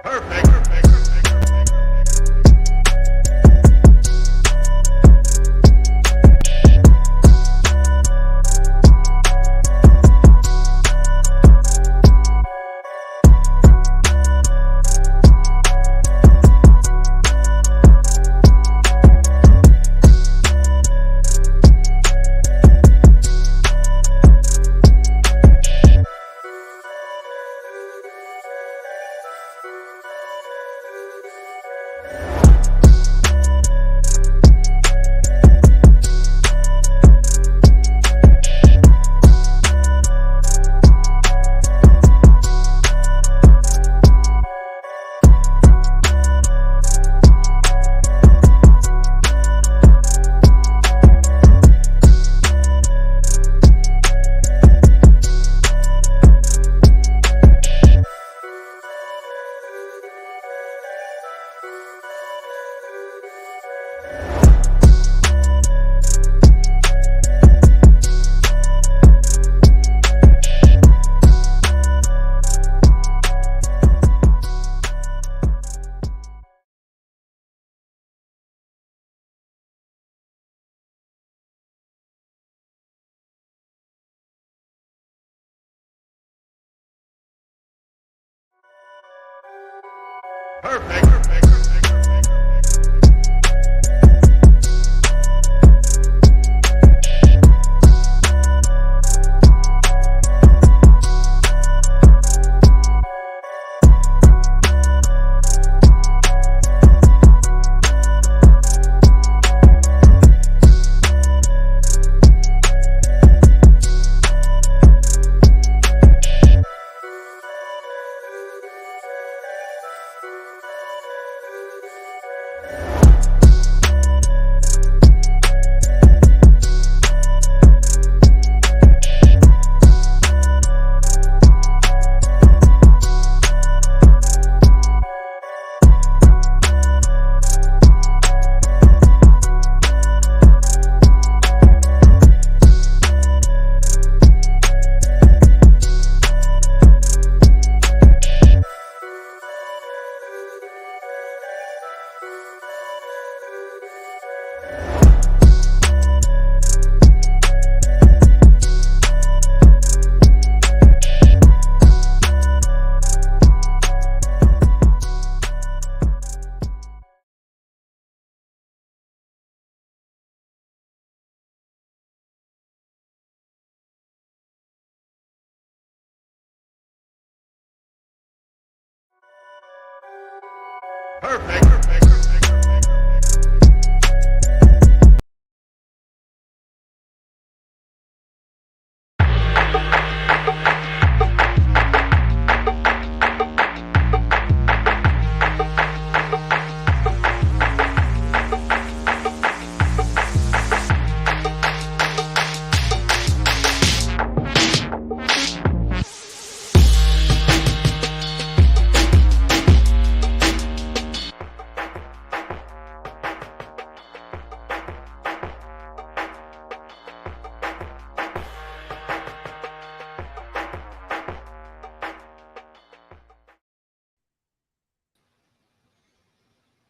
Perfect.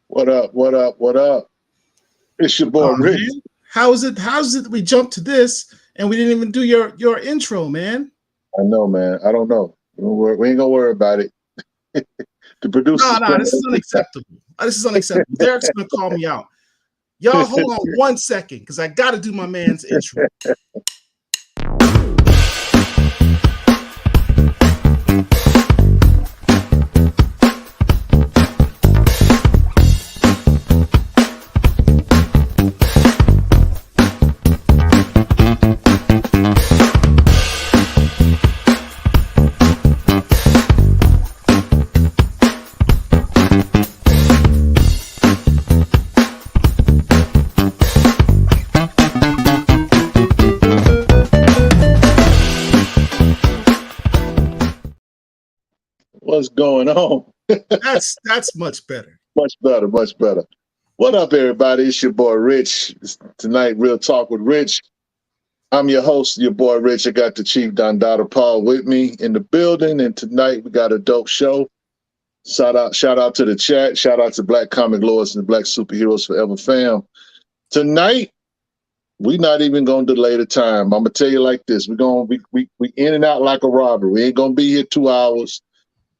What up? What up? What up? It's your boy Rich. Man. How is it that we jumped to this and we didn't even do your intro, man? I know, man. I don't know. We ain't gonna worry about it. The producer. No, this is unacceptable. This is unacceptable. Derek's gonna call me out. Y'all, hold on 1 second, because I gotta do my man's intro. What's going on? That's much better. Much better, much better. What up, everybody? It's your boy Rich. Tonight, Real Talk with Rich. I'm your host, your boy Rich. I got the Chief Don Dada Paul with me in the building, and tonight we got a dope show. Shout out to the chat. Shout out to Black Comic Lords and the Black Superheroes Forever fam. Tonight, we're not even gonna delay the time. I'm gonna tell you like this: we in and out like a robber. We ain't gonna be here 2 hours.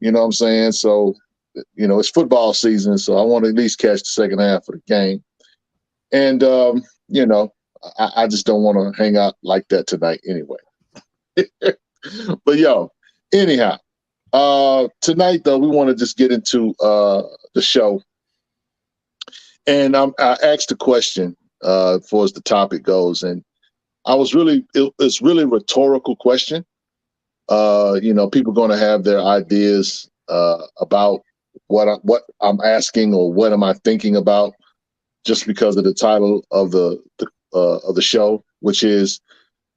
You know what I'm saying? So, it's football season, so I want to at least catch the second half of the game. And I just don't want to hang out like that tonight anyway. But anyhow, tonight though we want to just get into the show, and I asked the question for as the topic goes, and it's really a rhetorical question. People are going to have their ideas about what I'm asking or what am I thinking about, just because of the title of the show, which is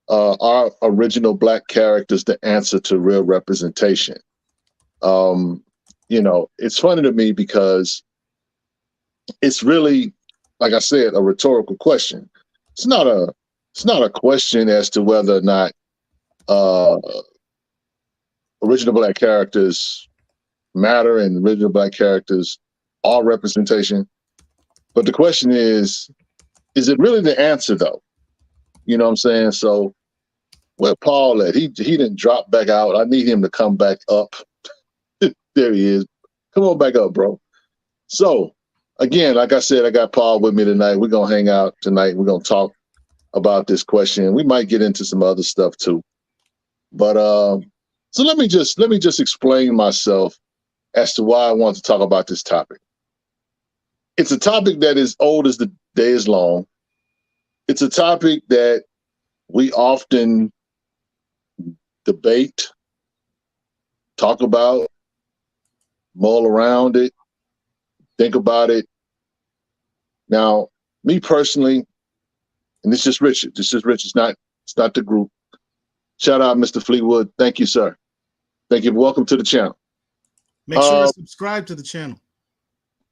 are original Black characters the answer to real representation? It's funny to me because it's really, like I said, a rhetorical question. It's not a question as to whether or not original Black characters matter and original Black characters are representation. But the question is it really the answer though? You know what I'm saying? So where Paul at? He didn't drop back out. I need him to come back up. There he is. Come on back up, bro. So again, like I said, I got Paul with me tonight. We're gonna hang out tonight. We're gonna talk about this question. We might get into some other stuff too. But so let me just explain myself as to why I want to talk about this topic. It's a topic that is old as the day is long. It's a topic that we often debate, talk about, mull around it, think about it. Now, me personally, and it's just Richard. It's not the group. Shout out, Mr. Fleetwood. Thank you, sir. Thank you. Welcome to the channel. Make sure to subscribe to the channel.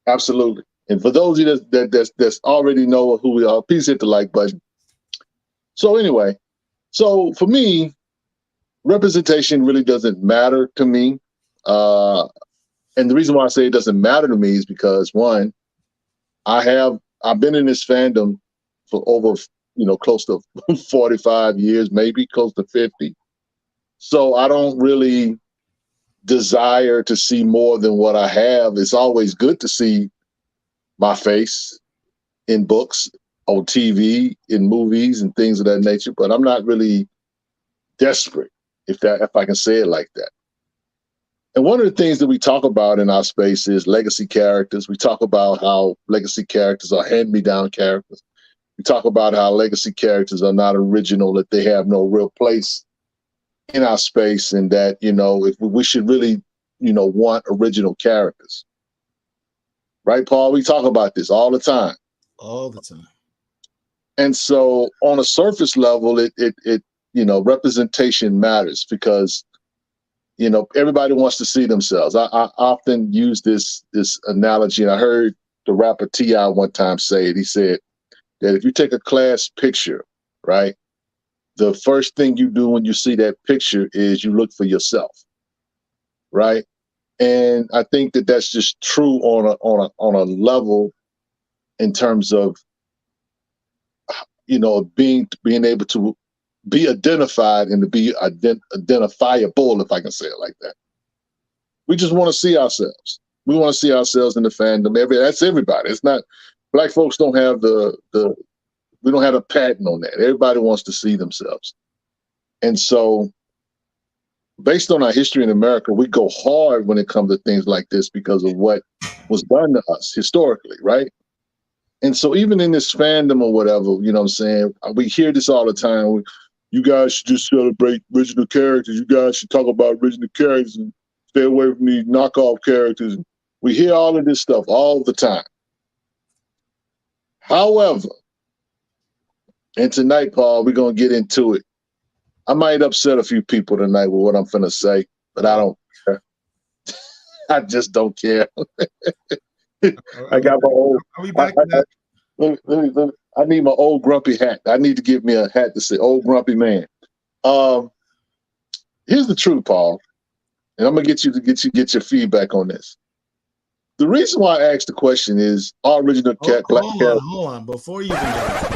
Absolutely. And for those of you that already know who we are, please hit the like button. So anyway, so for me, representation really doesn't matter to me. And the reason why I say it doesn't matter to me is because, one, I've been in this fandom for over, close to 45 years, maybe close to 50. So I don't really desire to see more than what I have. It's always good to see my face in books, on TV, in movies, and things of that nature. But I'm not really desperate, if I can say it like that. And one of the things that we talk about in our space is legacy characters. We talk about how legacy characters are hand-me-down characters. We talk about how legacy characters are not original, that they have no real place in our space, and that, if we should really, want original characters. Right, Paul? We talk about this all the time. All the time. And so on a surface level, it representation matters because, everybody wants to see themselves. I often use this analogy, and I heard the rapper T.I. one time say it. He said that if you take a class picture, right, the first thing you do when you see that picture is you look for yourself, right? And I think that that's just true on a level in terms of, being able to be identified and to be identifiable, if I can say it like that. We just want to see ourselves. We want to see ourselves in the fandom. That's everybody. It's not, Black folks don't have we don't have a patent on that. Everybody wants to see themselves. And so based on our history in America, we go hard when it comes to things like this because of what was done to us historically, right? And so even in this fandom or whatever, you know what I'm saying, we hear this all the time. You guys should just celebrate original characters. You guys should talk about original characters and stay away from these knockoff characters. We hear all of this stuff all the time. However, and tonight, Paul, we're going to get into it. I might upset a few people tonight with what I'm finna say, but I don't care. I just don't care. I got my old. Are we back to that? I need my old grumpy hat. I need to get me a hat to say "old grumpy man." Here's the truth, Paul, and I'm gonna get your feedback on this. The reason why I asked the question is our original black character. Hold on. Before you even go,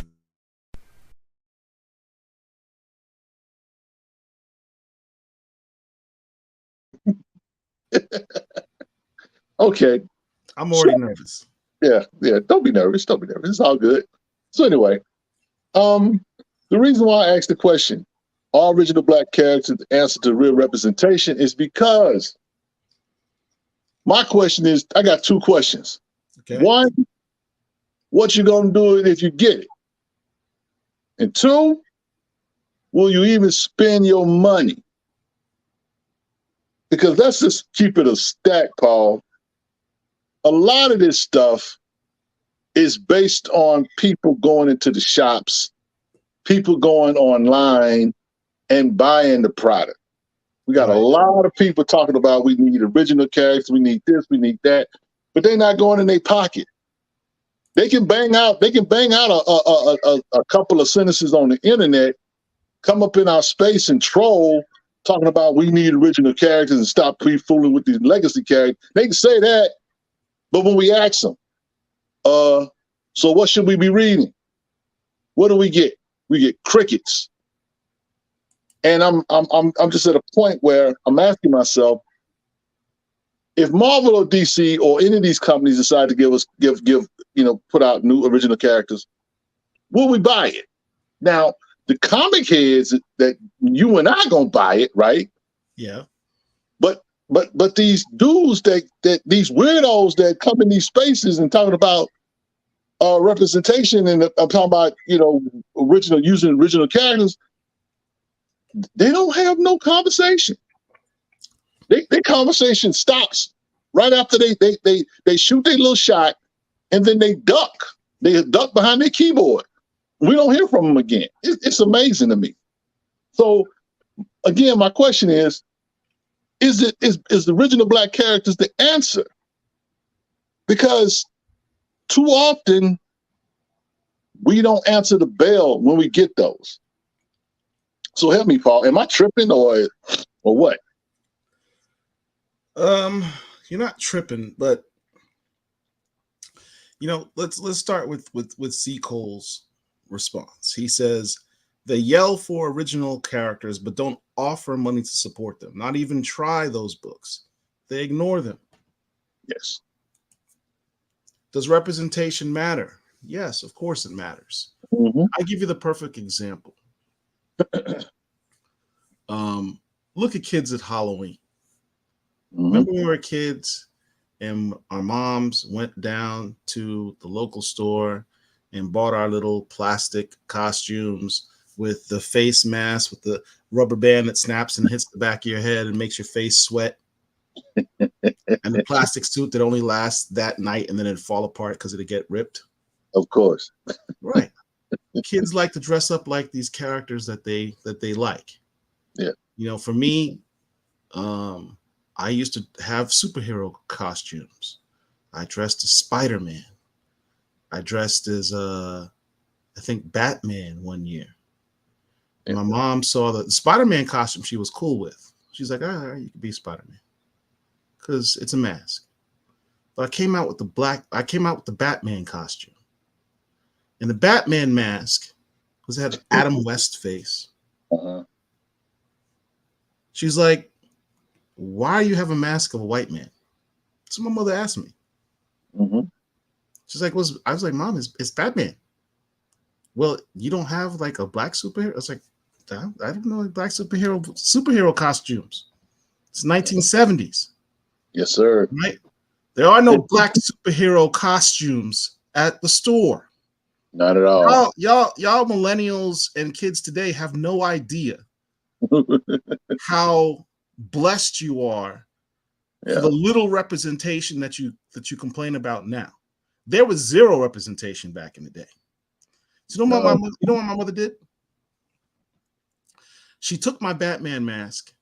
Okay. I'm already nervous. Yeah. Don't be nervous. Don't be nervous. It's all good. So anyway, the reason why I asked the question, our original black character, the answer to real representation, is because my question is, I got two questions. Okay. One, what you gonna do if you get it? And two, will you even spend your money? Because let's just keep it a stack, Paul. A lot of this stuff is based on people going into the shops, people going online and buying the product. We got a lot of people talking about we need original characters, we need this, we need that, but they're not going in their pocket. They can bang out a couple of sentences on the internet, come up in our space and troll, talking about we need original characters and stop fooling with these legacy characters. They can say that, but when we ask them, so what should we be reading? What do we get? We get crickets. And I'm just at a point where I'm asking myself, if Marvel or DC or any of these companies decide to put out new original characters, will we buy it? Now, the comic heads that you and I gonna buy it, right? Yeah. But these dudes that these weirdos that come in these spaces and talking about representation, and I'm talking about using original characters, they don't have no conversation. Their conversation stops right after they shoot their little shot, and then they duck. They duck behind their keyboard. We don't hear from them again. It's amazing to me. So again, my question is the original black characters the answer? Because too often we don't answer the bell when we get those. So help me, Paul. Am I tripping or what? You're not tripping, but let's start with C. Cole's response. He says they yell for original characters, but don't offer money to support them. Not even try those books. They ignore them. Yes. Does representation matter? Yes, of course it matters. Mm-hmm. I give you the perfect example. Look at kids at Halloween. Mm-hmm. Remember when we were kids and our moms went down to the local store and bought our little plastic costumes with the face mask, with the rubber band that snaps and hits the back of your head and makes your face sweat, and the plastic suit that only lasts that night and then it'd fall apart because it'd get ripped? Of course. Right. Kids like to dress up like these characters that they like. Yeah. For me, I used to have superhero costumes. I dressed as Spider-Man. I dressed as I think Batman one year. And my mom saw the Spider-Man costume she was cool with. She's like, all right, you can be Spider-Man. Because it's a mask. But I came out with the Batman costume. And the Batman mask was it had Adam West face. Uh-huh. She's like, why do you have a mask of a white man? That's what my mother asked me. Mm-hmm. She's like, I was like, Mom, it's Batman. Well, you don't have like a black superhero? I was like, I don't know black superhero costumes. It's 1970s. Yes, sir. Right? There are no black superhero costumes at the store. Not at all. Y'all millennials and kids today have no idea how blessed you are for the little representation that you complain about now. There was zero representation back in the day. So you know what my mother did? She took my Batman mask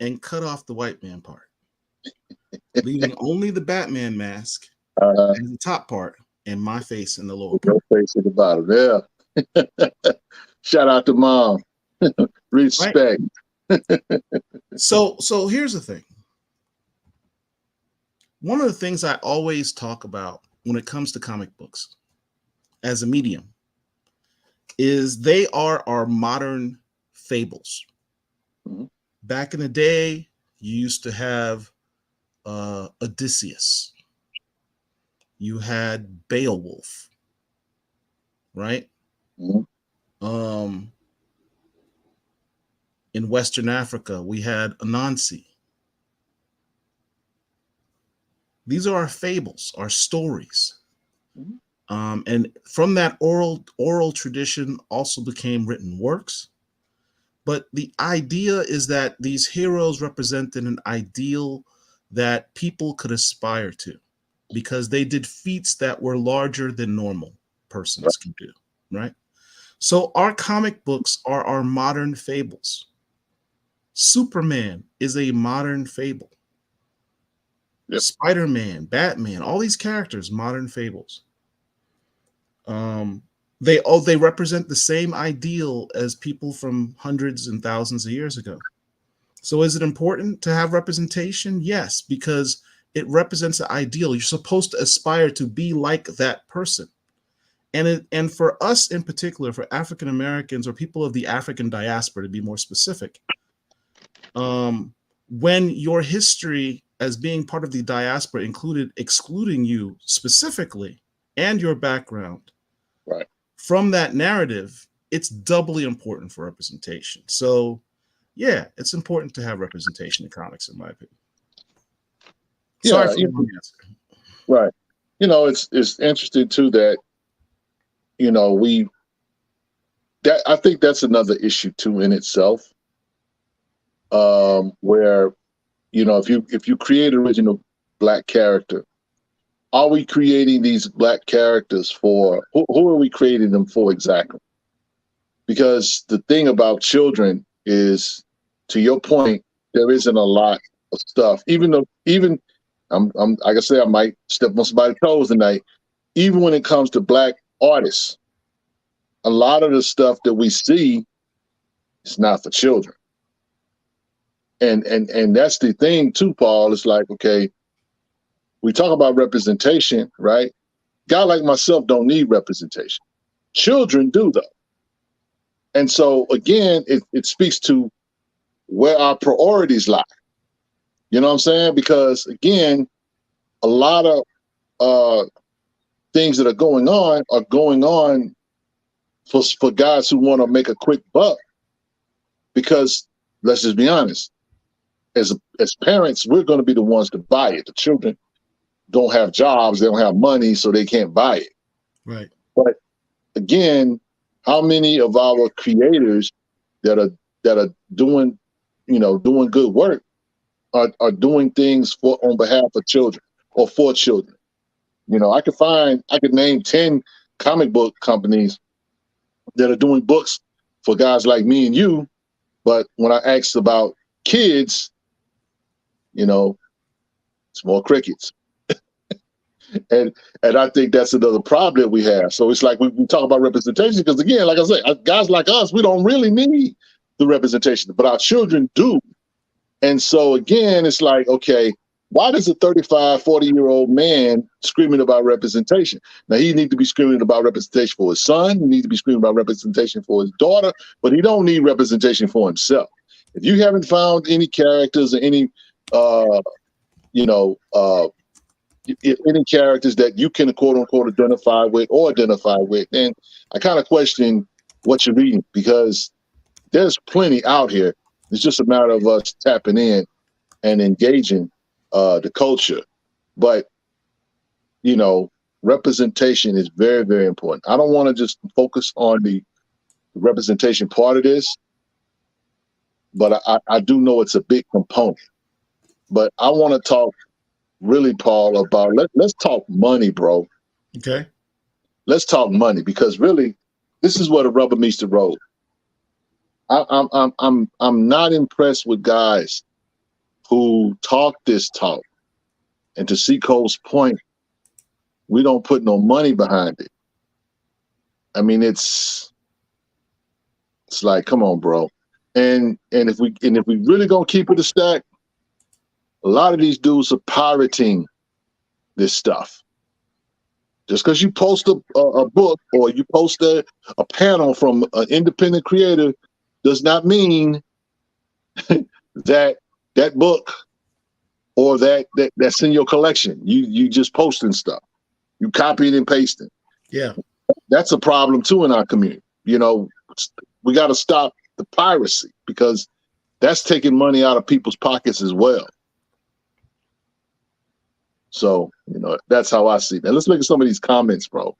and cut off the white man part, leaving only the Batman mask and the top part and my face in the lower part. Your face at the bottom. Yeah. Shout out to Mom. Respect. Right? So here's the thing. One of the things I always talk about when it comes to comic books as a medium is they are our modern fables. Mhm. Back in the day, you used to have Odysseus, you had Beowulf, right? Mhm. Um, in Western Africa, we had Anansi. These are our fables, our stories. Mhm. And from that oral tradition also became written works. But the idea is that these heroes represented an ideal that people could aspire to because they did feats that were larger than normal Right. persons can do, right? So our comic books are our modern fables. Superman is a modern fable. Yep. Spider-Man, Batman, all these characters, modern fables. Um, they represent the same ideal as people from hundreds and thousands of years ago. So is it important to have representation? Yes, because it represents an ideal. You're supposed to aspire to be like that person. And for us in particular, for African Americans or people of the African diaspora, to be more specific, when your history as being part of the diaspora included excluding you specifically and your background Right. from that narrative, it's doubly important for representation. So, yeah, it's important to have representation in comics, in my opinion. Sorry Yeah. for the long answer. Right. It's interesting too that we that I think that's another issue too in itself. Where if you create an original black character, are we creating these black characters for who are we creating them for exactly? Because the thing about children is, to your point, there isn't a lot of stuff. Even though, even I'm like I say, I might step on somebody's toes tonight. Even when it comes to black artists, a lot of the stuff that we see is not for children. And that's the thing too, Paul. It's like, okay, we talk about representation, right? Guy like myself don't need representation. Children do though. And so again, it speaks to where our priorities lie. You know what I'm saying? Because again, a lot of uh, things that are going on for guys who want to make a quick buck. Because let's just be honest, as parents, we're going to be the ones to buy it. The children don't have jobs, they don't have money, so they can't buy it. Right. But again, how many of our creators that are doing doing good work are doing things for on behalf of children or for children? I could name 10 comic book companies that are doing books for guys like me and you, but when I asked about kids, you know, it's more crickets. And I think that's another problem that we have. So it's like we talk about representation because again, like I said, guys like us, we don't really need the representation, but our children do. And so again, it's like, okay, why does a 35, 40-year-old man screaming about representation? Now he need to be screaming about representation for his son, he needs to be screaming about representation for his daughter, but he don't need representation for himself. If you haven't found any characters or any uh you know any characters that you can quote unquote identify with, then I kind of question what you're reading because there's plenty out here. It's just a matter of us tapping in and engaging the culture. But you know, representation is very, very important. I don't want to just focus on the representation part of this, but I do know it's a big component. But I want to talk really, Paul, about let's talk money, bro. Okay. Let's talk money because really, this is where the rubber meets the road. I'm not impressed with guys who talk this talk. And to Seaco's point, we don't put no money behind it. I mean, it's like, come on, bro. And if we really gonna keep it a stack, a lot of these dudes are pirating this stuff. Just because you post a book or you post a panel from an independent creator does not mean that that book or that's in your collection. You just posting stuff. You copying and pasting. Yeah. That's a problem too in our community. We got to stop the piracy because that's taking money out of people's pockets as well. So, that's how I see it. Now, let's look at some of these comments, bro.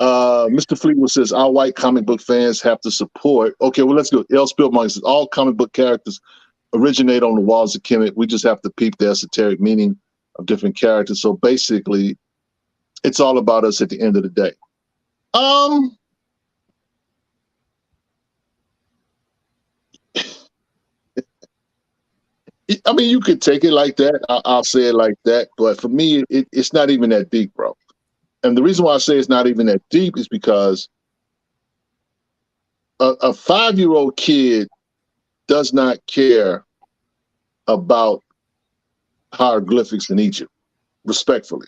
Mr. Fleetwood says, our white comic book fans have to support. Okay, well, let's go. L. Spillmark says, all comic book characters originate on the walls of Kemet. We just have to peep the esoteric meaning of different characters. So basically, it's all about us at the end of the day. I mean, you could take it like that. I'll say it like that. But for me, it's not even that deep, bro. And the reason why I say it's not even that deep is because a 5-year-old kid does not care about hieroglyphics in Egypt, respectfully.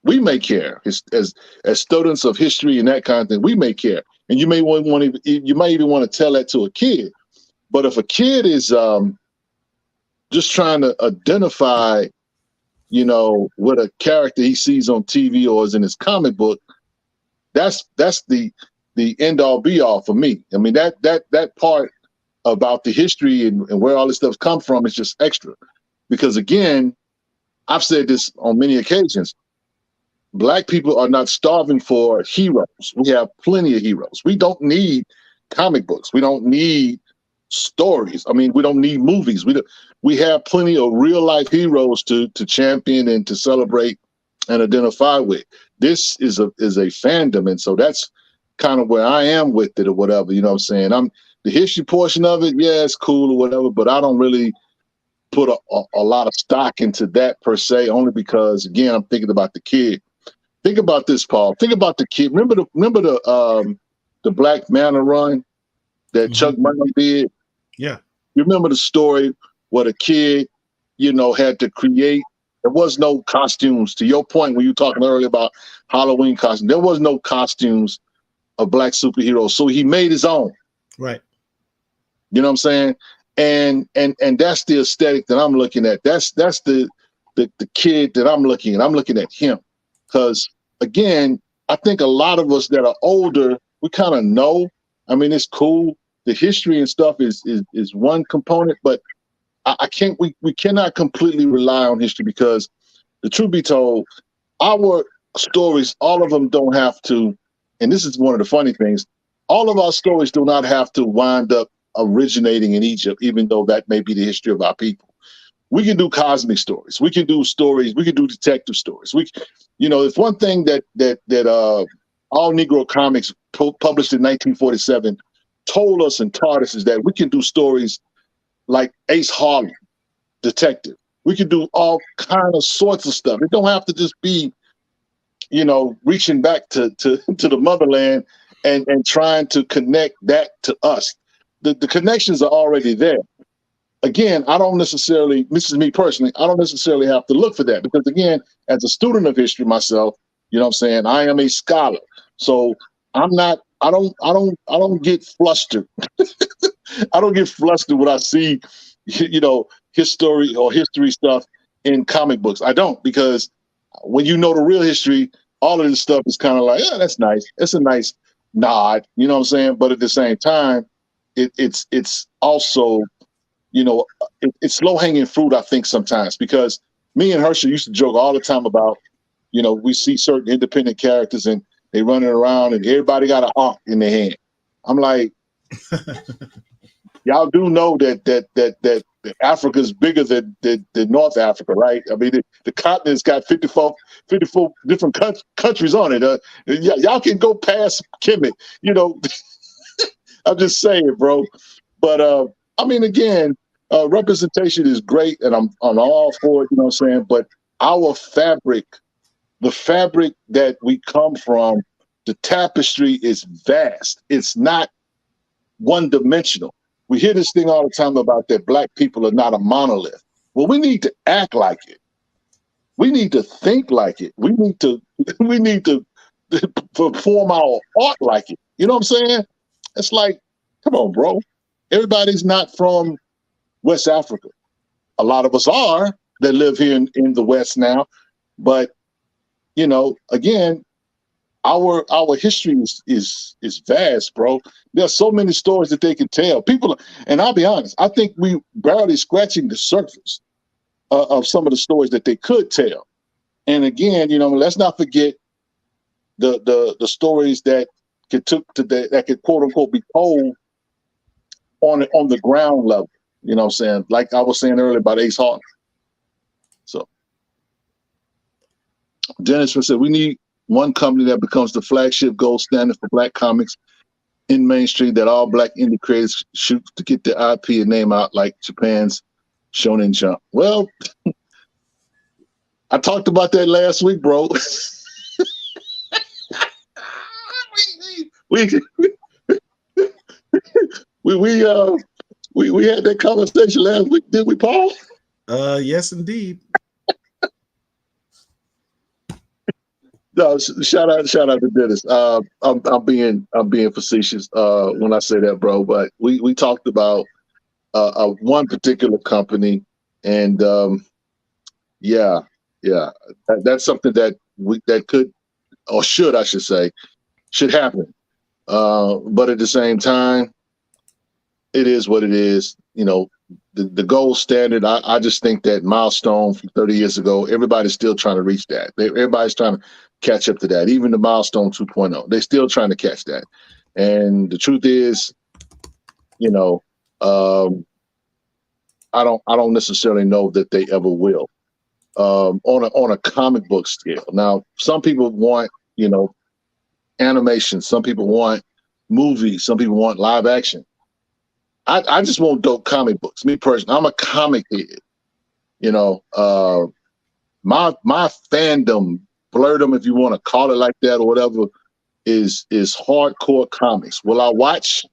We may care as students of history and that kind of thing. We may care, and you may even want to tell that to a kid. But if a kid is just trying to identify, what a character he sees on TV or is in his comic book, that's the end all be all for me. I mean, that part about the history and where all this stuff come from is just extra. Because again, I've said this on many occasions, Black people are not starving for heroes. We have plenty of heroes. We don't need comic books. We don't need stories. I mean, we don't need movies. We have plenty of real life heroes to champion and to celebrate and identify with. This is a fandom, and so that's kind of where I am with it or whatever. You know what I'm saying? I'm the history portion of it. Yeah, it's cool or whatever, but I don't really put a lot of stock into that per se. Only because again, I'm thinking about the kid. Think about this, Paul. Think about the kid. Remember the Black Manta run that Chuck Brown did? Yeah. You remember the story where the kid, had to create. There was no costumes. To your point, when you were talking earlier about Halloween costumes, there was no costumes of Black superheroes. So he made his own. Right. You know what I'm saying? And that's the aesthetic that I'm looking at. That's the kid that I'm looking at. I'm looking at him. Because again, I think a lot of us that are older, we kind of know. I mean, it's cool. The history and stuff is one component, but we cannot completely rely on history because the truth be told, our stories, all of them don't have to, and this is one of the funny things, all of our stories do not have to wind up originating in Egypt, even though that may be the history of our people. We can do cosmic stories. We can do stories. We can do detective stories. It's one thing that All Negro Comics published in 1947 told us and taught us is that we can do stories like Ace Harlem, detective. We can do all kind of sorts of stuff. It don't have to just be, reaching back to the motherland and trying to connect that to us. The connections are already there. Again, I don't necessarily, this is me personally, I don't necessarily have to look for that because again, as a student of history myself, you know what I'm saying, I am a scholar. So I don't get flustered. I don't get flustered when I see, history or history stuff in comic books. I don't, because when you know the real history, all of this stuff is kind of like, yeah, that's nice. It's a nice nod, you know what I'm saying? But at the same time, it's also, it's low hanging fruit, I think sometimes, because me and Herschel used to joke all the time about, we see certain independent characters and they running around and everybody got an arc in their hand. I'm like, y'all do know that Africa is bigger than North Africa, right? I mean, the continent's got 54 different countries on it. Y'all can go past Kemet, I'm just saying, bro. But I mean, again, representation is great, and I'm all for it. You know what I'm saying? But our fabric, the fabric that we come from, the tapestry is vast. It's not one-dimensional. We hear this thing all the time about that Black people are not a monolith. Well, we need to act like it. We need to think like it. We need to we need to perform our art like it. You know what I'm saying? It's like, come on, bro. Everybody's not from West Africa. A lot of us are that live here in the West now. But, again, our history is vast, bro. There's so many stories that they can tell. People, and I'll be honest, I think we barely scratching the surface of some of the stories that they could tell. And again, let's not forget the stories that that could quote unquote be told on the ground level. You know what I'm saying? Like I was saying earlier about Ace Hawk. So Dennis said we need one company that becomes the flagship gold standard for Black comics in mainstream, that all Black indie creators shoot to get their IP and name out like Japan's Shonen Jump. Well, I talked about that last week, bro. we had that conversation last week, did we, Paul? Yes, indeed. No, shout out to Dennis. I'm being facetious when I say that, bro. But we talked about one particular company, and that's something that could, or should, I should say, should happen. But at the same time, it is what it is. The gold standard. I just think that milestone from 30 years ago, everybody's still trying to reach that. Everybody's trying to catch up to that. Even the milestone 2.0, they're still trying to catch that. And the truth is, I don't necessarily know that they ever will. On a comic book scale. Now, some people want, animation. Some people want movies. Some people want live action. I just want dope comic books. Me personally, I'm a comic head. My fandom, blerdom, if you want to call it like that or whatever, is hardcore comics. Will I watch,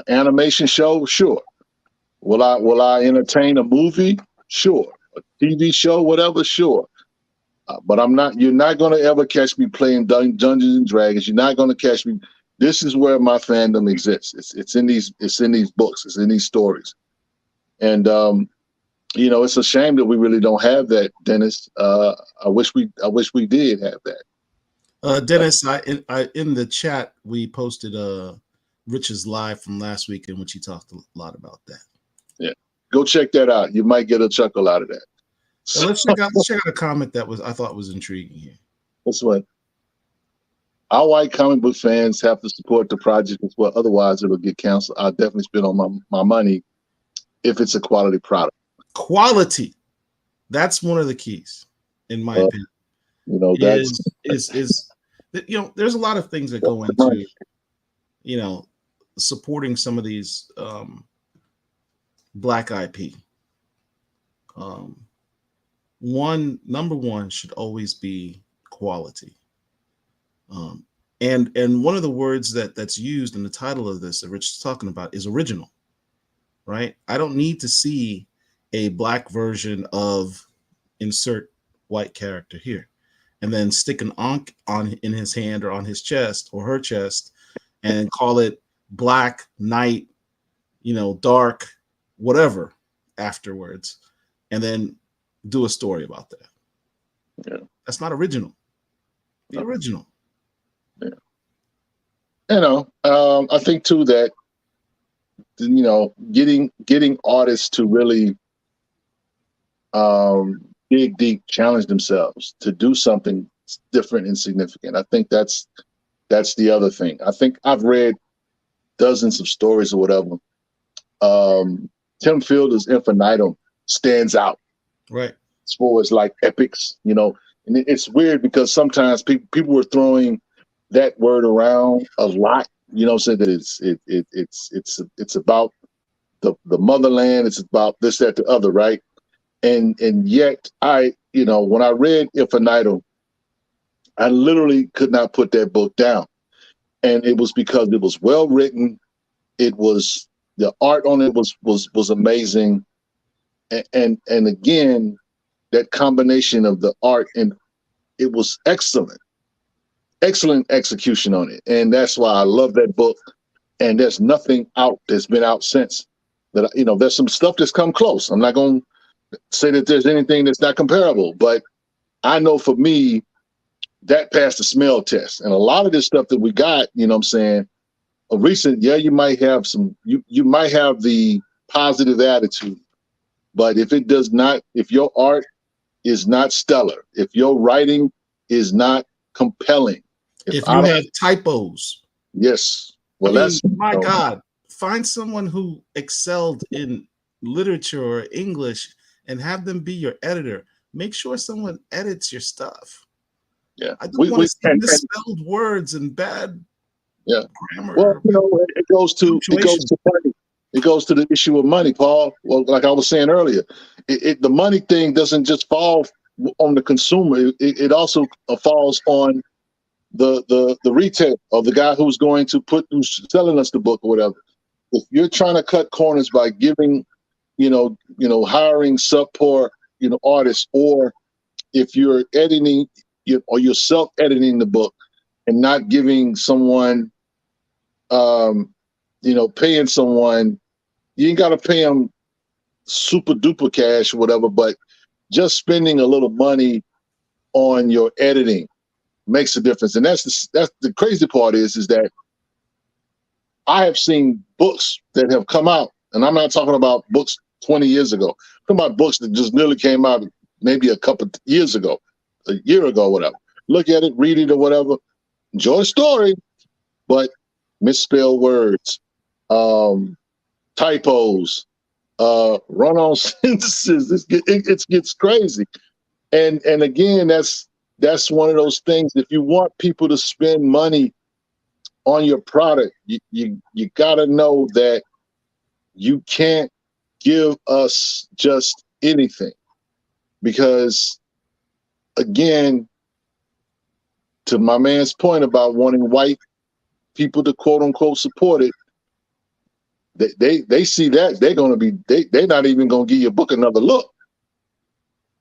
animation show? Sure. Will I entertain a movie? Sure. A TV show, whatever? Sure. But you're not going to ever catch me playing Dungeons and Dragons. You're not going to catch me. This is where my fandom exists. It's in these books. It's in these stories. And, it's a shame that we really don't have that, Dennis. I wish we did have that. Dennis, I in the chat, we posted Rich's live from last week in which he talked a lot about that. Yeah. Go check that out. You might get a chuckle out of that. So let's check out a comment that I thought was intriguing here. This one. Our white comic book fans have to support the project as well. Otherwise, it'll get canceled. I'll definitely spend on my money if it's a quality product. Quality. That's one of the keys, in my opinion. That's there's a lot of things that go into, supporting some of these Black IP. Number one should always be quality. And one of the words that's used in the title of this that Rich is talking about is original, right? I don't need to see a Black version of insert white character here and then stick an ankh in his hand or on his chest or her chest and call it Black Knight, dark, whatever afterwards, and then do a story about that. Yeah. That's not original. The original. Yeah. I think too that getting artists to really dig deep, challenge themselves to do something different and significant. I think that's the other thing. I think I've read dozens of stories or whatever. Tim Fielder's Infinitum stands out, right? As far as like epics, and it's weird because sometimes people were throwing that word around a lot, saying that it's about the motherland, it's about this, that, the other, right? And yet when I read Infinitum, I literally could not put that book down, and it was because it was well written. It was, the art on it was amazing. and again, that combination of the art, and it was excellent execution on it, and that's why I love that book. And there's nothing out that's been out since that. There's some stuff that's come close. I'm not going to say that there's anything that's not comparable, but I know for me that passed the smell test. And a lot of this stuff that we got, I'm saying, a recent, yeah, you might have you might have the positive attitude, but if it does not, if your art is not stellar, if your writing is not compelling, if you have typos, yes, well, my God, find someone who excelled in literature or English and have them be your editor. Make sure someone edits your stuff. Yeah, I don't want to see misspelled words and bad grammar. Well, it goes to money. It goes to the issue of money, Paul. Well, like I was saying earlier, the money thing doesn't just fall on the consumer. It also falls on the retail, or the guy who's who's selling us the book or whatever. If you're trying to cut corners by giving, hiring subpar, artists, or if you're editing or you're self-editing the book and not giving someone, paying someone, you ain't got to pay them super duper cash or whatever, but just spending a little money on your editing makes a difference. And that's the crazy part is that I have seen books that have come out, and I'm not talking about books 20 years ago. I'm talking about books that just nearly came out maybe a couple years ago, a year ago, whatever. Look at it, read it or whatever. Enjoy the story, but misspelled words, typos, run-on sentences. It gets crazy. And again, that's one of those things. If you want people to spend money on your product, you got to know that you can't give us just anything, because again, to my man's point about wanting white people to quote unquote support it, they see that they're not even gonna give your book another look.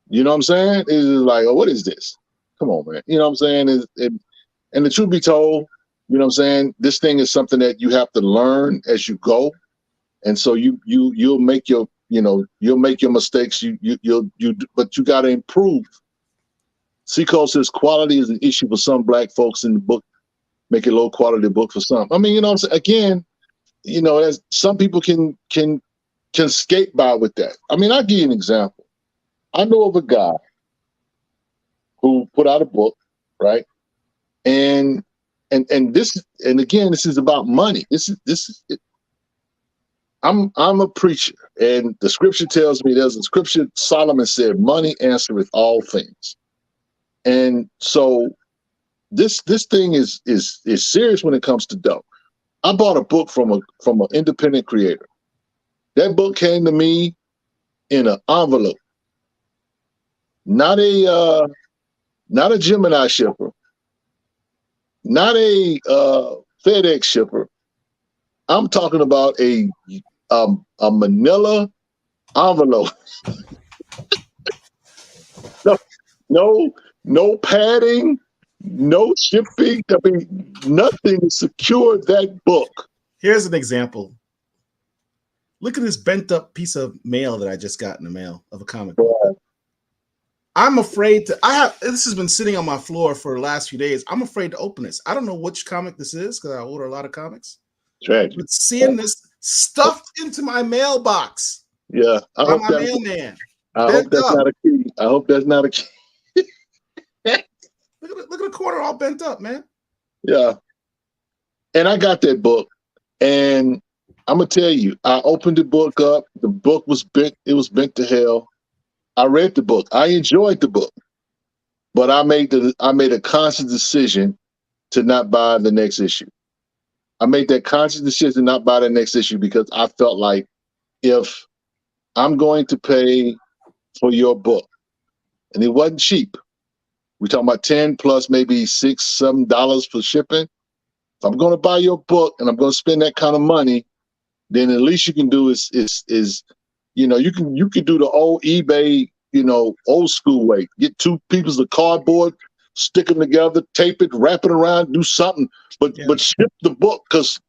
You know what I'm saying? It's like, oh, what is this? Come on, man. You know what I'm saying? And the truth be told, you know what I'm saying, this thing is something that you have to learn as you go. And so you'll make your mistakes. But you got to improve. Seco says quality is an issue for some black folks in the book, make a low quality book for some. I mean, you know what I'm saying? Again, as some people can skate by with that. I mean, I'll give you an example. I know of a guy who put out a book, right? And again, this is about money. I'm a preacher, and the scripture tells me, there's a scripture, Solomon said, money answereth all things. And so this thing is serious when it comes to dough. I bought a book from an independent creator. That book came to me in an envelope, not a Gemini shipper, not a FedEx shipper. I'm talking about a manila envelope. No padding, no shipping. I mean, nothing secured that book. Here's an example. Look at this bent up piece of mail that I just got in the mail of a comic book. Yeah. I'm afraid this has been sitting on my floor for the last few days. I'm afraid to open this. I don't know which comic this is because I order a lot of comics. Tragic. But seeing this stuffed into my mailbox. Yeah. By my mailman. I hope that's not a key. I hope that's not a key. Look at the corner all bent up, man. Yeah. And I got that book, and I'm gonna tell you, I opened the book up. The book was bent. It was bent to hell. I read the book. I enjoyed the book, but I made a conscious decision to not buy the next issue. I made that conscious decision to not buy the next issue because I felt like, if I'm going to pay for your book, and it wasn't cheap. We're talking about 10 plus maybe $6, $7 for shipping. If I'm going to buy your book and I'm going to spend that kind of money, then at least you can do is You can do the old eBay, old school way. Get two pieces of cardboard, stick them together, tape it, wrap it around, do something, but Yeah. but ship the book, because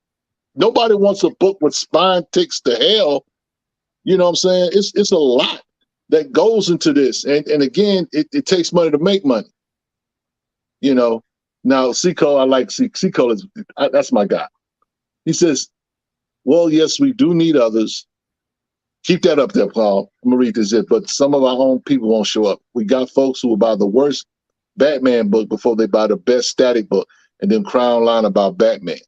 nobody wants a book with spine ticks to hell. You know what I'm saying? It's a lot that goes into this, and again, it takes money to make money. Now Seco, I like Seco that's my guy. He says, "Well, yes, we do need others. Keep that up there, Paul. I'm gonna read this. But some of our own people won't show up. We got folks who will buy the worst Batman book before they buy the best static book, and then crown line about Batman."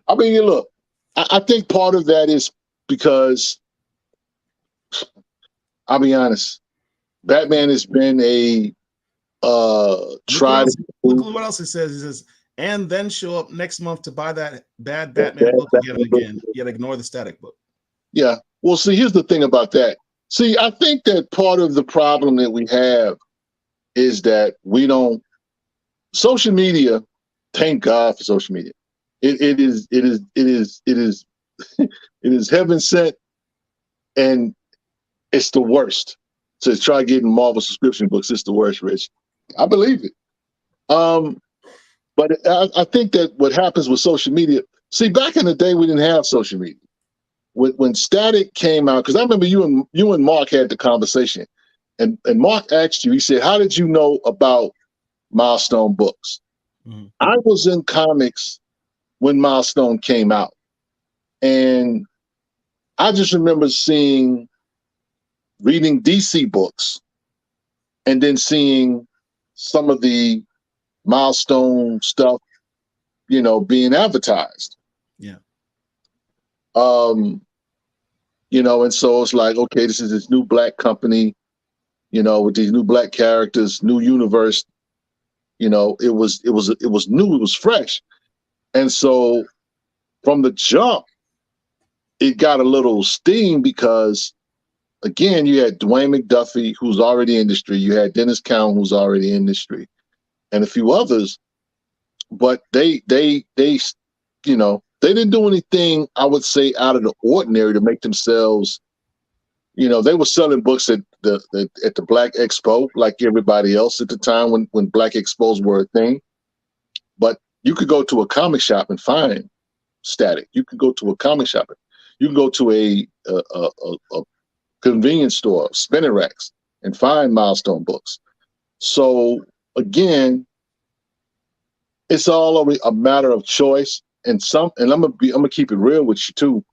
I mean, look, I think part of that is because, I'll be honest, Batman has been a tried. Look what else he says. He says, and then show up next month to buy that bad Batman book again and again, yet ignore the static book. Yeah. Well, see, here's the thing about that. See, I think that part of the problem that we have is that we don't. Social media, thank God for social media. It is heaven sent, and it's the worst. To try getting Marvel subscription books, it's the worst, Rich. I believe it. But I think that what happens with social media. See, back in the day, we didn't have social media. When Static came out, because I remember you and Mark had the conversation, and Mark asked you. He said, "How did you know about Milestone Books?" Mm-hmm. I was in comics when Milestone came out, and I just remember reading DC books, and then seeing some of the Milestone stuff, being advertised. Yeah. And so it's like, okay, this is this new black company, with these new black characters, new universe. It was new, it was fresh. And so from the jump, it got a little steam because, again, you had Dwayne McDuffie, who's already in industry. You had Dennis Cowan, who's already in industry, and a few others. But they didn't do anything, I would say, out of the ordinary to make themselves. They were selling books at the Black Expo like everybody else at the time when Black Expos were a thing. But you could go to a comic shop and find Static. You could go to a comic shop. You can go to a convenience store, spinning racks, and find Milestone books. So again, it's all a matter of choice. And I'm gonna keep it real with you too.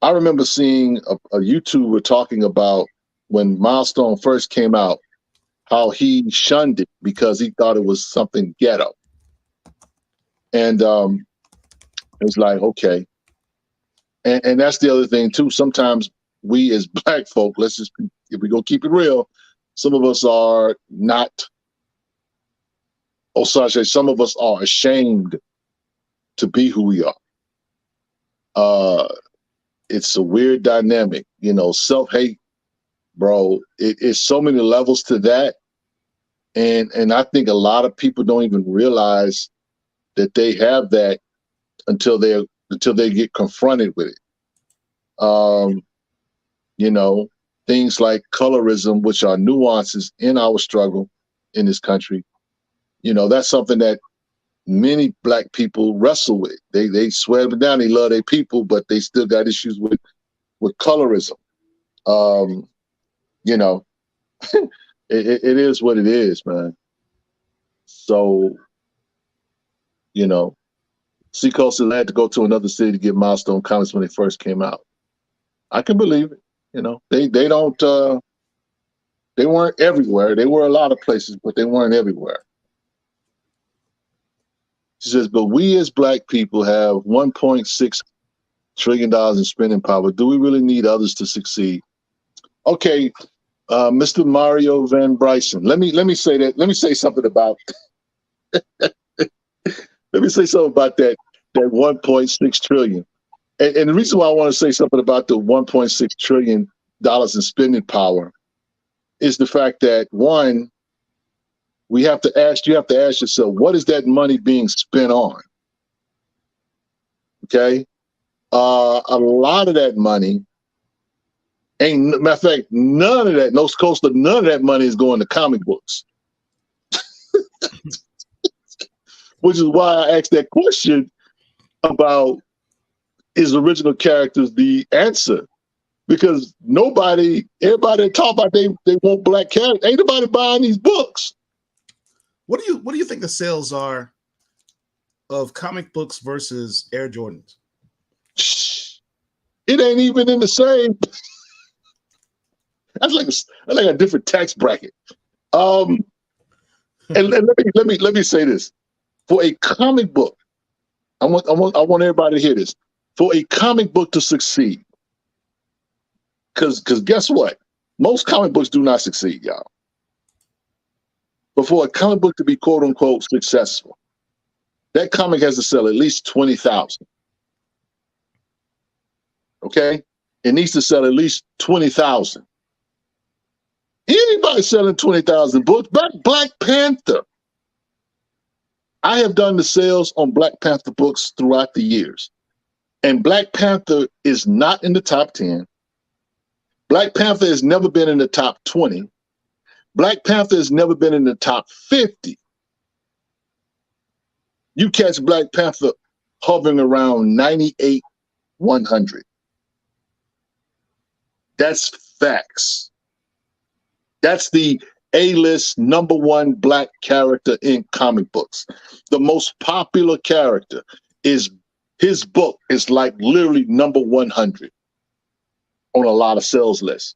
I remember seeing a YouTuber talking about when Milestone first came out, how he shunned it because he thought it was something ghetto. And it was like, okay. And that's the other thing too. Sometimes we as black folk, if we go keep it real, some of us are not, some of us are ashamed to be who we are. It's a weird dynamic, self-hate, bro. It's so many levels to that. And I think a lot of people don't even realize that they have that until they get confronted with it. Things like colorism, which are nuances in our struggle in this country. That's something that many black people wrestle with. They swear them down, they love their people, but they still got issues with colorism. It is what it is, man. So, Seacoast had to go to another city to get Milestone Comics when they first came out. I can believe it. They don't. They weren't everywhere. They were a lot of places, but they weren't everywhere. She says, but we as black people have $1.6 trillion in spending power. Do we really need others to succeed? Okay, Mr. Mario Van Bryson. Let me say that. Let me say something about. Let me say something about that 1.6 trillion. And the reason why I want to say something about the $1.6 trillion in spending power is the fact that, one, you have to ask yourself, what is that money being spent on? Okay. A lot of that money Ain't matter of fact, none of that, no close to none of that money is going to comic books. Which is why I asked that question about is original characters the answer? Because everybody that talk about they want black characters, ain't nobody buying these books. What do you think the sales are of comic books versus Air Jordans? It ain't even in the same. That's like a different tax bracket. And let me say this: for a comic book, I want everybody to hear this. For a comic book to succeed, because guess what? Most comic books do not succeed, y'all. But for a comic book to be quote unquote successful, that comic has to sell at least 20,000. Okay, it needs to sell at least 20,000. Anybody selling 20,000 books, Black Panther. I have done the sales on Black Panther books throughout the years. And Black Panther is not in the top 10. Black Panther has never been in the top 20. Black Panther has never been in the top 50. You catch Black Panther hovering around 98, 100. That's facts. That's the A-list #1 black character in comic books. The most popular character is his book is like literally number 100 on a lot of sales lists.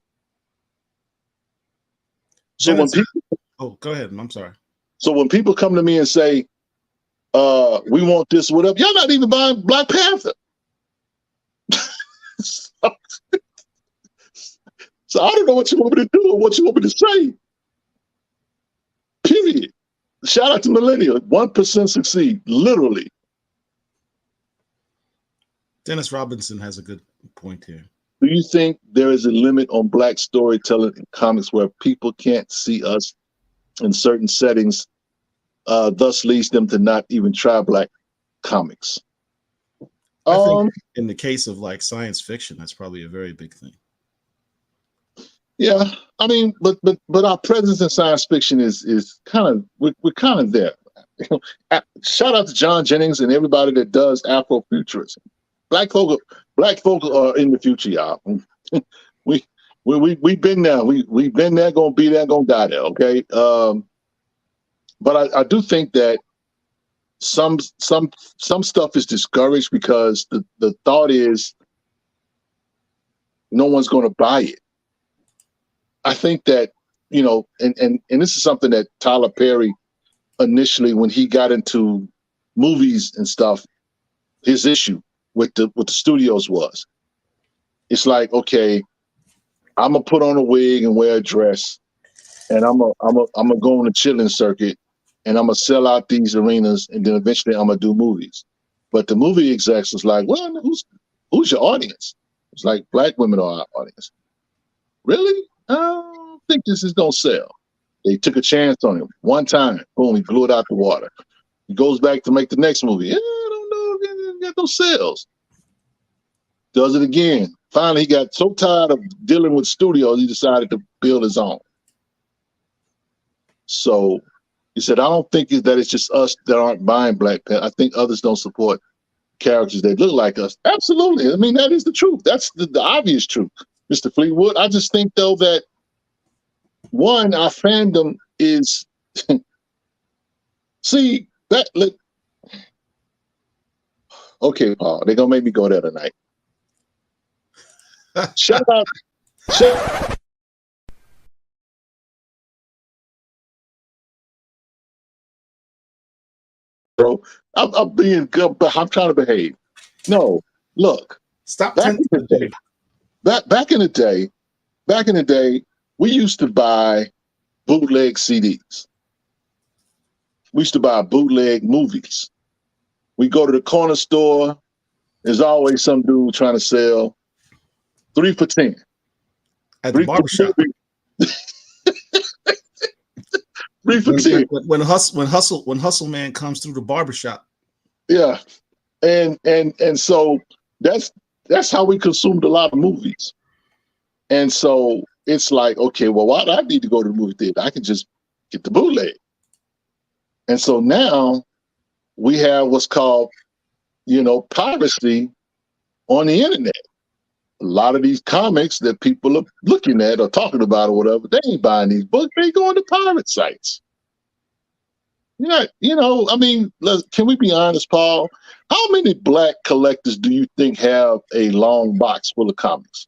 So when people, go ahead. I'm sorry. So when people come to me and say, we want this, whatever, y'all not even buying Black Panther. So I don't know what you want me to do or what you want me to say. Period. Shout out to Millennial. 1% succeed, literally. Dennis Robinson has a good point here. Do you think there is a limit on black storytelling in comics where people can't see us in certain settings, thus leads them to not even try black comics? I think in the case of like science fiction, that's probably a very big thing. Yeah, I mean, but our presence in science fiction is kind of we're kind of there. Shout out to John Jennings and everybody that does Afrofuturism. Black folk are in the future, y'all. We've been there. We've been there, gonna be there, gonna die there. Okay. But I do think that some stuff is discouraged because the thought is no one's gonna buy it. I think that, you know, and this is something that Tyler Perry initially, when he got into movies and stuff, his issue with the studios was, it's like, okay, I'm gonna put on a wig and wear a dress, and I'm gonna go on the chilling circuit, and I'm gonna sell out these arenas, and then eventually I'm gonna do movies. But the movie execs was like, well, who's your audience? It's like, black women are our audience. Really? I don't think this is gonna sell. They took a chance on him one time. Boom, he blew it out the water. He goes back to make the next movie. Yeah, I don't know, he got those sales. Does it again. Finally, he got so tired of dealing with studios, he decided to build his own. So he said, I don't think that it's just us that aren't buying Black Panther. I think others don't support characters that look like us. Absolutely. I mean, that is the truth. That's the obvious truth, Mr. Fleetwood. I just think, though, that one, our fandom is see that. Okay, Paul, they're gonna make me go there tonight. Shout out. Bro, I'm being good, but I'm trying to behave. No, look. Stop. Back in the day, we used to buy bootleg CDs. We used to buy bootleg movies. We go to the corner store. There's always some dude trying to sell 3 for $10 at the barbershop. 3 for $10. When Hustle Man comes through the barbershop. Yeah, and so that's how we consumed a lot of movies. And so it's like, okay, well, why do I need to go to the movie theater? I can just get the bootleg. And so now we have what's called, piracy on the internet. A lot of these comics that people are looking at or talking about or whatever, they ain't buying these books. They going to pirate sites. Yeah, I mean, can we be honest, Paul? How many black collectors do you think have a long box full of comics?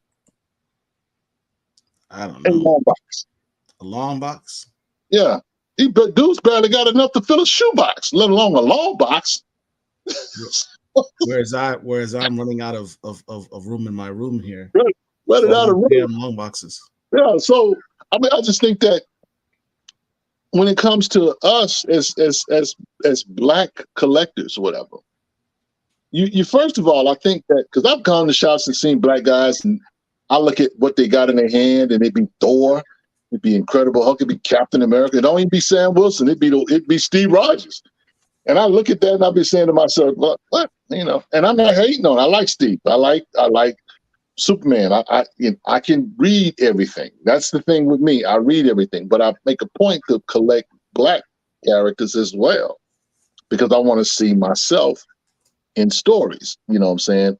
I don't A know. long box. A long box? Yeah. Dude's barely got enough to fill a shoebox, let alone a long box. Whereas I'm running out of room in my room here. Run it out of room. Damn long boxes. Yeah. So I mean, I just think that when it comes to us as black collectors, or whatever, you first of all, I think that because I've gone to shops and seen black guys, and I look at what they got in their hand, and it'd be Thor, it'd be Incredible Hulk, it'd be Captain America, it don't even be Sam Wilson, it'd be Steve Rogers. And I look at that and I'll be saying to myself, what? And I'm not hating on it. I like Steve. I like Superman. I can read everything. That's the thing with me. I read everything, but I make a point to collect black characters as well, because I want to see myself in stories. You know what I'm saying?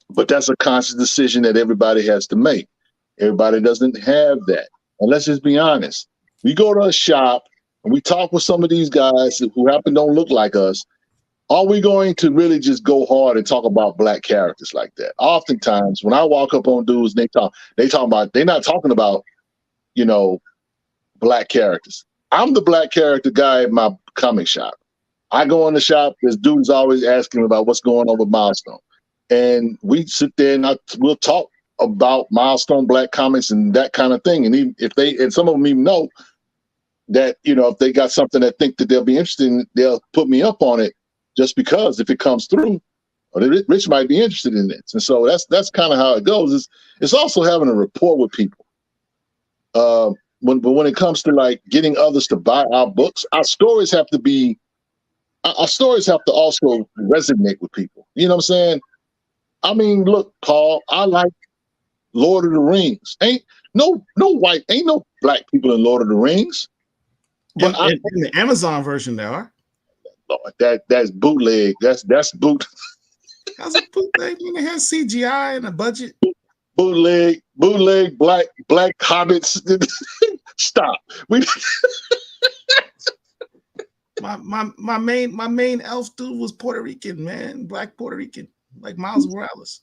But that's a conscious decision that everybody has to make. Everybody doesn't have that. And let's just be honest. We go to a shop and we talk with some of these guys who happen don't look like us. Are we going to really just go hard and talk about black characters like that? Oftentimes, when I walk up on dudes, they're not talking about, black characters. I'm the black character guy at my comic shop. I go in the shop, this dude's always asking about what's going on with Milestone. And we sit there and we'll talk about Milestone Black comics and that kind of thing. And even if some of them even know that, if they got something that think that they'll be interested in, they'll put me up on it just because if it comes through, or Rich might be interested in it. And so that's kind of how it goes. It's also having a rapport with people. When it comes to like getting others to buy our books, our stories have to also resonate with people. You know what I'm saying? I mean, look, Paul, I like Lord of the Rings. Ain't no black people in Lord of the Rings. But in the Amazon version, there are. Lord, that's bootleg. That's boot. How's it bootleg when it has CGI and a budget? Bootleg, black hobbits. Stop. My main elf dude was Puerto Rican, man, black Puerto Rican, like Miles Morales.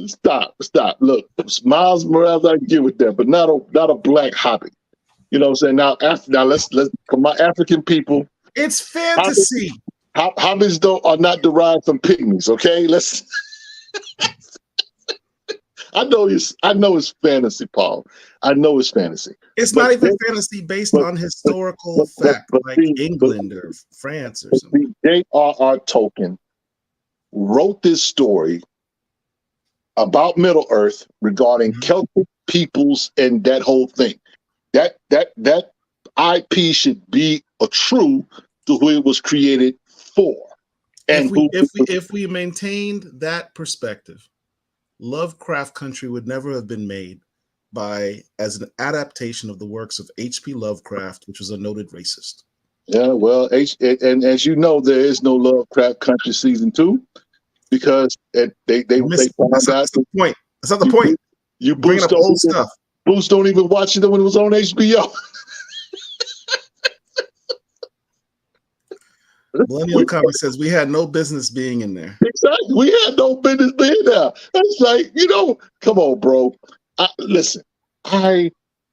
Stop. Look, Miles Morales, I can get with that, but not a black hobbit. You know what I'm saying? Now let's for my African people. It's fantasy. Hobbits are not derived from pygmies, okay? I know it's fantasy, Paul. I know it's fantasy. It's not even fantasy based on historical fact, like England or France or something. J.R.R. Tolkien wrote this story about Middle Earth regarding Celtic peoples and that whole thing. That IP should be true to who it was created for. And if we maintained that perspective, Lovecraft Country would never have been made as an adaptation of the works of H.P. Lovecraft, which was a noted racist. Yeah, well, and as you know, there is no Lovecraft Country season 2 because they found out. That's the point. That's not the point. You bringing up old stuff. Boost don't even watch it when it was on HBO. Millennial Comic says we had no business being in there. Exactly. We had no business being there. It's like, come on, bro. Listen, I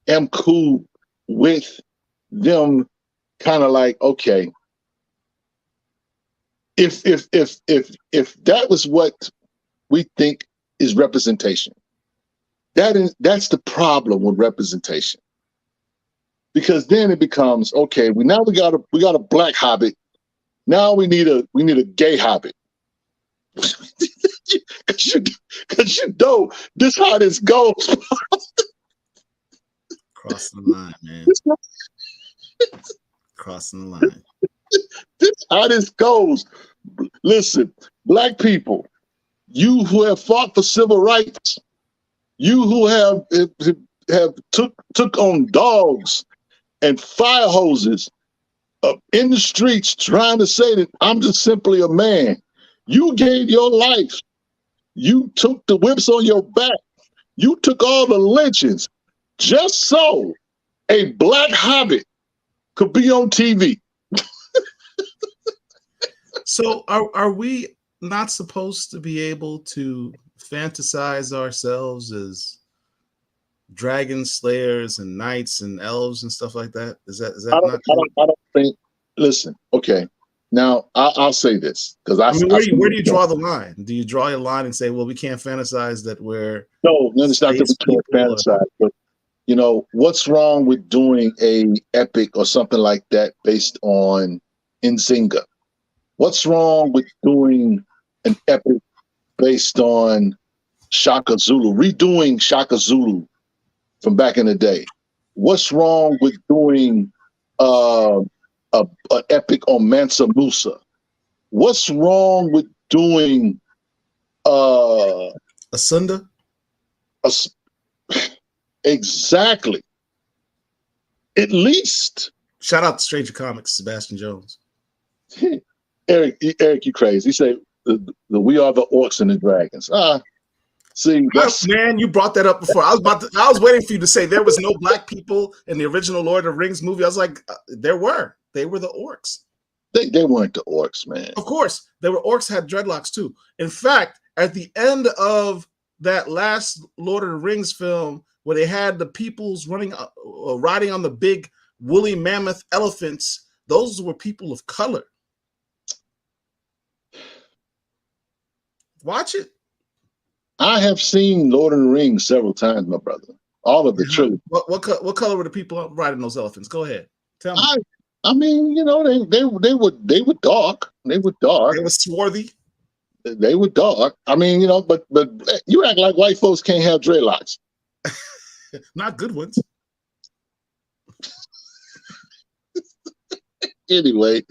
am cool with them kind of like, okay, if that was what we think is representation, that's the problem with representation. Because then it becomes, okay, we got a black hobbit. Now we need a gay hobbit. Because you know this how this goes. Crossing the line, man. Crossing the line. This how this goes. Listen, black people, you who have fought for civil rights, You who have took on dogs and fire hoses in the streets trying to say that I'm just simply a man. You gave your life. You took the whips on your back. You took all the lynchings just so a black hobbit could be on TV. So are we not supposed to be able to fantasize ourselves as dragon slayers and knights and elves and stuff like that? Is that not cool? I don't think. Listen, okay. Now I'll say this because I mean, where do you draw the line? Do you draw a line and say, well, we can't fantasize that we're no, it's not that we can't fantasize, but you know what's wrong with doing a epic or something like that based on Nzinga? What's wrong with doing an epic based on Shaka Zulu, redoing Shaka Zulu from back in the day? What's wrong with doing an epic on Mansa Musa? What's wrong with doing Asunda? Exactly. At least. Shout out to Stranger Comics, Sebastian Jones. Eric, you crazy. He say we are the orcs and the dragons. See, man, you brought that up before. I was waiting for you to say there was no black people in the original Lord of the Rings movie. I was like, there were. They were the orcs. They weren't the orcs, man. Of course, there were orcs had dreadlocks too. In fact, at the end of that last Lord of the Rings film, where they had the peoples riding on the big woolly mammoth elephants, those were people of color. Watch it. I have seen Lord of the Rings several times, my brother. All of the trilogy. What color were the people riding those elephants? Go ahead, tell me. I mean, you know, they were dark. They were dark. They were swarthy. They were dark. I mean, you know, but you act like white folks can't have dreadlocks. Not good ones. Anyway,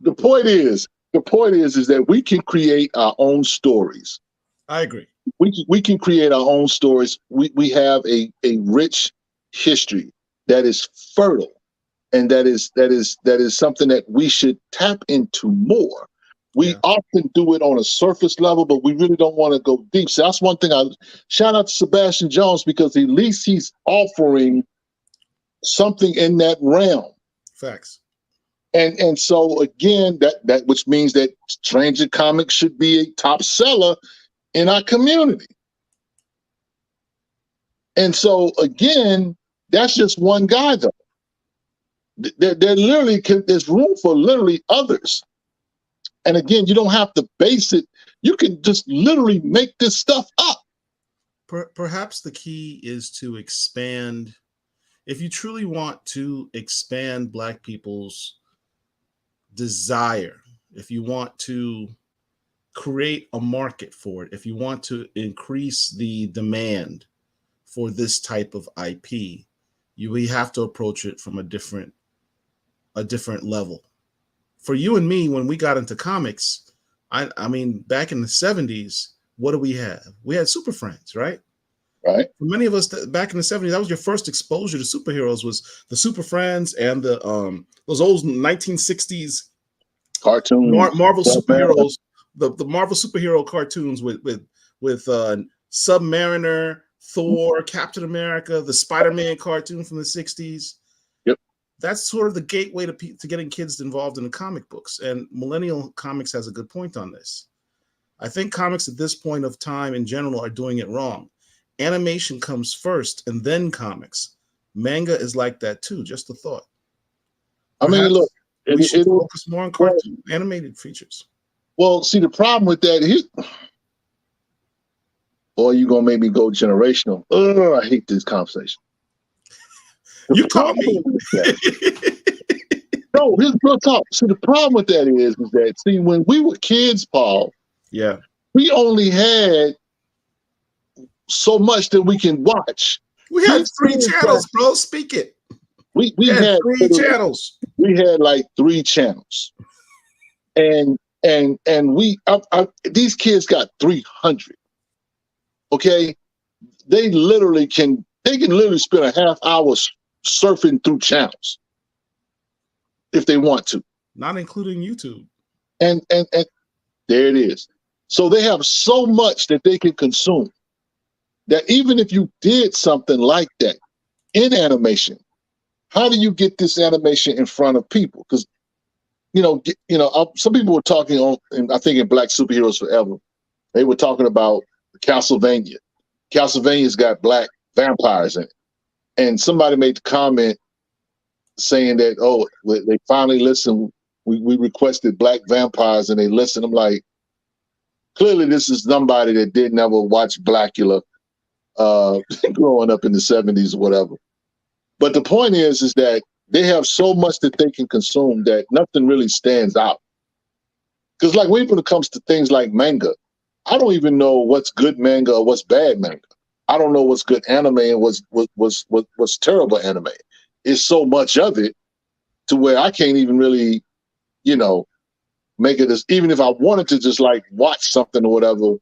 the point is that we can create our own stories. I agree. We can create our own stories. We have a rich history that is fertile, and that is something that we should tap into more. We often do it on a surface level, but we really don't want to go deep. So that's one thing I shout out to Sebastian Jones, because at least he's offering something in that realm. Facts. And so again, that which means that Stranger Comics should be a top seller in our community. And so again, that's just one guy though. There literally there's room for literally others. And again, you don't have to base it. You can just literally make this stuff up. Perhaps the key is to expand. If you truly want to expand Black people's desire, if you want to create a market for it, if you want to increase the demand for this type of IP, we have to approach it from a different level. For you and me, when we got into comics, I mean, back in the 70s, what do we have? We had Super Friends, right? Right. For many of us back in the 70s, that was your first exposure to superheroes, was the Super Friends and the those old 1960s cartoons, Marvel superheroes, the Marvel superhero cartoons with Submariner, Thor, Captain America, the Spider-Man cartoon from the 60s. That's sort of the gateway to getting kids involved in the comic books. And Millennial Comics has a good point on this. I think comics at this point of time in general are doing it wrong. Animation comes first and then comics. Manga is like that too. Just a thought. Perhaps, I mean, look, we should focus more on cartoon animated features. Well, see, the problem with that, boy, you're going to make me go generational. Oh, I hate this conversation. You call me. No, here's real talk. See, the problem with that is that, see, when we were kids, Paul, we only had so much that we can watch. We had 3 channels, bro. Speak it. We had 3 channels. We had like 3 channels, and we these kids got 300. Okay, they literally can literally spend a half hour surfing through channels if they want to. Not including YouTube. And there it is. So they have so much that they can consume that even if you did something like that in animation, how do you get this animation in front of people? Because some people were talking on, and I think in Black Superheroes Forever, they were talking about Castlevania. Castlevania's got black vampires in it, and somebody made the comment saying that, oh, they finally listened. We requested black vampires, and they listened. I'm like, clearly this is somebody that didn't ever watch Blackula growing up in the 70s or whatever. But the point is that they have so much that they can consume that nothing really stands out. Because like when it comes to things like manga, I don't even know what's good manga or what's bad manga. I don't know what's good anime and what's terrible anime. It's so much of it to where I can't even really, make it as, even if I wanted to just like watch something or whatever.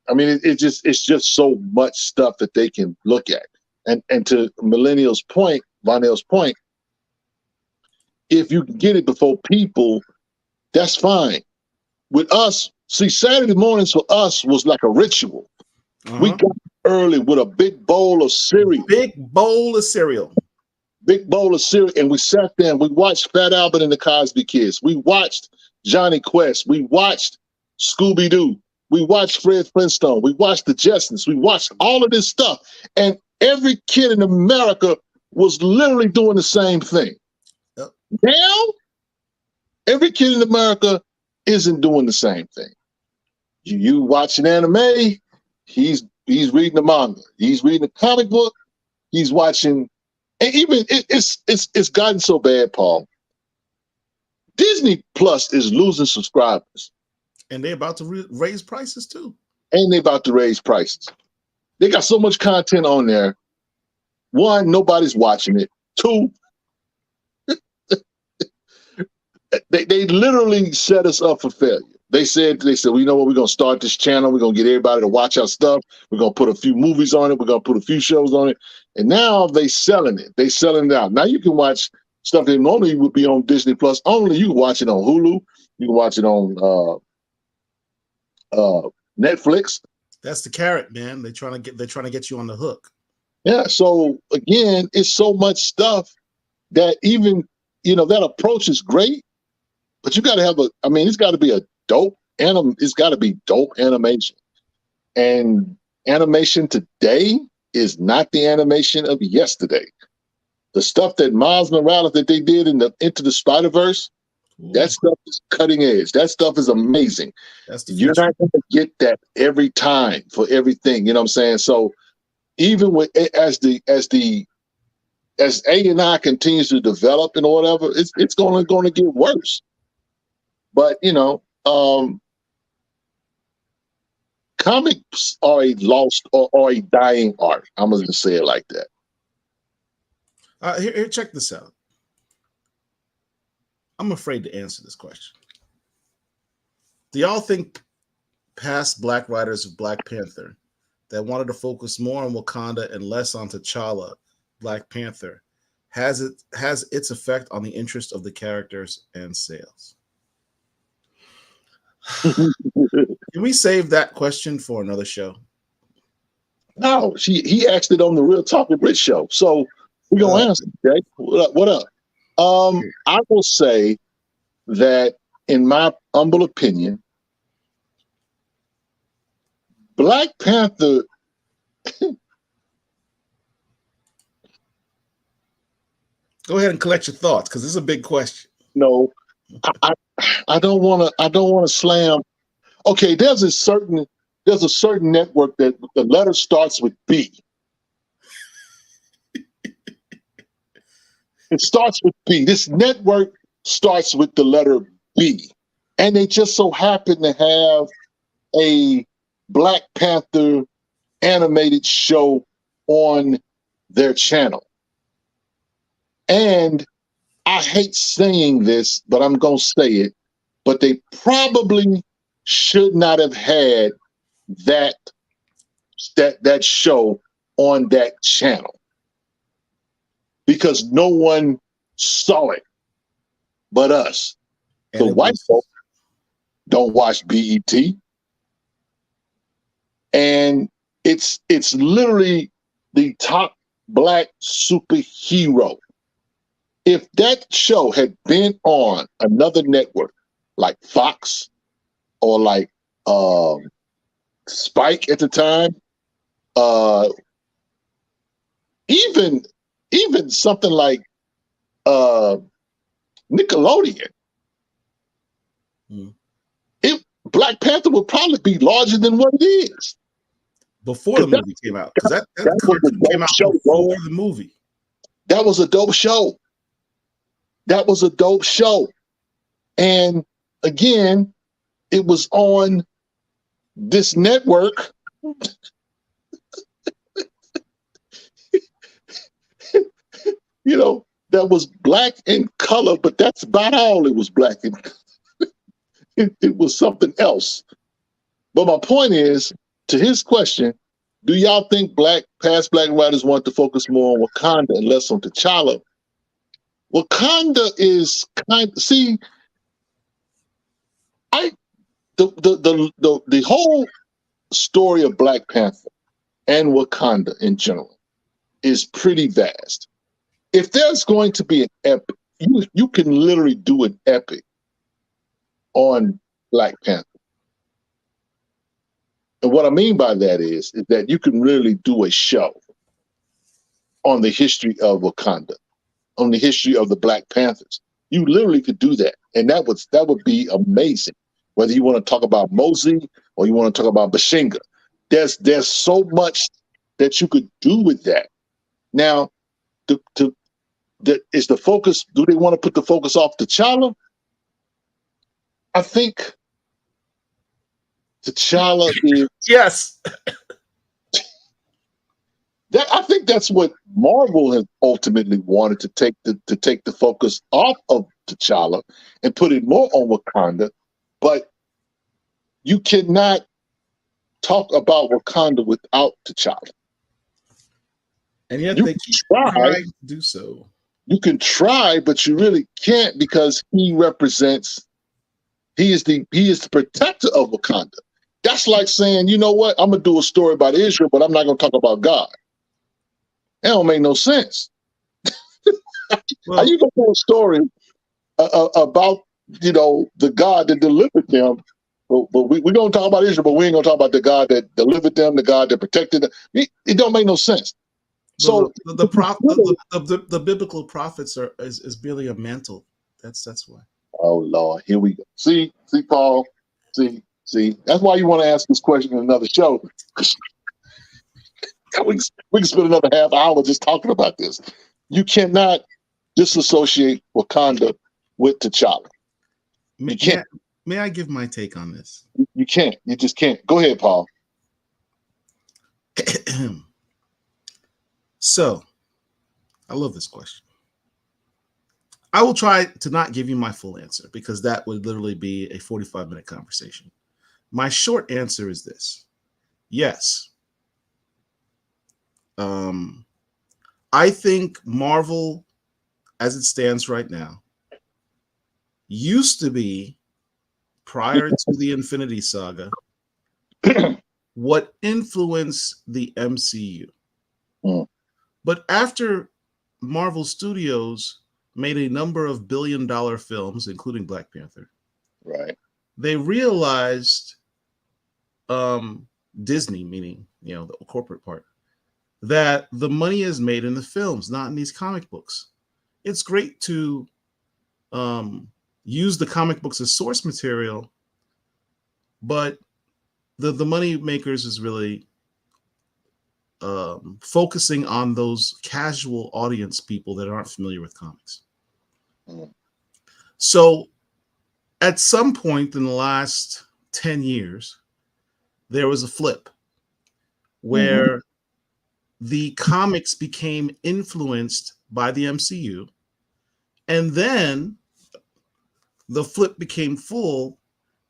I mean, it's just so much stuff that they can look at. And to Vonell's point, if you can get it before people, that's fine. With us, see, Saturday mornings for us was like a ritual. We got early with a big bowl of cereal. Big bowl of cereal. And we sat there and we watched Fat Albert and the Cosby Kids. We watched Johnny Quest. We watched Scooby-Doo. We watched Fred Flintstone. We watched the Jetsons. We watched all of this stuff. And every kid in America was literally doing the same thing. Yep. Now, every kid in America isn't doing the same thing. You watch an anime, he's reading the manga. He's reading a comic book. He's watching, and even it's gotten so bad, Paul. Disney Plus is losing subscribers. And they're about to raise prices too. And they're about to raise prices. They got so much content on there. One, nobody's watching it. Two, they literally set us up for failure. They said, well, you know what, we're going to start this channel. We're going to get everybody to watch our stuff. We're going to put a few movies on it. We're going to put a few shows on it. And now they selling it. They selling it out. Now you can watch stuff that normally would be on Disney Plus only. You can watch it on Hulu. You can watch it on Netflix. That's the carrot, man. They're trying to get you on the hook. Yeah. So again, it's so much stuff that even, that approach is great, but you got to have it's got to be a dope it's got to be dope animation. And animation today is not the animation of yesterday. The stuff that Miles Morales that they did in the Into the Spider-Verse, that stuff is cutting edge. That stuff is amazing. You're not going to get that every time for everything. You know what I'm saying? So even with as A&I continues to develop and whatever, it's going to get worse. But comics are a lost or a dying art. I'm going to say it like that. Here, check this out. I'm afraid to answer this question. Do y'all think past Black writers of Black Panther that wanted to focus more on Wakanda and less on T'Challa, Black Panther, has its effect on the interest of the characters and sales? Can we save that question for another show? No, he asked it on the Real Talk with Rich show. So we're going to answer. Okay? What up? I will say that, in my humble opinion, Black Panther go ahead and collect your thoughts, because this is a big question. No, I don't want to slam. Okay, there's a certain network that the letter starts with B. It starts with B. This network starts with the letter B. And they just so happen to have a Black Panther animated show on their channel. And I hate saying this, but I'm going to say it, but they probably should not have had that that show on that channel because no one saw it but us. And The it white was folks don't watch BET, and it's literally the top black superhero. If that show had been on another network like Fox or like Spike at the time, uh, even something like uh, Nickelodeon, mm, it Black Panther would probably be larger than what it is. before the 'Cause movie came out, because that that was a cartoon came dope out show, bro. before the movie. That was a dope show. That was a dope show. And again, it was on this network. You know, that was black in color, but that's about all it was black in. It was something else. But my point is, to his question, do y'all think past black writers want to focus more on Wakanda and less on T'Challa? Wakanda is see, I the whole story of Black Panther and Wakanda in general is pretty vast. If there's going to be an epic, you can literally do an epic on Black Panther. And what I mean by that is that you can really do a show on the history of Wakanda, on the history of the Black Panthers. You literally could do that, and that would be amazing. Whether you want to talk about Mosey or you want to talk about Bashinga, there's so much that you could do with that. Now, is the focus? Do they want to put the focus off T'Challa? I think T'Challa is Yes. that. I think that's what Marvel has ultimately wanted to take the focus off of T'Challa and put it more on Wakanda. But you cannot talk about Wakanda without T'Challa. And yet You they can keep try. trying to do so. You can try, but you really can't because he represents. He is the protector of Wakanda. That's like saying, you know what? I'm gonna do a story about Israel, but I'm not gonna talk about God. That don't make no sense. Well, How you gonna do a story about the God that delivered them? But we're gonna talk about Israel, but we ain't gonna talk about the God that delivered them, the God that protected them. It don't make no sense. So the biblical prophets is merely a mantle. That's why. oh Lord, here we go. See, Paul, see. That's why you want to ask this question in another show. we can spend another half hour just talking about this. You cannot disassociate Wakanda with T'Challa. You can't. May I give my take on this? You can't. You just can't. Go ahead, Paul. So, I love this question. I will try to not give you my full answer because that would literally be a 45-minute conversation. My short answer is this. Yes. I think Marvel, as it stands right now, used to be, prior to the Infinity Saga, what influenced the MCU. Mm. But after Marvel Studios made a number of billion-dollar films, including Black Panther, Right. they realized, Disney, meaning the corporate part, that the money is made in the films, not in these comic books. It's great to use the comic books as source material, but the money makers is really focusing on those casual audience people that aren't familiar with comics. Mm. So at some point in the last 10 years, there was a flip where the comics became influenced by the MCU, and then the flip became full,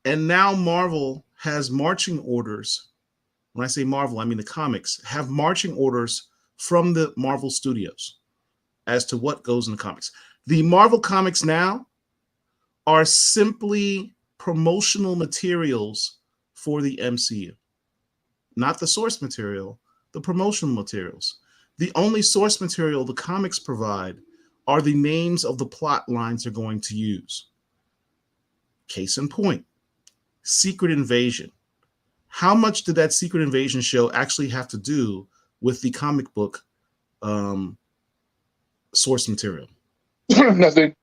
and now Marvel has marching orders when I say Marvel, I mean the comics, have marching orders from the Marvel Studios as to what goes in the comics. The Marvel comics now are simply promotional materials for the MCU, not the source material, the promotional materials. The only source material the comics provide are the names of the plot lines they're going to use. Case in point, Secret Invasion. How much did that Secret Invasion show actually have to do with the comic book source material? Nothing.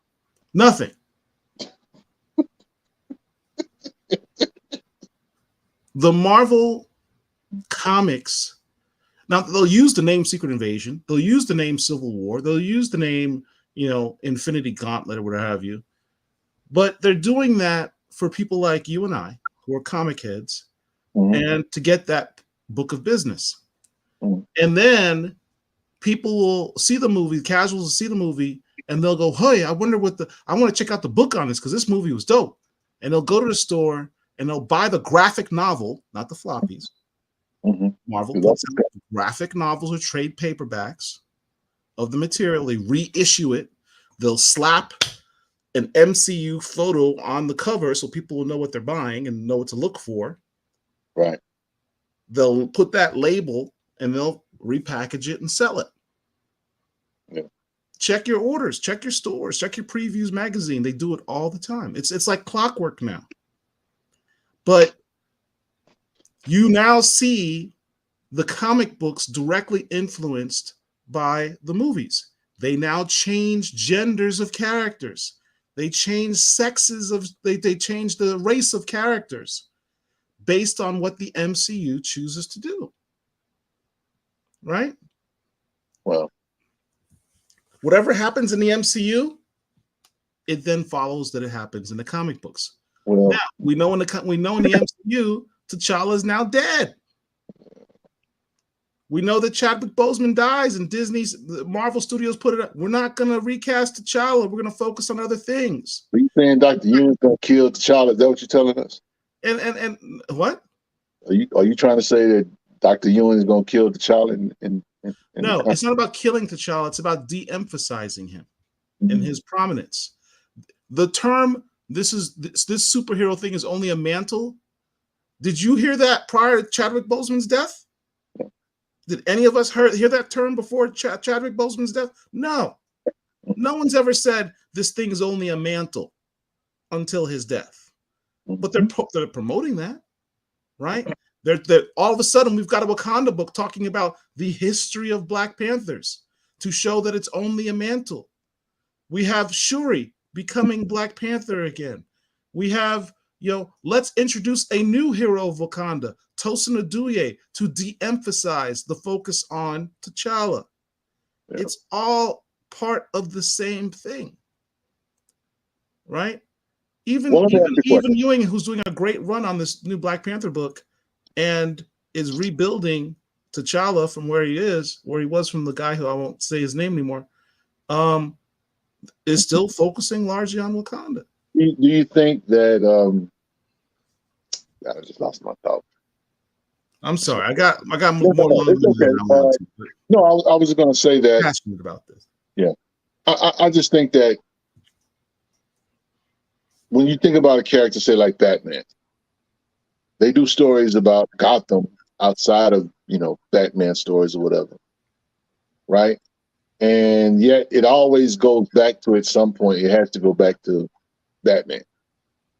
Nothing. The Marvel comics, now they'll use the name Secret Invasion, they'll use the name Civil War, they'll use the name, Infinity Gauntlet or what have you, but they're doing that for people like you and I who are comic heads, and to get that book of business. And then people will see the movie, casuals will see the movie, and they'll go, hey, I want to check out the book on this because this movie was dope. And they'll go to the store and they'll buy the graphic novel, not the floppies. Marvel puts out graphic novels or trade paperbacks of the material. They reissue it. They'll slap an MCU photo on the cover so people will know what they're buying and know what to look for. Right. They'll put that label and they'll repackage it and sell it. Yeah. Check your orders, check your stores, check your previews magazine. They do it all the time. It's like clockwork now. But you now see the comic books directly influenced by the movies. They now change genders of characters. They change sexes of, they change the race of characters based on what the MCU chooses to do. Right? Well, whatever happens in the MCU, it then follows that it happens in the comic books. Well, now we know in the MCU, T'Challa is now dead. We know that Chadwick Boseman dies, and the Marvel Studios put it up. We're not going to recast T'Challa. We're going to focus on other things. Are you saying Dr. Ewan's going to kill T'Challa? Is that what you're telling us? And what? Are you trying to say that Dr. Ewan is going to kill T'Challa? No, it's not about killing T'Challa. It's about de-emphasizing him and his prominence. The term this superhero thing is only a mantle. Did you hear that prior to Chadwick Boseman's death? Did any of us hear that term before Chadwick Boseman's death? No. No one's ever said this thing is only a mantle until his death. But they're promoting that, right? They're all of a sudden we've got a Wakanda book talking about the history of Black Panthers to show that it's only a mantle. We have Shuri becoming Black Panther again. We have, let's introduce a new hero of Wakanda, Tosin Aduye, to de-emphasize the focus on T'Challa. Yeah. It's all part of the same thing, right? Even Ewing, who's doing a great run on this new Black Panther book and is rebuilding T'Challa from where he was from the guy who I won't say his name anymore, is still focusing largely on Wakanda. Do you think that I just lost my thought. I'm sorry. I got more long it's okay. than I want to. No, I was going to say that. Passionate about this. Yeah, I just think that when you think about a character, say like Batman, they do stories about Gotham outside of Batman stories or whatever, right? And yet it always goes back to, at some point, it has to go back to Batman.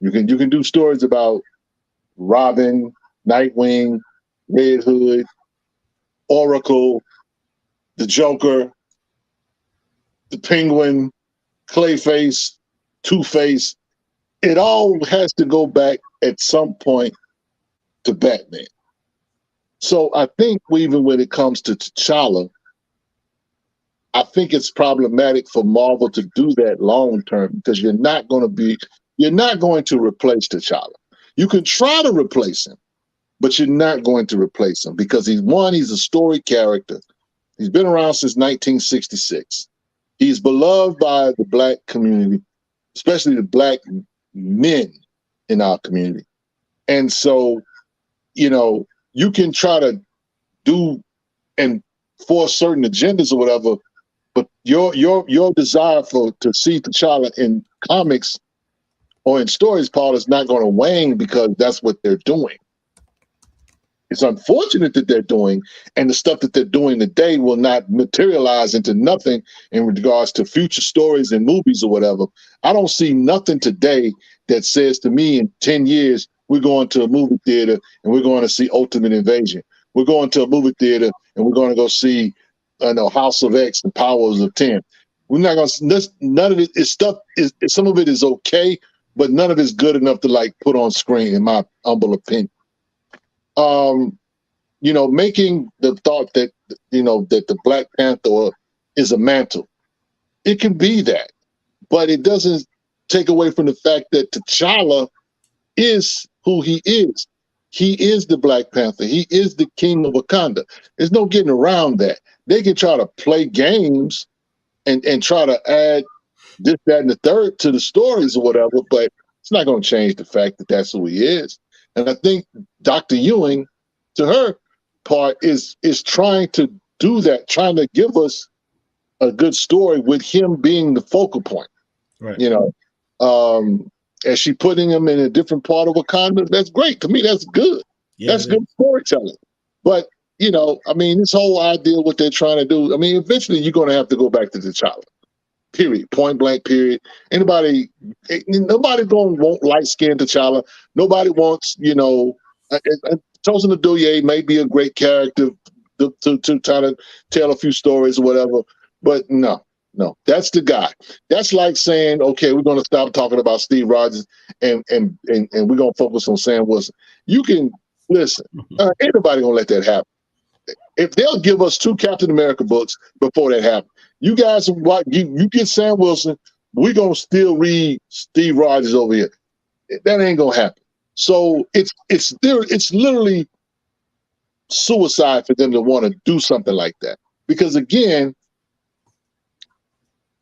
You can do stories about Robin, Nightwing, Red Hood, Oracle, the Joker, the Penguin, Clayface, Two-Face. It all has to go back at some point to Batman. So I think even when it comes to T'Challa, I think it's problematic for Marvel to do that long term, because you're not going to replace T'Challa. You can try to replace him, but you're not going to replace him because he's a story character. He's been around since 1966. He's beloved by the Black community, especially the Black men in our community. And so, you can try to do and force certain agendas or whatever, but your desire to see T'Challa in comics or in stories, Paul, is not going to wane because that's what they're doing. It's unfortunate that they're doing, and the stuff that they're doing today will not materialize into nothing in regards to future stories and movies or whatever. I don't see nothing today that says to me in 10 years, we're going to a movie theater and we're going to see Ultimate Invasion. We're going to a movie theater and we're going to go see House of X and Powers of 10. We're not going to, none of it is stuff, some of it is okay, but none of it's good enough to like put on screen, in my humble opinion. Making the thought that, that the Black Panther is a mantle. It can be that, but it doesn't take away from the fact that T'Challa is who he is. He is the Black Panther. He is the king of Wakanda. There's no getting around that. They can try to play games and try to add this, that, and the third to the stories or whatever, but it's not going to change the fact that that's who he is. And I think Dr. Ewing, to her part, is trying to do that, trying to give us a good story with him being the focal point. Right. As she putting him in a different part of Wakanda, that's great. To me, that's good. Yeah, that's good storytelling. But, this whole idea, what they're trying to do, eventually you're going to have to go back to T'Challa. Period. Point blank, period. Nobody's going to want light-skinned T'Challa. Nobody wants, Tosin Adoye may be a great character to try to tell a few stories or whatever, but no, that's the guy. That's like saying, okay, we're going to stop talking about Steve Rogers and we're going to focus on Sam Wilson. You can listen. Ain't nobody going to let that happen. If they'll give us 2 Captain America books before that happens, you guys, you get Sam Wilson, we're going to still read Steve Rogers over here. That ain't going to happen. So it's literally suicide for them to want to do something like that. Because again,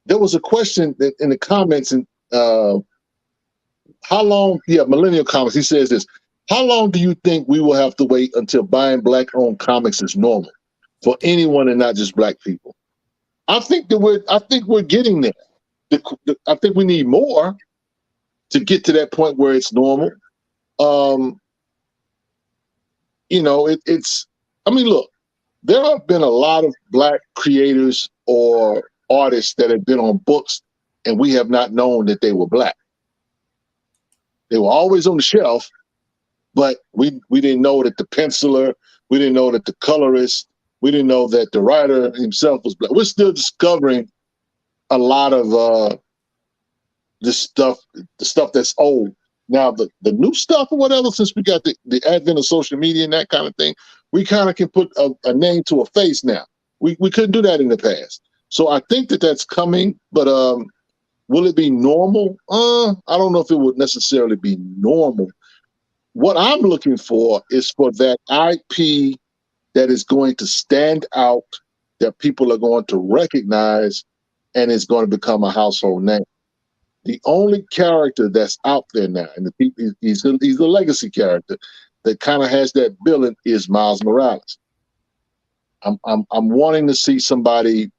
there was a question in the comments, and how long, Millennial Comics, he says this, how long do you think we will have to wait until buying Black-owned comics is normal for anyone and not just Black people? I think we're getting there. I think we need more to get to that point where it's normal. Look, there have been a lot of Black creators or artists that have been on books and we have not known that they were Black. They were always on the shelf, but we didn't know that the penciler, we didn't know that the colorist, we didn't know that the writer himself was Black. We're still discovering a lot of the stuff that's old. Now, the new stuff or whatever, since we got the advent of social media and that kind of thing, we kind of can put a name to a face now. We couldn't do that in the past. So I think that's coming, but will it be normal? I don't know if it would necessarily be normal. What I'm looking for is for that IP that is going to stand out, that people are going to recognize, and it's going to become a household name. The only character that's out there now, and he's the legacy character that kind of has that billing, is Miles Morales. I'm wanting to see somebody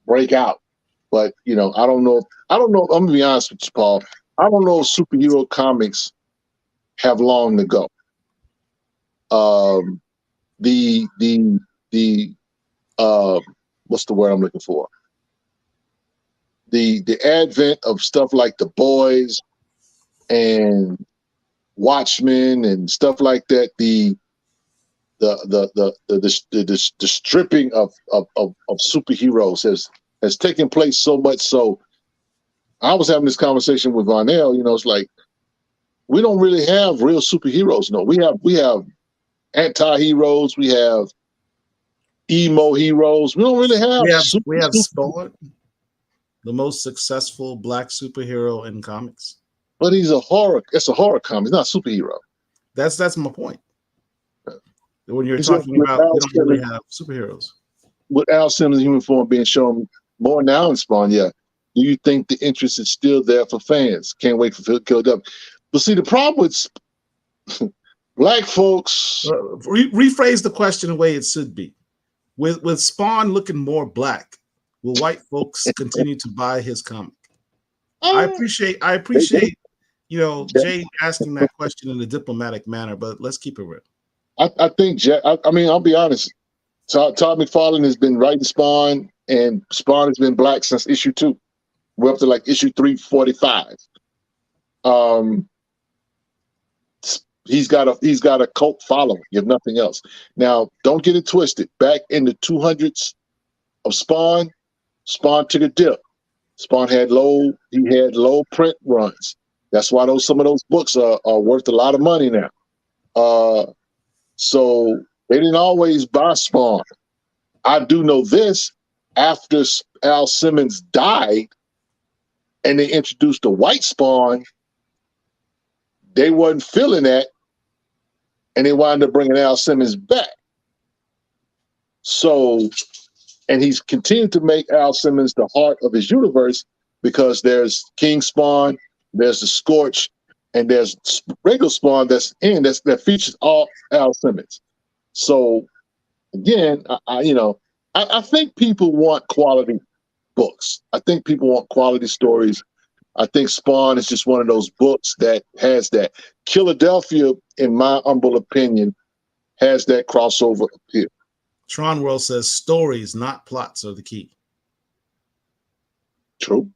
break out, but I don't know. I'm gonna be honest with you, Paul. I don't know if superhero comics have long to go. What's the word I'm looking for? The advent of stuff like The Boys and Watchmen and stuff like that, the stripping of superheroes has taken place so much so. I was having this conversation with Varnell. It's like we don't really have real superheroes. No, we have anti-heroes. We have emo heroes. We don't really have. We have Spawn, the most successful Black superhero in comics. But he's a horror. It's a horror comic. He's not a superhero. That's my point. When you're talking about, we don't really have superheroes. With Al Simmons' human form being shown more now in Spawn, yeah. Do you think the interest is still there for fans? Can't wait for Kill Up. But see, the problem with Black folks. Rephrase the question the way it should be. With Spawn looking more black, will white folks continue to buy his comic? I appreciate, Jay asking that question in a diplomatic manner, but let's keep it real. I think, I mean, I'll be honest. Todd McFarlane has been writing Spawn, and Spawn has been black since issue 2. We're up to like issue 345. He's got a cult following, if nothing else. Now, don't get it twisted. Back in the 200s of Spawn took a dip. Spawn had low print runs. That's why some of those books are worth a lot of money now. So they didn't always buy Spawn. I do know this: after Al Simmons died, and they introduced the white Spawn, they wasn't feeling that, and they wound up bringing Al Simmons back. So, and he's continued to make Al Simmons the heart of his universe, because there's King Spawn, there's the Scorch, and there's regular Spawn that features all Al Simmons. So, again, I think people want quality books. I think people want quality stories. I think Spawn is just one of those books that has that. Philadelphia, in my humble opinion, has that crossover appeal. Tron World says stories, not plots, are the key. True.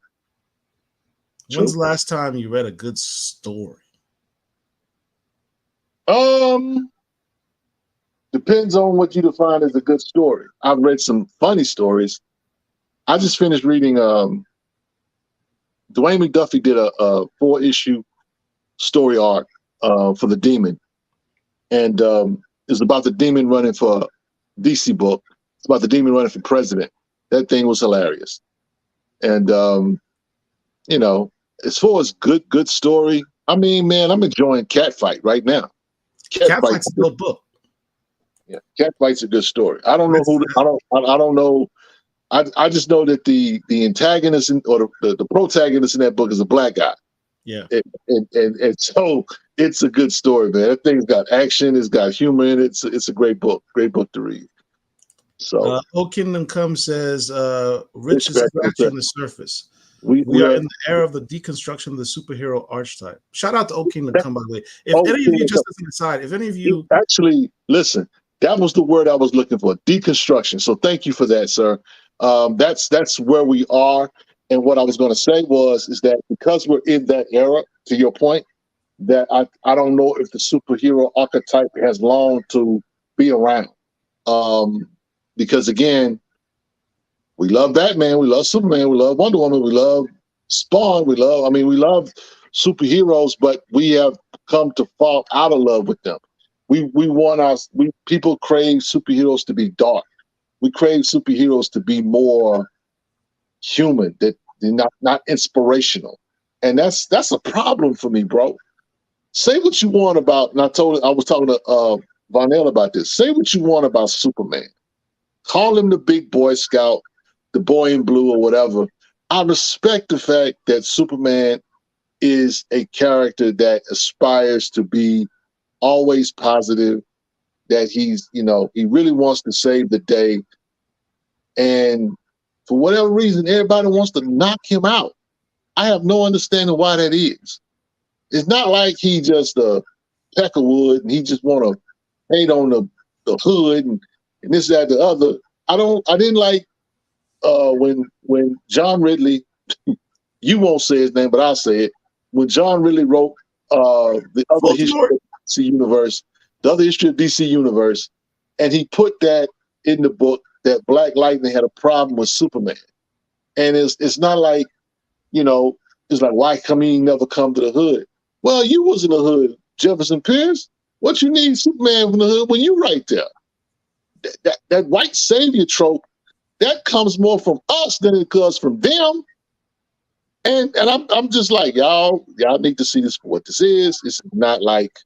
When's the last time you read a good story? Depends on what you define as a good story. I've read some funny stories. I just finished reading. Dwayne McDuffie did a 4-issue story arc for the Demon, and it's about the Demon running for DC book. It's about the Demon running for president. That thing was hilarious, and as far as good story, I mean, man, I'm enjoying Catfight right now. Catfight's a good book. Yeah, Catfight's a good story. I don't know I don't know. I just know that the antagonist or the protagonist in that book is a black guy. Yeah, and so it's a good story, man. That thing's got action, it's got humor in it. It's a great book to read. So, O Kingdom Come says, "Rich is scratching the surface." We are in the era of the deconstruction of the superhero archetype. Shout out to O Kingdom Come, by the way. If any of you, just as an aside, if any of you actually listen, that was the word I was looking for, deconstruction. So thank you for that, sir. That's where we are. And what I was going to say is that because we're in that era, to your point, that I don't know if the superhero archetype has long to be around. Because again, we love Batman, we love Superman, we love Wonder Woman, we love Spawn, we love superheroes, but we have come to fall out of love with them. People crave superheroes to be dark. We crave superheroes to be more human, that they're not inspirational. And that's a problem for me, bro. Say what you want about, and I was talking to Vonell about this. Say what you want about Superman. Call him the big Boy Scout, the boy in blue, or whatever. I respect the fact that Superman is a character that aspires to be always positive, that he really wants to save the day. And for whatever reason, everybody wants to knock him out. I have no understanding why that is. It's not like he just a peckerwood and he just want to hate on the hood and this, that, the other. I didn't like when John Ridley, you won't say his name, but I'll say it. When John Ridley wrote the other history of DC Universe, and he put that in the book that Black Lightning had a problem with Superman. And it's not like, it's like, why come he never come to the hood? Well, you was in the hood, Jefferson Pierce. What you need Superman from the hood when you right there? That white savior trope, that comes more from us than it comes from them. And I'm just like, y'all need to see this for what this is. It's not like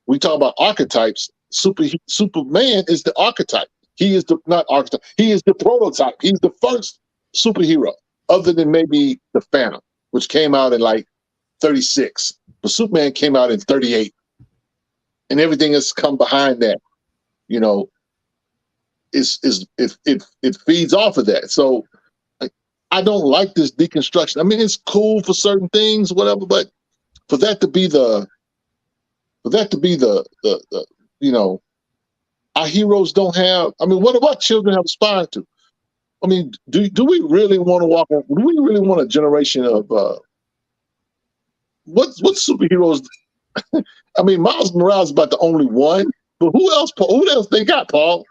we talk about archetypes. Superman is the archetype. He is not archetype. He is the prototype. He's the first superhero, other than maybe the Phantom, which came out in like 36. But Superman came out in 38. and everything that's come behind that, you know, it feeds off of that. So I don't like this deconstruction. I mean, it's cool for certain things, whatever, but for that to be the you know, our heroes don't have. I mean, what children have aspired to? I mean, do we really want to walk? Do we really want a generation of what superheroes? I mean, Miles Morales is about the only one, but who else? Who else they got, Paul?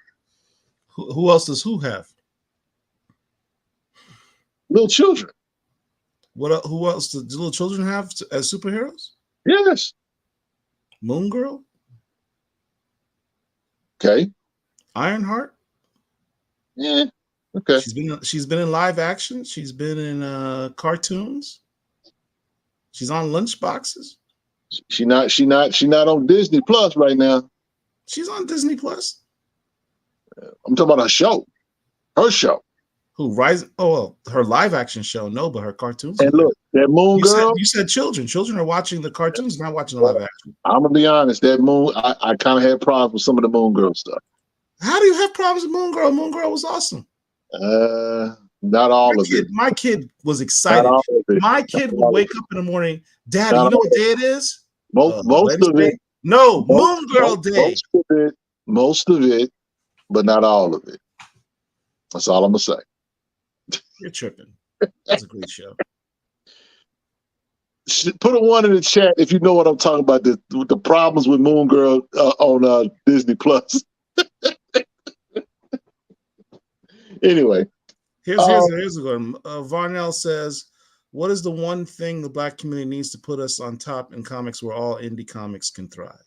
Who else does who have? Little children. Who else do little children have as superheroes? Yes. Moon Girl. Okay. Ironheart. Yeah. Okay. She's been in live action. She's been in cartoons. She's on lunch boxes. She not on Disney Plus right now. She's on Disney Plus. I'm talking about her show. Her show. Who Rise? Oh, well, her live action show, no, but her cartoons. And look, that Moon Girl. You said children. Children are watching the cartoons, not watching the live action. I'm gonna be honest. That Moon, I kind of had problems with some of the Moon Girl stuff. How do you have problems with Moon Girl? Moon Girl was awesome. Not all of it. My kid was excited. My kid would wake up in the morning, Daddy, you know what day it is? Most of it. No, Moon Girl Day. Most of it, but not all of it. That's all I'm gonna say. You're tripping. That's a great show. Put a 1 in the chat if you know what I'm talking about. The problems with Moon Girl on Disney Plus. Anyway, here's a good one. Varnell says, "What is the one thing the Black community needs to put us on top in comics where all indie comics can thrive?"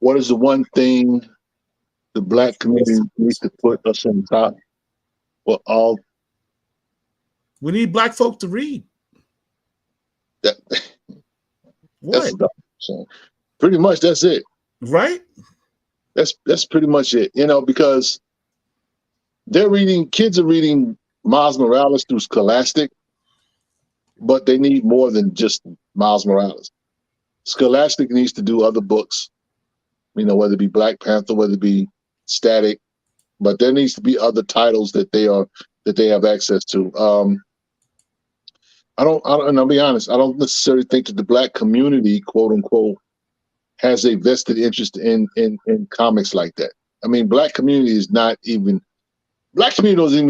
What is the one thing the Black community needs to put us on top? Well, all we need Black folk to read. What? Pretty much that's it. Right? That's pretty much it. You know, because kids are reading Miles Morales through Scholastic, but they need more than just Miles Morales. Scholastic needs to do other books, you know, whether it be Black Panther, whether it be Static, but there needs to be other titles that they have access to. And I'll be honest, I don't necessarily think that the Black community, quote unquote, has a vested interest in comics like that. I mean, Black community doesn't even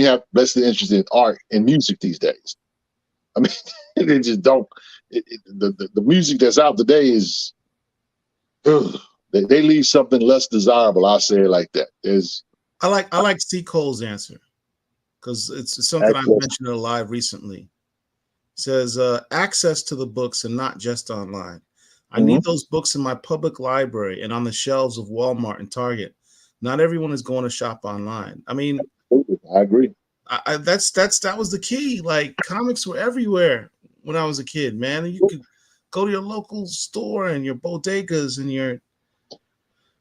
have vested interest in art and music these days. I mean, they just don't. The music that's out today is, they leave something less desirable. I'll say it like that. I like C. Cole's answer because it's something I mentioned in a live recently. It says access to the books and not just online. I need those books in my public library and on the shelves of Walmart and Target. Not everyone is going to shop online. I mean, I agree. That was the key. Like, comics were everywhere when I was a kid, man. You could go to your local store and your bodegas and your,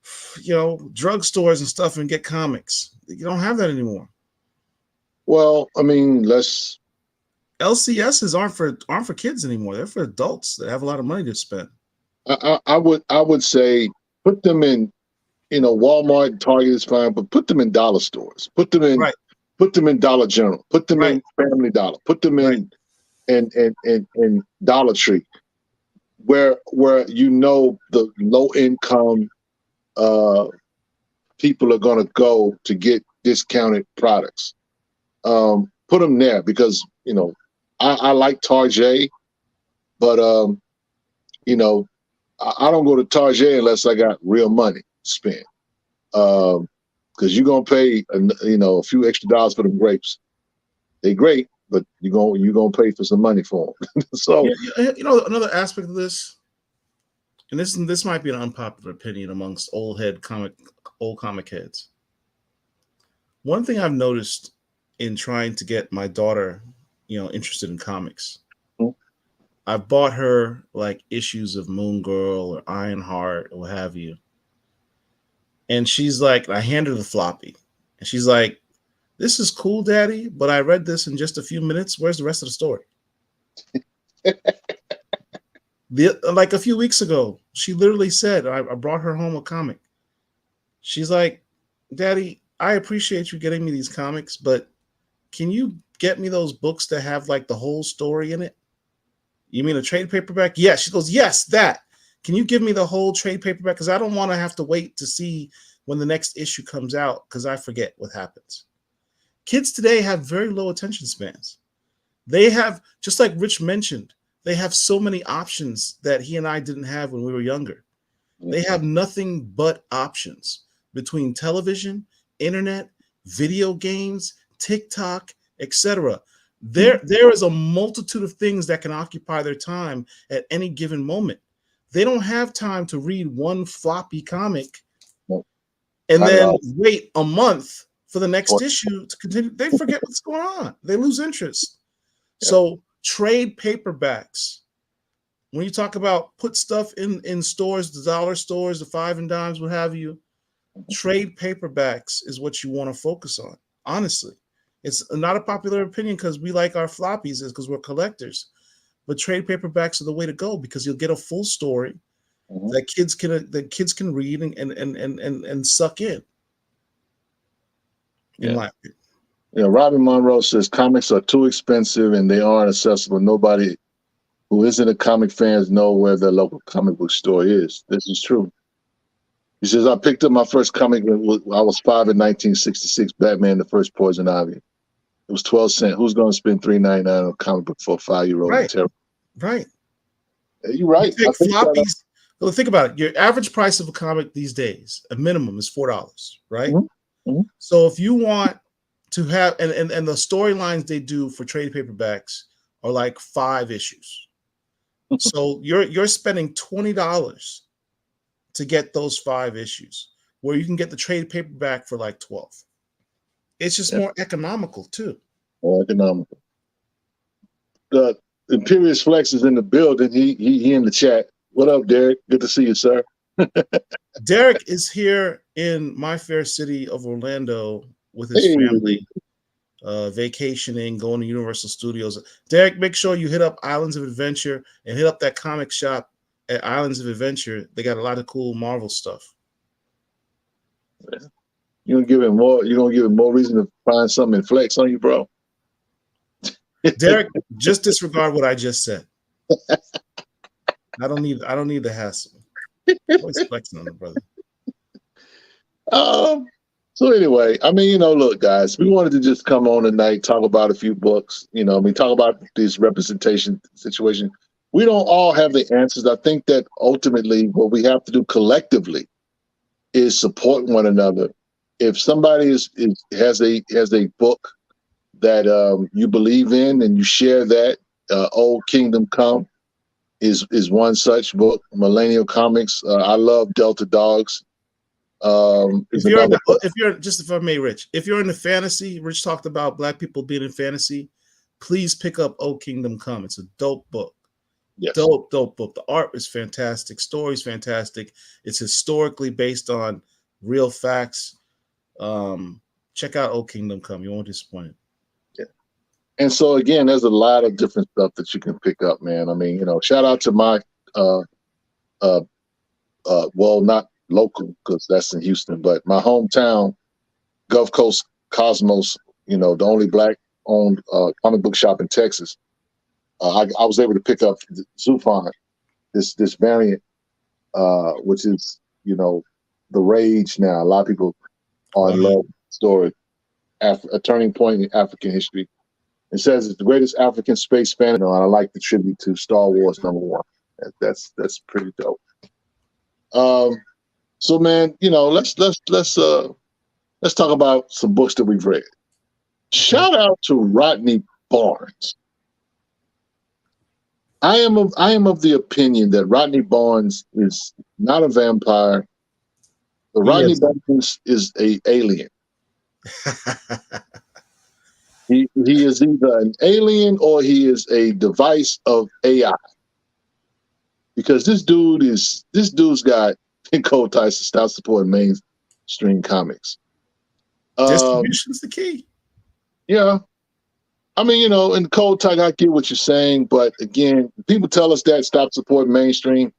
drugstores and stuff and get comics. You don't have that anymore. Well, I mean, LCSs aren't for kids anymore. They're for adults that have a lot of money to spend. I would say put them in, Walmart and Target is fine, but put them in dollar stores. Put them in Dollar General. Put them in Family Dollar. Put them in Dollar Tree, where the low income people are going to go to get discounted products. Put them there because I like Target, but I don't go to Target unless I got real money to spend. Because you're gonna pay a few extra dollars for the grapes. They're great, but you're gonna pay for some money for them. So another aspect of this, and this might be an unpopular opinion amongst old comic heads. One thing I've noticed in trying to get my daughter, interested in comics, I've bought her like issues of Moon Girl or Ironheart or what have you. And she's like, I hand her the floppy. And she's like, this is cool, Daddy, but I read this in just a few minutes. Where's the rest of the story? Like a few weeks ago, she literally said, I brought her home a comic. She's like, Daddy, I appreciate you getting me these comics, but can you get me those books that have like the whole story in it? You mean a trade paperback? Yeah. She goes, yes, that. Can you give me the whole trade paperback? Because I don't want to have to wait to see when the next issue comes out because I forget what happens. Kids today have very low attention spans. They have, just like Rich mentioned, they have so many options that he and I didn't have when we were younger. They have nothing but options between television, internet, video games, TikTok, etc. There is a multitude of things that can occupy their time at any given moment. They don't have time to read one floppy comic and then wait a month for the next issue to continue. They forget what's going on. They lose interest. So trade paperbacks. When you talk about put stuff in stores, the dollar stores, the 5 and dimes, what have you, trade paperbacks is what you want to focus on. Honestly, it's not a popular opinion because we like our floppies, is because we're collectors. But trade paperbacks are the way to go because you'll get a full story that kids can read and suck in. In my opinion. Yeah, Robin Monroe says comics are too expensive and they aren't accessible. Nobody who isn't a comic fan know where the local comic book store is. This is true. He says, I picked up my first comic when I was 5 in 1966, Batman, the First Poison Ivy. It was 12 cents. Who's going to spend $3.99 on a comic book for a 5-year-old? Right. Right. You're right. You take floppies. Well, think about it. Your average price of a comic these days, a minimum, is $4, right? So if you want to have, and the storylines they do for trade paperbacks are like 5 issues. So you're spending $20 to get those 5 issues, where you can get the trade paperback for like 12. It's just more economical too. More economical. The Imperious Flex is in the building. He in the chat. What up, Derek? Good to see you, sir. Derek is here in my fair city of Orlando with his family, vacationing, going to Universal Studios. Derek, make sure you hit up Islands of Adventure and hit up that comic shop at Islands of Adventure. They got a lot of cool Marvel stuff. You're gonna give him more. You're gonna give him more reason to find something in Flex on you, bro. Derek, just disregard what I just said. I don't need the hassle. Always flexing on the brother. So anyway, I mean, look, guys, we wanted to just come on tonight, talk about a few books, talk about this representation situation. We don't all have the answers. I think that ultimately what we have to do collectively is support one another. If somebody has a book that you believe in and you share that, Old Kingdom Come is one such book. Millennial Comics. I love Delta Dogs. If I may, Rich, if you're in the fantasy, Rich talked about Black people being in fantasy, please pick up Old Kingdom Come. It's a dope book. Yes. Dope book. The art is fantastic. Story's fantastic. It's historically based on real facts. Check out Old Kingdom Come. You won't be disappointed. Yeah. And so again, there's a lot of different stuff that you can pick up, man. I mean, shout out to my well, not local because that's in Houston, but my hometown, Gulf Coast Cosmos, the only Black-owned comic book shop in Texas. I was able to pick up Zufon, this variant, which is, the rage now. A lot of people are in love with the story, a turning point in African history. It says it's the greatest African space span, and I like the tribute to Star Wars #1. That's pretty dope. So man, let's talk about some books that we've read. Shout out to Rodney Barnes. I am of the opinion that Rodney Barnes is not a vampire. But Rodney Barnes is an alien. He is either an alien or he is a device of AI. Because this dude's got cold ties to stop supporting mainstream comics. Distribution's the key. Yeah. I mean, in cold talk, I get what you're saying, but again, people tell us that stop supporting mainstream.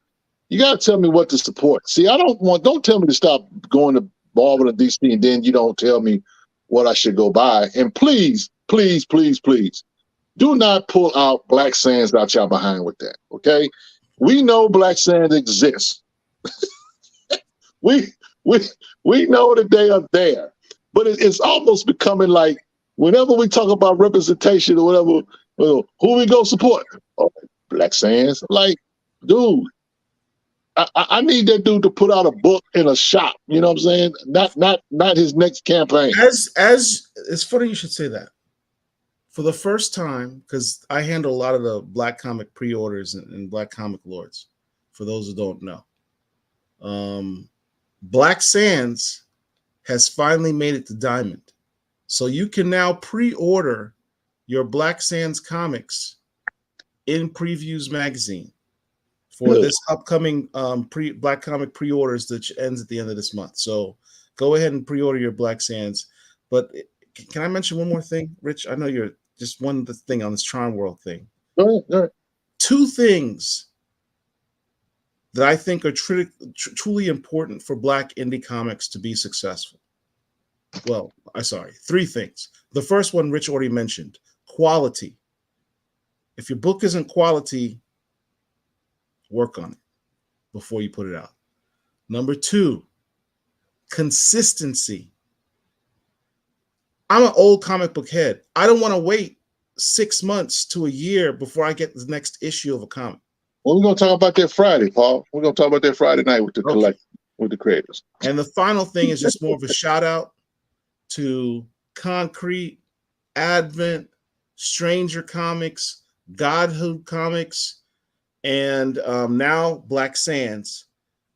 You got to tell me what to support. See, don't tell me to stop going to Marvel and DC, and then you don't tell me what I should go buy. And please, please, please, please, do not pull out Black Sands out y'all behind with that. Okay, we know Black Sands exists. we we we know that they are there, but it's almost becoming like whenever we talk about representation or whatever, well, who we go support? Oh, Black Sands. Like, dude, I need that dude to put out a book in a shop. You know what I'm saying? Not his next campaign. As it's funny you should say that. For the first time, because I handle a lot of the Black comic pre-orders and Black Comic Lords. For those who don't know, Black Sands has finally made it to Diamond, so you can now pre-order your Black Sands comics in Previews magazine for this upcoming Black comic pre-orders that ends at the end of this month. So go ahead and pre-order your Black Sands. But can I mention one more thing, Rich? I know you're just one thing on this Tron World thing. Go ahead. Two things that I think are truly important for Black indie comics to be successful. Well, three things. The first one, Rich already mentioned, quality. If your book isn't quality, work on it before you put it out. Number two, consistency. I'm an old comic book head. I don't want to wait 6 months to a year before I get the next issue of a comic. Well, we're going to talk about that Friday, Paul. We're going to talk about that Friday night with the with the creators. And the final thing is just more of a shout out to Concrete, Advent, Stranger Comics, Godhood Comics, and now Black Sands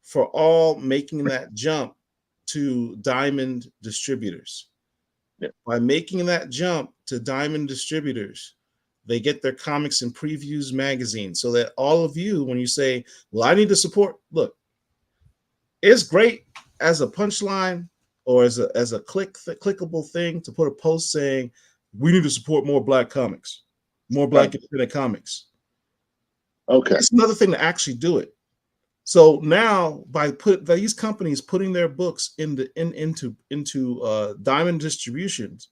for all making that jump to Diamond distributors. Yeah. By making that jump to Diamond distributors, they get their comics in Previews magazine, so that all of you, when you say, well, I need to support, look, it's great as a punchline or as a clickable thing to put a post saying, we need to support more Black comics, more Black independent comics. Okay. It's another thing to actually do it. So now by these companies putting their books into Diamond distributions,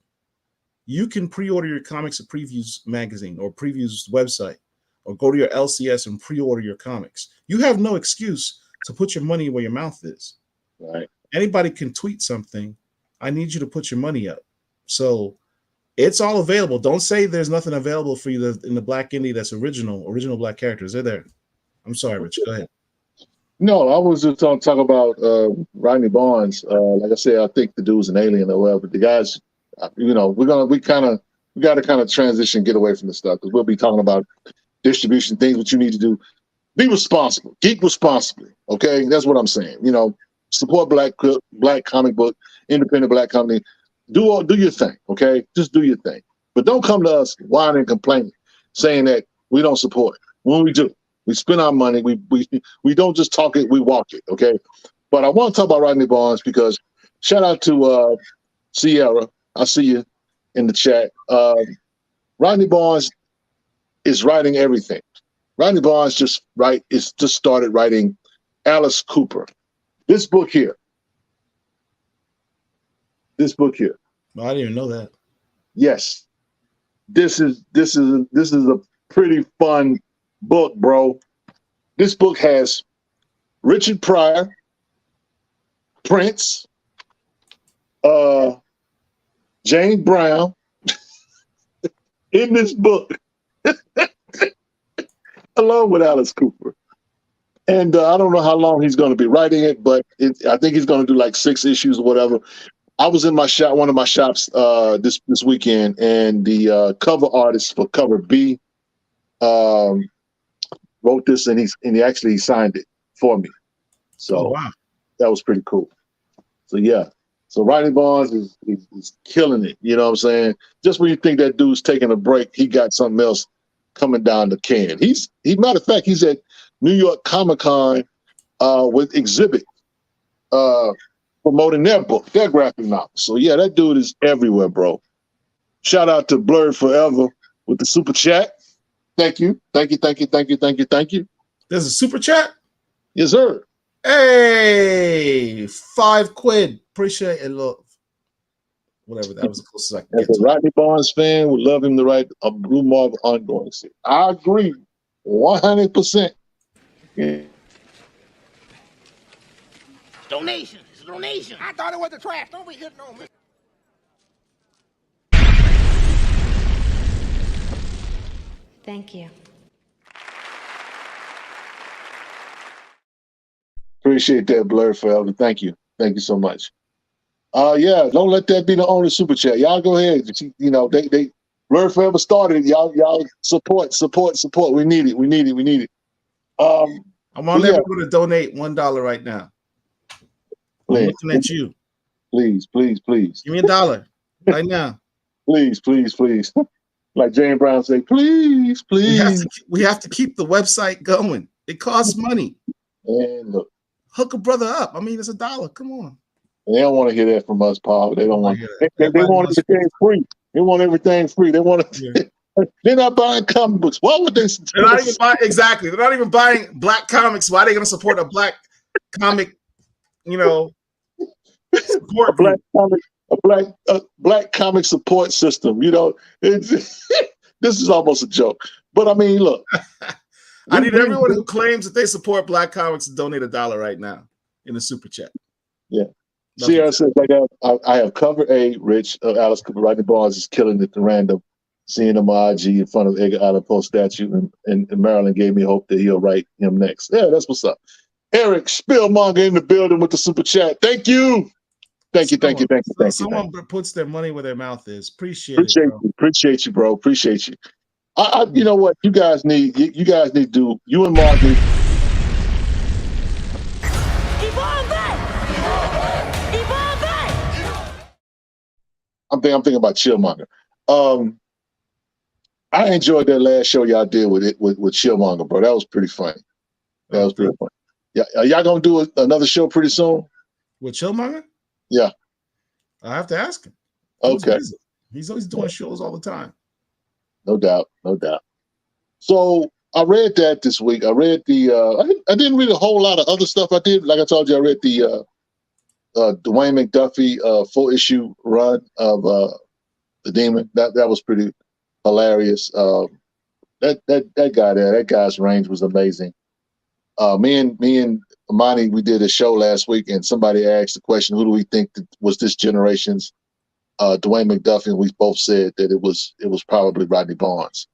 you can pre-order your comics at Previews magazine or Previews website, or go to your LCS and pre-order your comics. You have no excuse to put your money where your mouth is. Right. Anybody can tweet something. I need you to put your money up. So it's all available. Don't say there's nothing available for you in the Black indie that's original Black characters. They're there. I'm sorry, Rich. Go ahead. No, I was just talking about Rodney Barnes. Like I said, I think the dude's an alien or whatever. But the guys, we got to kind of transition, get away from this stuff, because we'll be talking about distribution things. What you need to do: be responsible, geek responsibly. Okay, that's what I'm saying. Support Black comic book, independent Black company. Do your thing. Okay, just do your thing. But don't come to us whining and complaining, saying that we don't support. When we do, we spend our money. We don't just talk it, we walk it. Okay. But I want to talk about Rodney Barnes because shout out to Sierra. I see you in the chat. Rodney Barnes is writing everything. Rodney Barnes just started writing Alice Cooper. This book here. Well, I didn't even know that. Yes. This is a pretty fun book, bro. This book has Richard Pryor, Prince, James Brown in this book, along with Alice Cooper. And I don't know how long he's going to be writing it, but I think he's going to do like 6 issues or whatever. I was in one of my shops this weekend, and the cover artist for cover B wrote this, and he actually signed it for me. So wow. That was pretty cool. So yeah. So Rodney Barnes is killing it. You know what I'm saying? Just when you think that dude's taking a break, he got something else coming down the can. Matter of fact, he's at New York Comic-Con with Exhibit promoting their book, their graphic novel. So yeah, that dude is everywhere, bro. Shout out to Blurred Forever. with the super chat. Thank you. Thank you. Thank you. Thank you. Thank you. Thank you. There's a super chat. Yes, sir. Hey, £5. Appreciate it. Look, whatever. That was the closest I could As get a to. Rodney Barnes fan, would love him to write a Blue Marvel ongoing series. I agree, 100%. Yeah. Donation. It's a donation. I thought it was the trash. Don't be hitting on me. Thank you. Appreciate that, Blur Forever. Thank you. Thank you so much. Yeah, don't let that be the only super chat. Y'all go ahead. You know, they Blur Forever started. Y'all support. We need it. We need it. I want everyone to donate $1 right now. I'm please, looking at you. Please. Give me $1 right now. Please. Like Jane Brown say, please. We have to keep the website going. It costs money. And look, Hook a brother up. I mean, it's $1. Come on. they don't want to hear that from us, Paul. They don't want. They Everybody want wants everything free. They want everything free. They want to. Yeah. They're not buying comic books. Why would they? They're not even buying Exactly. They're not even buying black comics. Why are they going to support a black comic? You know, support group. a black comic support system. You know, this is almost a joke. But I mean, look. I need everyone who claims that they support black comics to donate $1 right now in the super chat. Yeah. Sierra says, I have cover A, Rich, Alice Cooper. Rodney Barnes is killing it at random. Seeing him on IG in front of Edgar Allan Poe statue, and Maryland gave me hope that he'll write him next. Yeah, that's what's up. Eric Spillmonger in the building with the super chat. Thank you. Thank you. Someone puts their money where their mouth is. Appreciate you, bro. Appreciate you. You know what? You guys need to do. You and Mark need. I'm thinking about Chillmonger. I enjoyed that last show y'all did with Chillmonger, bro. That was pretty funny. That was pretty funny. Yeah, are y'all gonna do another show pretty soon? With Chillmonger? Yeah. I have to ask him. Okay. He's always doing shows all the time. No doubt. So I read that this week. I read I didn't read a whole lot of other stuff. I did, like I told you, I read the Dwayne McDuffie 4-issue run of the Demon. That was pretty hilarious. That guy's range was amazing. Me and Amani, we did a show last week, and somebody asked the question, "Who do we think was this generation's Dwayne McDuffie?" And we both said that it was probably Rodney Barnes.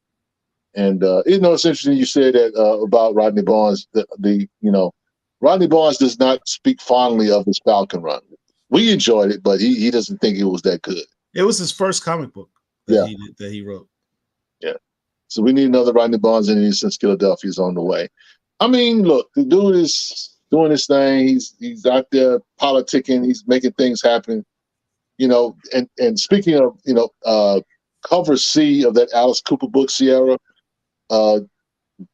And it's interesting you said that about Rodney Barnes. Rodney Barnes does not speak fondly of his Falcon run. We enjoyed it, but he doesn't think it was that good. It was his first comic book that he wrote. Yeah. So we need another Rodney Barnes in since Philadelphia is on the way. I mean, look, the dude is doing his thing. He's out there politicking. He's making things happen. And speaking of, cover C of that Alice Cooper book, Sierra,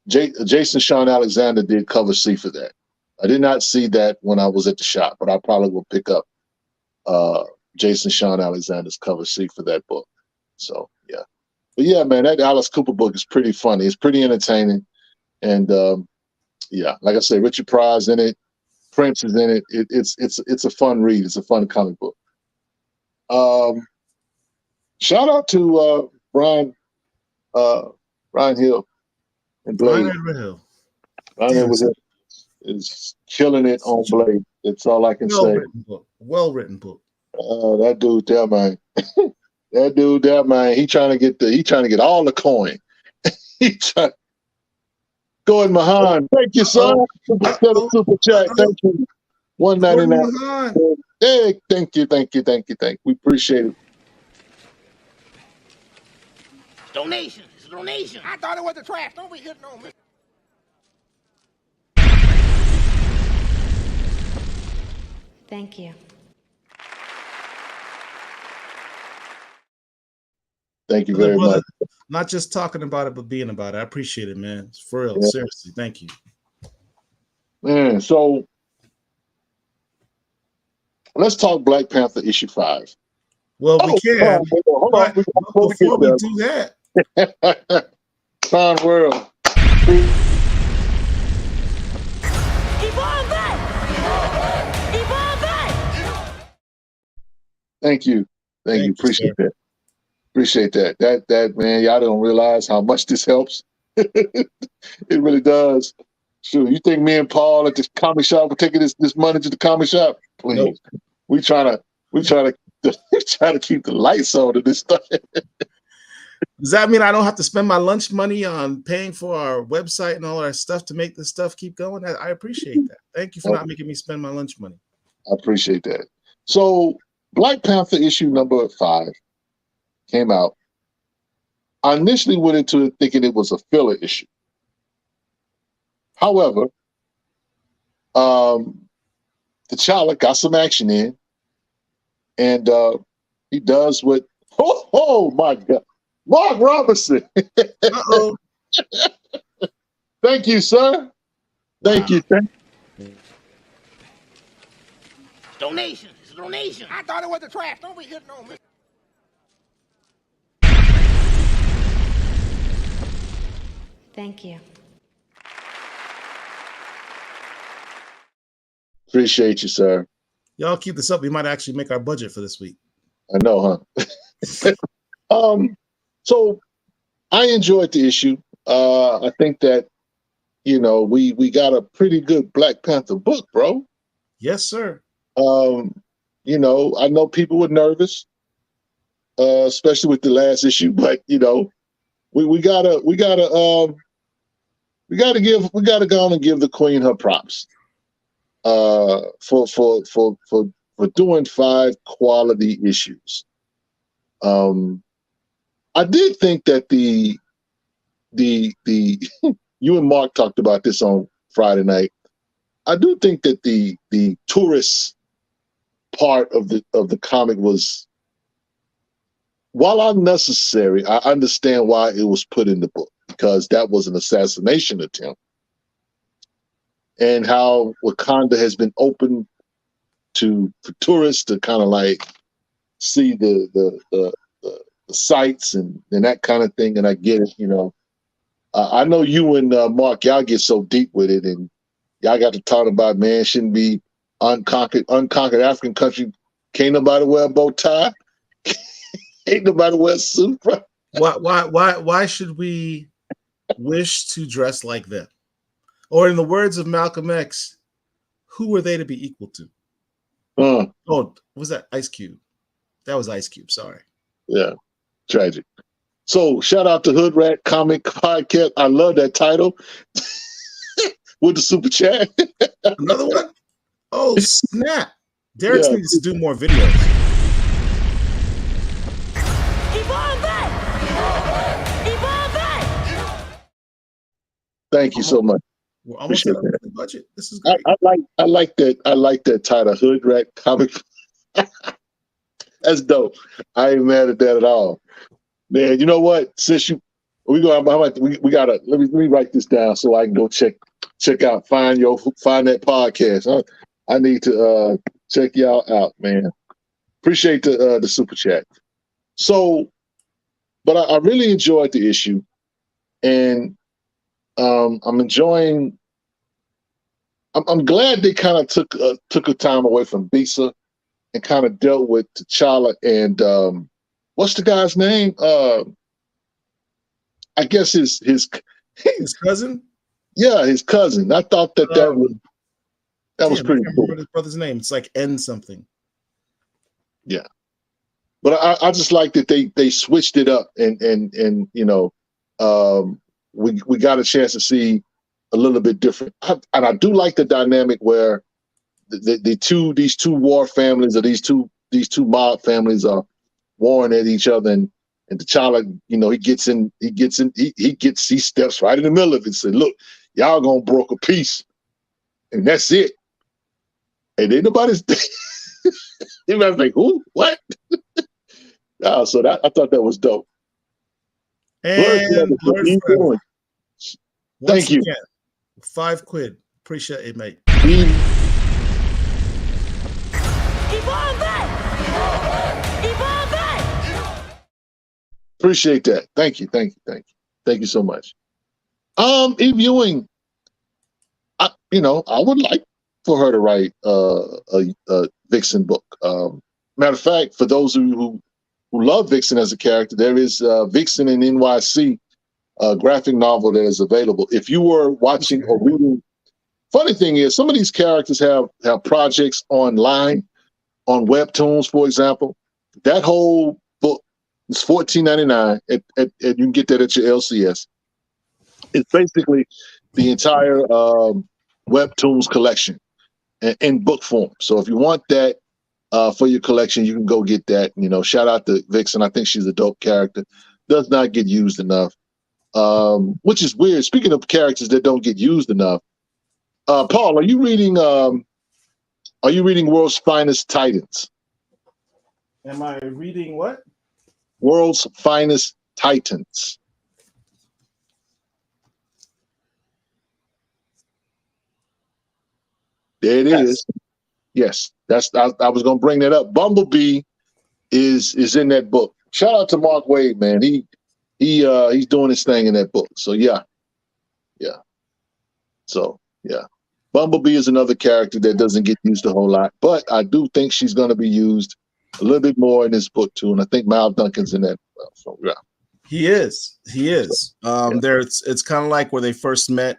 Jason Sean Alexander did cover C for that. I did not see that when I was at the shop, but I probably will pick up Jason Sean Alexander's cover C for that book. So, yeah. But yeah, man, that Alice Cooper book is pretty funny. It's pretty entertaining. And like I said, Richard Pryor's in it. Prince is in it. It's a fun read. It's a fun comic book. Shout out to Brian Hill and Blade. Brian Hill is killing it on Blade. That's all I can say. Well-written book. That dude there, man. He trying to get all the coin. Go ahead, Mahan. Thank you, son. Super chat. Thank you. $1.99. Hey, thank you. We appreciate it. Donation. It's a donation. I thought it was the trash. Don't be hitting on me. Thank you. Thank you very much. Not just talking about it, but being about it. I appreciate it, man. For real. Yeah. Seriously. Thank you. Man, so let's talk Black Panther issue 5. Well, we can. Hold on. Before we do that, Clown world. Thank you. Thank you. Appreciate that. Appreciate that. That man, y'all don't realize how much this helps. It really does. Sure. You think me and Paul at the comic shop are taking this money to the comic shop? Please. Nope. We try to try to keep the lights on to this stuff. Does that mean I don't have to spend my lunch money on paying for our website and all our stuff to make this stuff keep going? I appreciate that. Thank you for not making me spend my lunch money. I appreciate that. So Black Panther issue number 5 came out. I initially went into it thinking it was a filler issue. However, T'Challa got some action in, and he does what, oh my God, Mark Robinson. Uh-oh. Thank you, sir. Thank you. Donation. It's a donation. I thought it was the trash. Don't be hitting on me. Thank you. Appreciate you, sir. Y'all keep this up. We might actually make our budget for this week. I know, huh? So I enjoyed the issue. I think that, we got a pretty good Black Panther book, bro. Yes, sir. I know people were nervous, especially with the last issue, but we gotta go on and give the Queen her props for doing 5 quality issues. I did think that the you and Mark talked about this on Friday night. I do think that the tourist part of the comic was, while unnecessary, I understand why it was put in the book, because that was an assassination attempt, and how Wakanda has been open for tourists to kind of like see the sights and that kind of thing. And I get it, I know you and Mark, y'all get so deep with it, and y'all got to talk about, man, shouldn't be unconquered African country. Can't nobody wear a bow tie. Ain't nobody wear a suit. Why should we wish to dress like them? Or in the words of Malcolm X, who were they to be equal to? Oh, was that Ice Cube? That was Ice Cube. Sorry. Yeah, tragic. So shout out to Hood Rat Comic Podcast. I love that title. With the super chat. Another one? Oh, snap. Derek needs to do more videos. Thank you so much. We're almost out of the budget. This is great. I like that title, Hood Rat Comic. That's dope. I ain't mad at that at all. Man, you know what? Since we gotta let me write this down so I can go check out find that podcast. I need to check y'all out, man. Appreciate the super chat. So, but I really enjoyed the issue, and I'm enjoying. I'm glad they kind of took a time away from Bisa and kind of dealt with T'Challa and what's the guy's name? I guess his cousin. Yeah, his cousin. I thought that was pretty cool. Remember his brother's name? It's like N something. Yeah, but I just like that they switched it up and we got a chance to see a little bit different. And I do like the dynamic where these two war families, or these two mob families are warring at each other, and T'Challa, he steps right in the middle of it and said, "Look, y'all gonna broke a peace, and that's it." And then nobody's everybody's like, "Who? What?" So I thought that was dope. And thank you. Again, £5. Appreciate it, mate. Appreciate that. Thank you. Thank you so much. Eve Ewing, I would like for her to write a Vixen book. Matter of fact, for those who love Vixen as a character, there is Vixen in NYC, a graphic novel that is available. If you were watching or reading, funny thing is, some of these characters have projects online on Webtoons, for example. That whole book is $14.99. You can get that at your LCS. It's basically the entire Webtoons collection in book form. So if you want that for your collection, you can go get that. Shout out to Vixen. I think she's a dope character. Does not get used enough, which is weird. Speaking of characters that don't get used enough, Paul, are you reading World's Finest Titans? Am I reading what? World's Finest Titans. There it is. Yes, I was going to bring that up. Bumblebee is in that book. Shout out to Mark Wade, man. He's doing his thing in that book. So yeah. So yeah, Bumblebee is another character that doesn't get used a whole lot, but I do think she's going to be used a little bit more in this book too. And I think Mal Duncan's in that as well. So yeah, he is. It's kind of like where they first met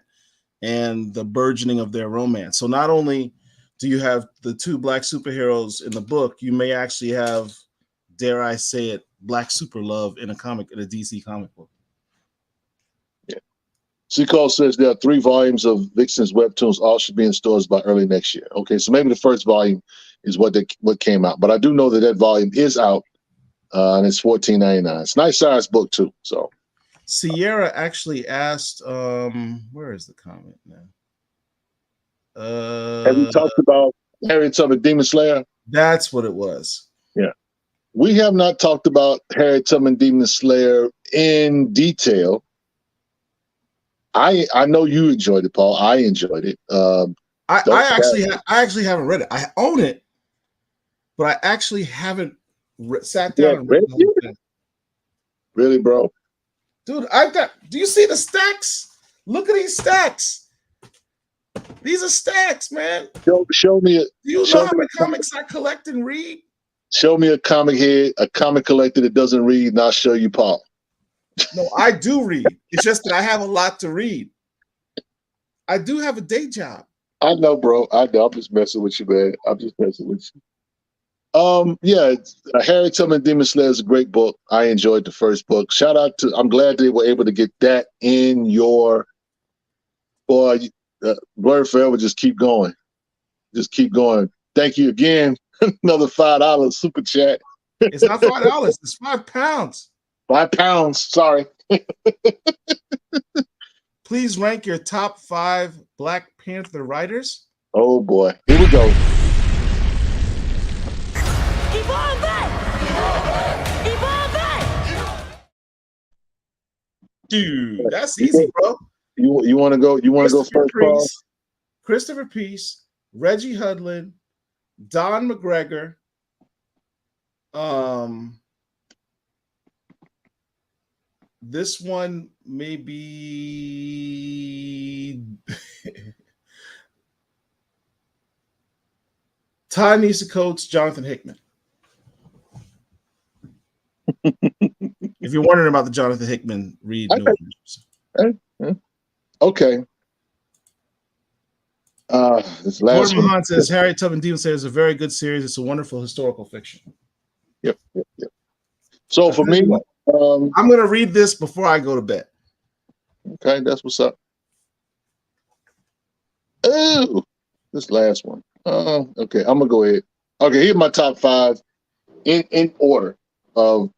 and the burgeoning of their romance. So not only do you have the two black superheroes in the book, you may actually have, dare I say it, black super love in a DC comic book. Yeah. Seacole says there are 3 volumes of Vixen's webtoons. All should be in stores by early next year. Okay, so maybe the first volume is what came out, but I do know that volume is out, and it's $14.99. It's a nice size book too. So Sierra actually asked, where is the comment now? Have you talked about Harriet Tubman Demon Slayer? That's what it was. Yeah. We have not talked about Harriet Tubman Demon Slayer in detail. I know you enjoyed it, Paul. I enjoyed it. I actually haven't read it. I own it, but I actually haven't sat down and read it. Really, bro? Dude, do you see the stacks? Look at these stacks. These are stacks, man. Show me Do you know how many comics I collect and read? Show me a comic head, a comic collector that doesn't read, and I'll show you Paul. No, I do read. It's just that I have a lot to read. I do have a day job. I know, bro. I know. I'm just messing with you, man. I'm just messing with you. Yeah, Harriet Tubman Demon Slayer is a great book. I enjoyed the first book. Shout out to, I'm glad they were able to get that in your, boy, Blur Forever, just keep going. Just keep going. Thank you again. Another $5 super chat. It's not $5. It's £5. £5. Sorry. Please rank your top 5 Black Panther writers. Oh boy, here we go. Dude, that's easy, bro. You want to go? You want to go first, Paul? Christopher Peace, Reggie Hudlin, Don McGregor. This one may be Todd needs to coach Jonathan Hickman. If you're wondering about the Jonathan Hickman read, okay. This last Gordon one Mahan says Harriet Tubman Demon Slayer is a very good series. It's a wonderful historical fiction. Yep. So for me, I'm going to read this before I go to bed. Okay, that's what's up. Oh, this last one. Okay, I'm gonna go ahead. Okay, here's my top 5 in order of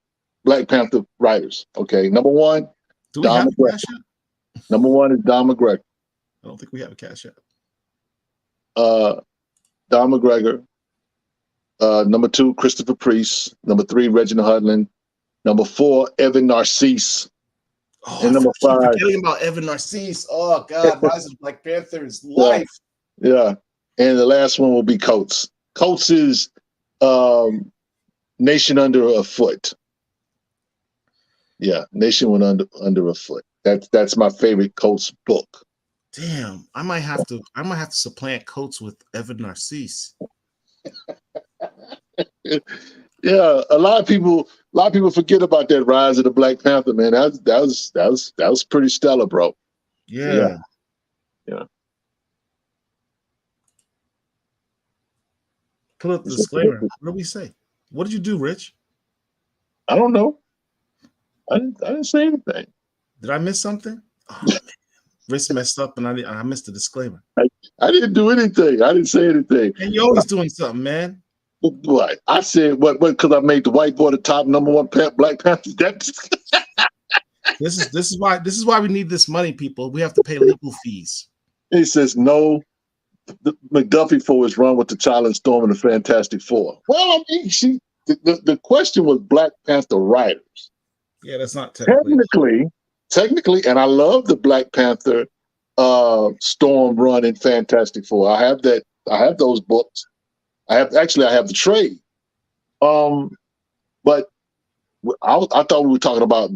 Black Panther writers. Okay, number 1, do we Don have McGregor. a cash app? Number 1 is Don McGregor. I don't think we have a cash app. Don McGregor. Number 2, Christopher Priest. Number 3, Reginald Hudlin. Number 4, Evan Narcisse. Oh, and number 5, forgetting about Evan Narcisse. Oh God, Rise of Black Panther is life. Yeah, and the last one will be Coates. Coates is Nation Under a Foot. Yeah, Nation went under a foot. That's my favorite Colts book. Damn, I might have to supplant Coates with Evan Narcisse. Yeah, a lot of people forget about that Rise of the Black Panther, man. That was pretty stellar, bro. Yeah. Yeah. Put up the disclaimer. What did we say? What did you do, Rich? I don't know. I didn't say anything. Did I miss something? Oh man, Rich messed up, and I missed the disclaimer. I didn't do anything. I didn't say anything. And you're always doing something, man. What? I said what? Because I made the white boy the top #1 Black Panther. This is why we need this money, people. We have to pay legal fees. He says no. The McDuffie Four is run with T'Challa and Storm and the Fantastic Four. Well, I mean, the question was Black Panther writers. Yeah, that's not technically, and I love the Black Panther Storm run in Fantastic Four. I have those books. I have the trade. But I thought we were talking about,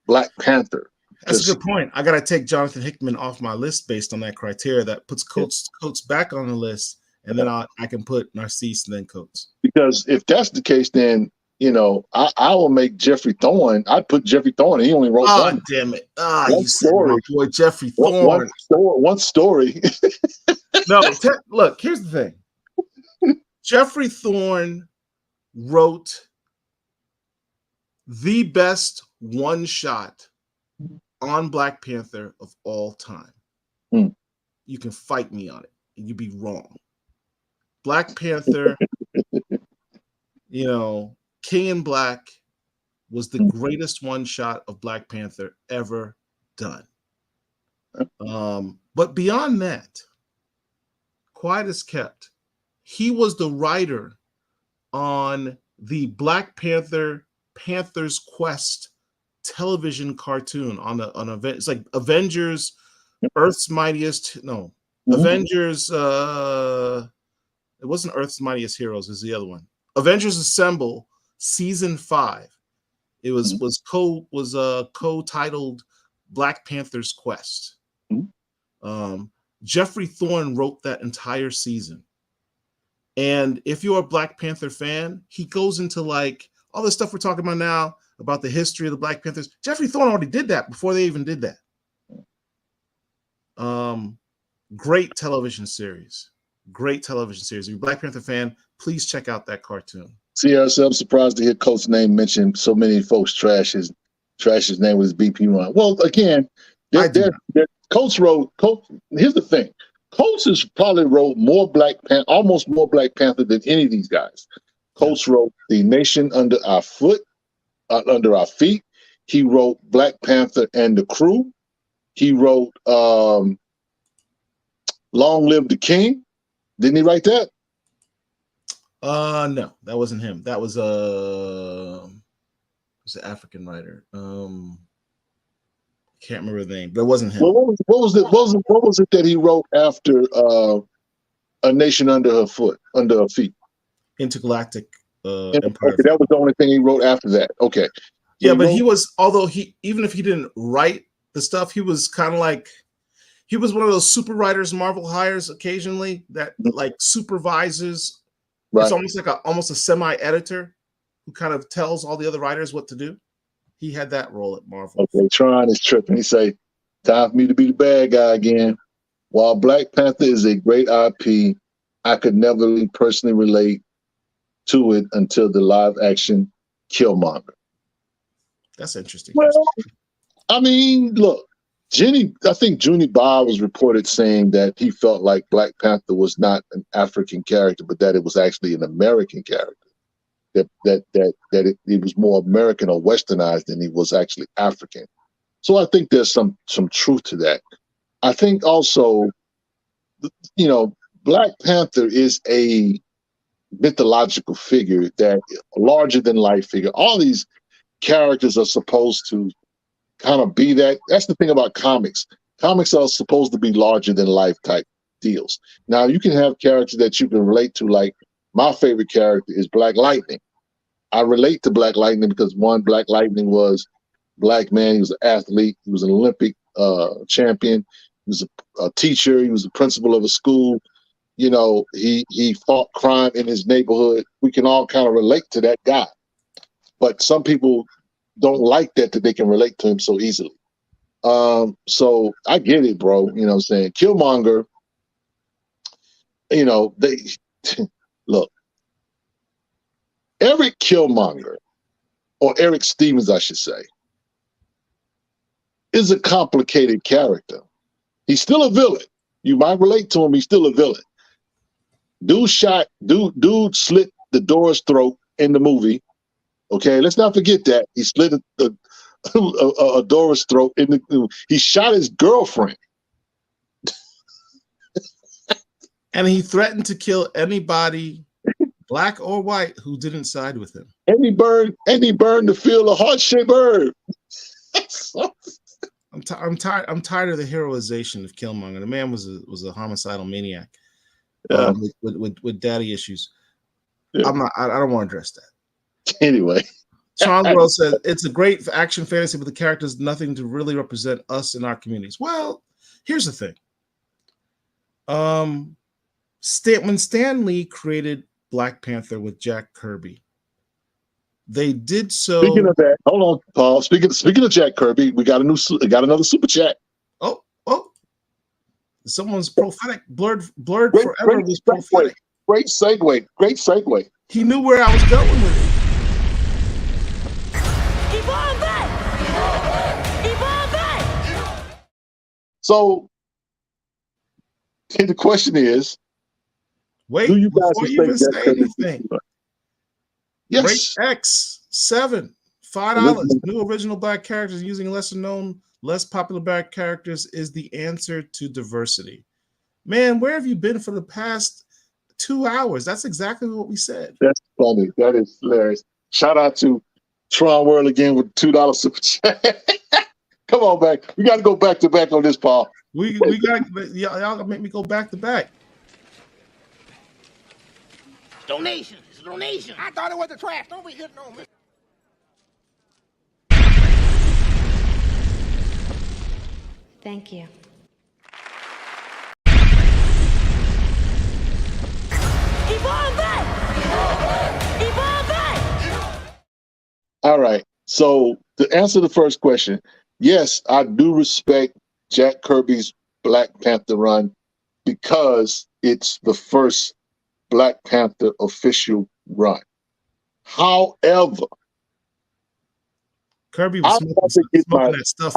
Black Panther. That's a good point. I gotta take Jonathan Hickman off my list based on that criteria. That puts Coates back on the list, and then I can put Narcisse and then Coates. Because if that's the case, then I will make Jeffrey Thorne. I'd put Jeffrey Thorne. He only wrote one. Damn it! One you said my boy Jeffrey Thorne. One story. No, look. Here's the thing. Jeffrey Thorne wrote the best one shot on Black Panther of all time. You can fight me on it, and you'd be wrong. Black Panther, King in Black was the greatest one shot of Black Panther ever done. But beyond that, quiet as kept, he was the writer on the Black Panther's Quest television cartoon on event. It's like Avengers, Earth's Mightiest. No, Avengers. It wasn't Earth's Mightiest Heroes. Is the other one. Avengers Assemble season 5. It was co-titled Black Panther's Quest. Jeffrey Thorne wrote that entire season. And if you're a Black Panther fan, he goes into like all the stuff we're talking about now about the history of the Black Panthers. Jeffrey Thorne already did that before they even did that. Great television series. Great television series. If you're a Black Panther fan, please check out that cartoon. See, I'm surprised to hear Coach's name mentioned. So many folks trash his name with his BP run. Well, again, Coach wrote. Here's the thing: Coach has probably wrote almost more Black Panther than any of these guys. Coach wrote The Nation Under Our Feet. He wrote Black Panther and the Crew. He wrote Long Live the King. Didn't he write that? No, that wasn't him. That was an African writer. Can't remember the name, but it wasn't him. Well, what was it that he wrote after A Nation Under Her Feet? Intergalactic Empire. Empire. Okay, that was the only thing he wrote after that. Okay. So even if he didn't write the stuff, he was kind of like, he was one of those super writers Marvel hires occasionally that like supervises. Right. It's almost like a semi-editor who kind of tells all the other writers what to do. He had that role at Marvel. Okay, Tron is tripping. He say, time for me to be the bad guy again. While Black Panther is a great IP, I could never really personally relate to it until the live action Killmonger. That's interesting. Well, I mean, look, I think Junie Bob was reported saying that he felt like Black Panther was not an African character, but that it was actually an American character. That it was more American or westernized than he was actually African. So I think there's some truth to that. I think also, Black Panther is a mythological figure, that larger than life figure. All these characters are supposed to kind of be that. That's the thing about comics. Comics are supposed to be larger than life type deals. Now you can have characters that you can relate to, like my favorite character is Black Lightning. I relate to Black Lightning because one, Black Lightning was black man. He was an athlete. He was an Olympic champion. He was a teacher. He was a principal of a school. You know, he fought crime in his neighborhood. We can all kind of relate to that guy. But some people don't like that they can relate to him so easily. So I get it, bro. You know what I'm saying? Killmonger, you know, they look, Eric Killmonger, or Eric Stevens, I should say, is a complicated character. He's still a villain. You might relate to him, he's still a villain. Dude slit the Dora's throat in the movie. Okay, let's not forget that. He slit a Dora's throat in the. He shot his girlfriend. And he threatened to kill anybody, black or white, who didn't side with him. And he burned the field of heart-shaped herb. I'm tired of the heroization of Killmonger. The man was a homicidal maniac, with daddy issues. Yeah. I don't want to address that. Anyway, Sean World says it's a great action fantasy, but the characters nothing to really represent us in our communities. Well, here's the thing. When Stan Lee created Black Panther with Jack Kirby, they did so. Speaking of that, hold on, Paul. Speaking of Jack Kirby, we got another super chat. Oh, someone's prophetic. Blurred forever was prophetic. Great segue. He knew where I was going with it. So the question is, wait, do you guys before you even say anything? Yes. Rate X7, $5. New original black characters using lesser known, less popular black characters is the answer to diversity. Man, where have you been for the past 2 hours? That's exactly what we said. That's funny. That is hilarious. Shout out to Tron World again with $2 super chat. Come on back. We got to go back to back on this, Paul. We got y'all make me go back to back. Donation. It's a donation. I thought it was the trash. Don't be hitting on me. Thank you. All right. So to answer the first question, yes, I do respect Jack Kirby's Black Panther run because it's the first Black Panther official run. However, Kirby was smoking that stuff.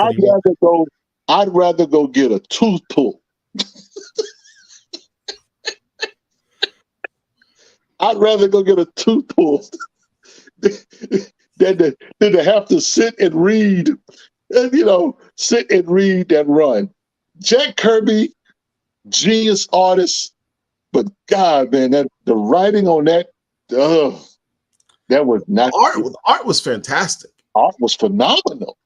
I'd rather go get a tooth pull. I'd rather go get a tooth pull than to have to sit and read, that run. Jack Kirby, genius artist, but God, man, the writing on that, that was not. Art was fantastic. Art was phenomenal,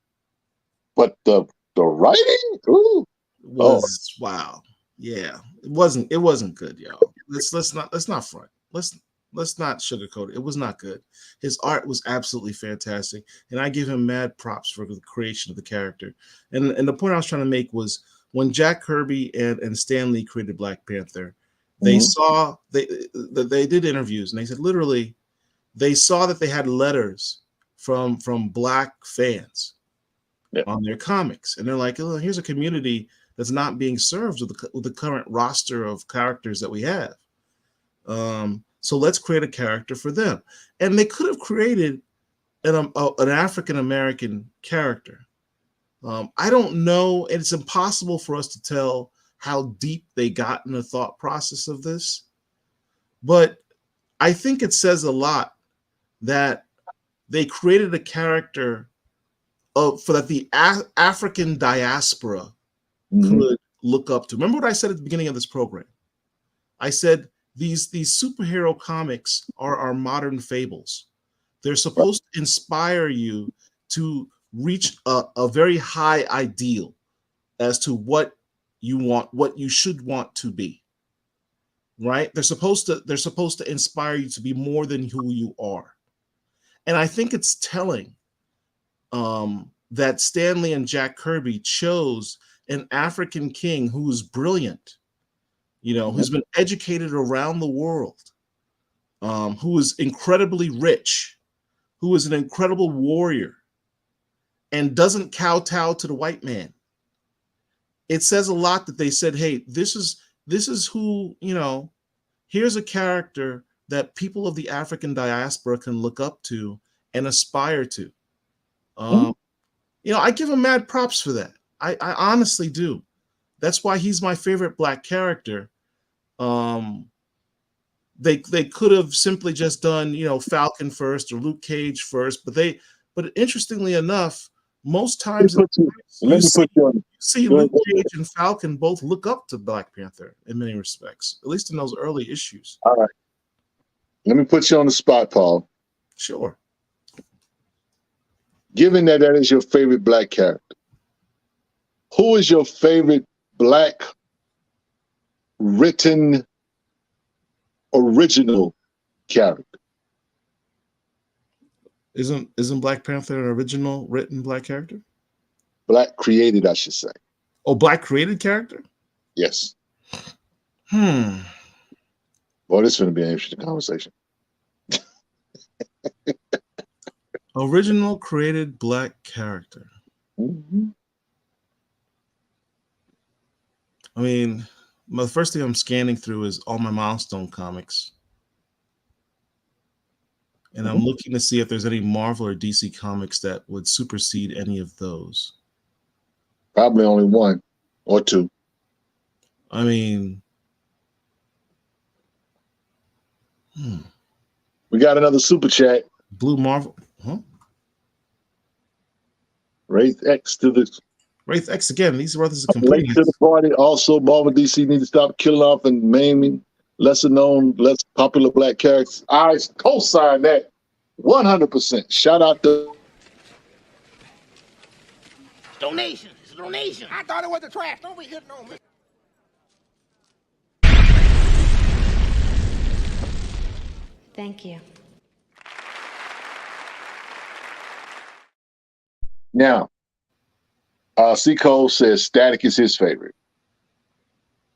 but the writing, was wow. Yeah, it wasn't good, y'all. Let's not front. Let's not sugarcoat it. It was not good. His art was absolutely fantastic, and I give him mad props for the creation of the character. And the point I was trying to make was when Jack Kirby and Stan Lee created Black Panther, they saw they did interviews, and they said literally they saw that they had letters from black fans on their comics, and they're like, oh, here's a community that's not being served with the current roster of characters that we have. So let's create a character for them. And they could have created an African-American character. I don't know. And it's impossible for us to tell how deep they got in the thought process of this. But I think it says a lot that they created a character for that the African diaspora could look up to. Remember what I said at the beginning of this program? I said, these superhero comics are our modern fables. They're supposed to inspire you to reach a very high ideal as to what you want, what you should want to be. Right? They're supposed to inspire you to be more than who you are. And I think it's telling that Stan Lee and Jack Kirby chose an African king who's brilliant, who's been educated around the world, who is incredibly rich, who is an incredible warrior, and doesn't kowtow to the white man. It says a lot that they said, hey, this is who, here's a character that people of the African diaspora can look up to and aspire to. I give him mad props for that. I honestly do. That's why he's my favorite Black character. They could have simply just done, Falcon first or Luke Cage first, but interestingly enough, most times you see Luke Cage and Falcon both look up to Black Panther in many respects, at least in those early issues. All right. Let me put you on the spot, Paul. Sure. Given that is your favorite Black character, who is your favorite Black written original character? Isn't Black Panther an original written Black character? Black created, I should say. Oh, Black created character? Yes. Boy, this is going to be an interesting conversation. Original created Black character. Mm-hmm. I mean, the first thing I'm scanning through is all my Milestone comics. And I'm looking to see if there's any Marvel or DC comics that would supersede any of those. Probably only one or two. I mean, we got another super chat. Blue Marvel, huh? Wraith X to the Wraith X again. These brothers are late to the party. Also, Marvel DC need to stop killing off and maiming lesser known, less popular Black characters. I co-sign that 100%. Shout out to donation. It's a donation. I thought it was the trash. Don't be hitting on me. Thank you. now. C. Cole says Static is his favorite.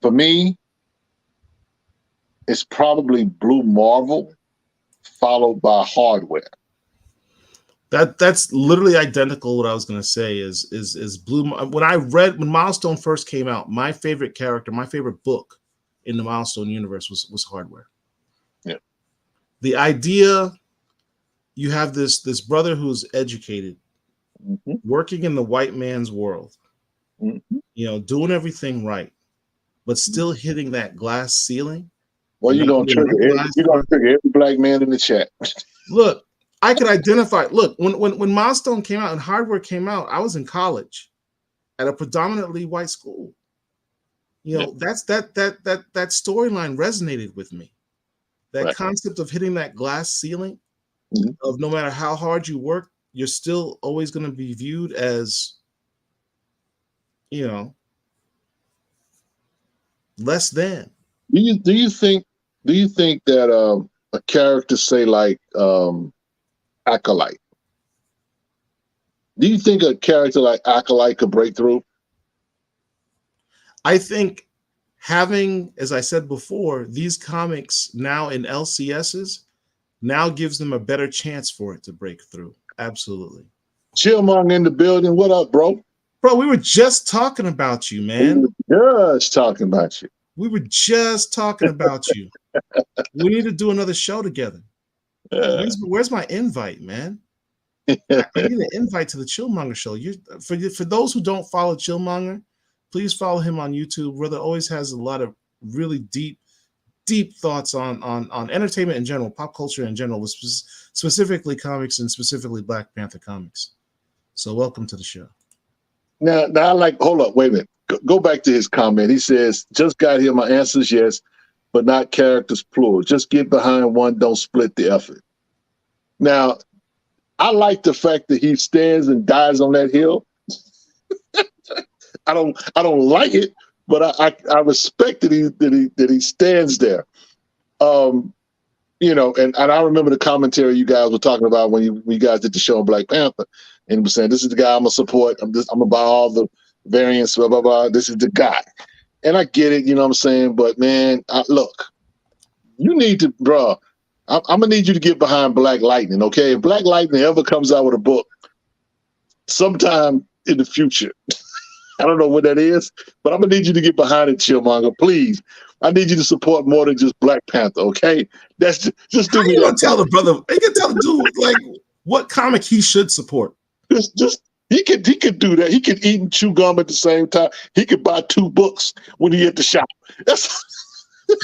For me, it's probably Blue Marvel, followed by Hardware. That's literally identical. What I was going to say is Blue. When Milestone first came out, my favorite character, my favorite book in the Milestone universe was Hardware. Yeah. The idea, you have this brother who's educated, mm-hmm. working in the white man's world, mm-hmm. Doing everything right, but still hitting that glass ceiling. Well, you're gonna trigger every black man in the chat. Look, I could identify. Look, when Milestone came out and Hardware came out, I was in college at a predominantly white school. That's that storyline resonated with me. That concept of hitting that glass ceiling, mm-hmm. of no matter how hard you work, you're still always going to be viewed as, less than. Do you think that a character, say like Acolyte, do you think a character like Acolyte could break through? I think having, as I said before, these comics now in LCSs now gives them a better chance for it to break through. Absolutely. Chillmonger in the building. What up, bro? Bro, we were just talking about you, man. We were just talking about you. We were just talking about you. We need to do another show together. Where's my invite, man? I need an invite to the Chillmonger show. For those who don't follow Chillmonger, please follow him on YouTube. Brother always has a lot of really deep thoughts on entertainment in general, pop culture in general, specifically comics and specifically Black Panther comics. So welcome to the show. Now I like, hold up, wait a minute. Go back to his comment. He says, just got here. My answer's yes, but not characters plural. Just get behind one, don't split the effort. Now, I like the fact that he stands and dies on that hill. I don't like it, but I respect that he stands there. you know, and I remember the commentary you guys were talking about when you guys did the show on Black Panther, and was saying, this is the guy I'm gonna support. I'm gonna buy all the variants, blah blah blah. This is the guy, and I get it, you know what I'm saying. But man, look, you need to, bro. I'm gonna need you to get behind Black Lightning, okay? If Black Lightning ever comes out with a book, sometime in the future, I don't know what that is, but I'm gonna need you to get behind it, Chillmonger, please. I need you to support more than just Black Panther, okay? That's just do How me you that. gonna tell the brother? You can tell the dude like what comic he should support. Just he could do that. He could eat and chew gum at the same time. He could buy 2 books when he at the shop. That's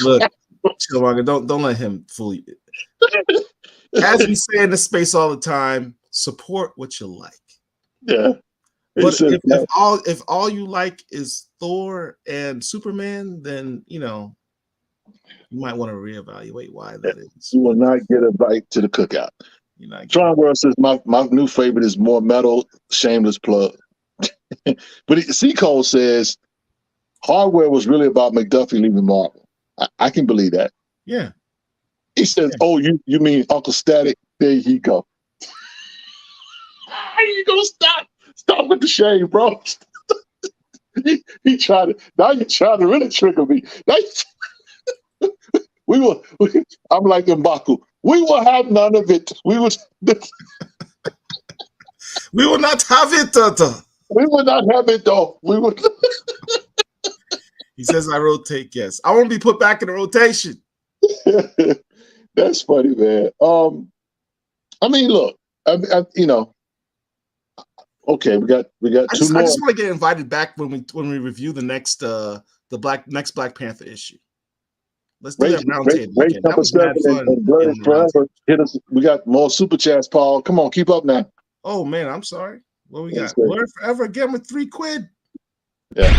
Look, Chillmonger, don't let him fool you. As we say in the space all the time, support what you like. yeah. But if all you like is Thor and Superman, then you know you might want to reevaluate why that is. You will not get a bite to the cookout. You're not Tron World says my new favorite is More Metal, shameless plug. But C. Cole says Hardware was really about McDuffie leaving Marvel. I can believe that. Yeah. He says, Yeah. "Oh, you mean Uncle Static?" There you go. How you gonna stop with the shame, bro? he tried to. Now you're trying to really trigger me. I'm like M'Baku. We will have none of it. We will not have it, Tata. We will not have it, though. We will. He says, "I rotate." Yes, I won't be put back in the rotation. That's funny, man. I mean, look, you know. Okay, we got two more. I just want to get invited back when we review the next next Black Panther issue. Let's do that roundtable again. That was mad fun. And forever. Hit us. We got more super chats, Paul. Come on, keep up now. Oh man, I'm sorry. What we got? Blur Forever again with $3. Yeah.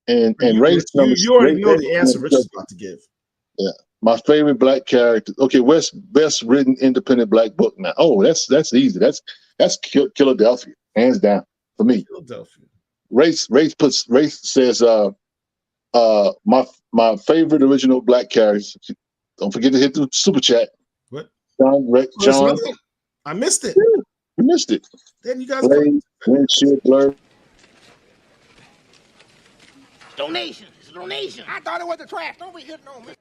And race numbers. You already know the answer Rich is about to give. Yeah. My favorite Black character. Okay, what's best written independent Black book now? Oh, that's easy. That's Philadelphia, hands down for me. Philadelphia. Race says my favorite original Black character. Don't forget to hit the super chat. What? John. I missed it. Yeah, you missed it. Then you guys Blur. Donation. It's a donation. I thought it was the trash. Don't be hitting on me.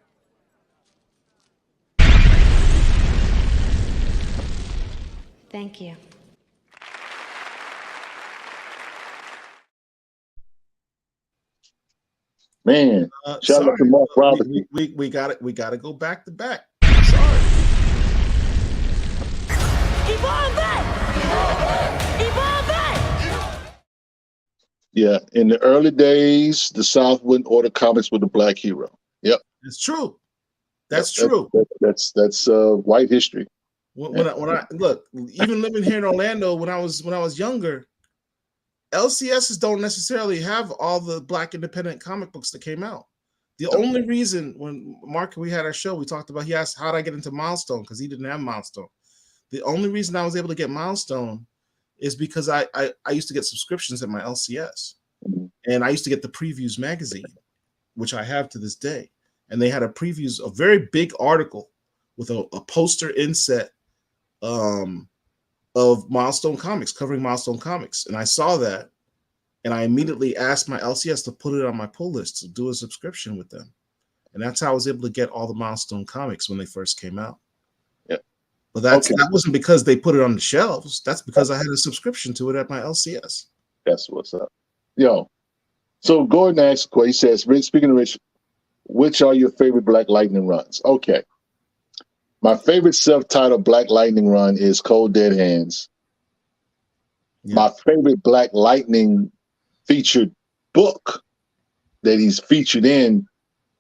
Thank you. Man, shout out to Mark Robinson. We got it. We got to go back to back. Sorry. Yeah, in the early days, the South wouldn't order comics with a Black hero. Yep, it's true. That's true. That's white history. When I look, even living here in Orlando, when I was younger, LCSs don't necessarily have all the Black independent comic books that came out. The only reason when Mark we had our show, we talked about he asked how did I get into Milestone because he didn't have Milestone. The only reason I was able to get Milestone is because I used to get subscriptions at my LCS, and I used to get the Previews magazine, which I have to this day. And they had a very big article with a poster inset of Milestone Comics, covering Milestone Comics. And I saw that, and I immediately asked my LCS to put it on my pull list to do a subscription with them. And that's how I was able to get all the Milestone Comics when they first came out. Yeah. But that wasn't because they put it on the shelves. That's because I had a subscription to it at my LCS. That's what's up. Yo, so Gordon asked, he says, Rich, speaking of Rich, which are your favorite Black Lightning runs? Okay. My favorite self-titled Black Lightning run is Cold Dead Hands. Yeah. My favorite Black Lightning featured book that he's featured in,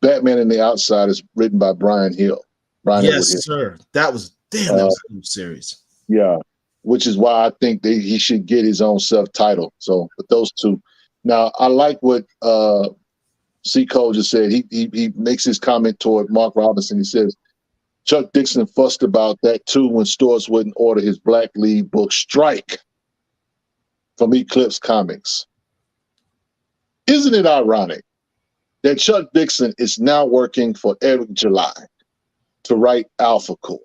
Batman and the Outsiders, written by Brian Hill. Yes, sir. That was a good series. Yeah, which is why I think he should get his own self-title. So, with those two. Now, I like what C. Cole just said. He makes his comment toward Mark Robinson. He says, Chuck Dixon fussed about that too when stores wouldn't order his Black Lead book Strike from Eclipse Comics. isn't it ironic that Chuck Dixon is now working for Eric July to write Alpha Core?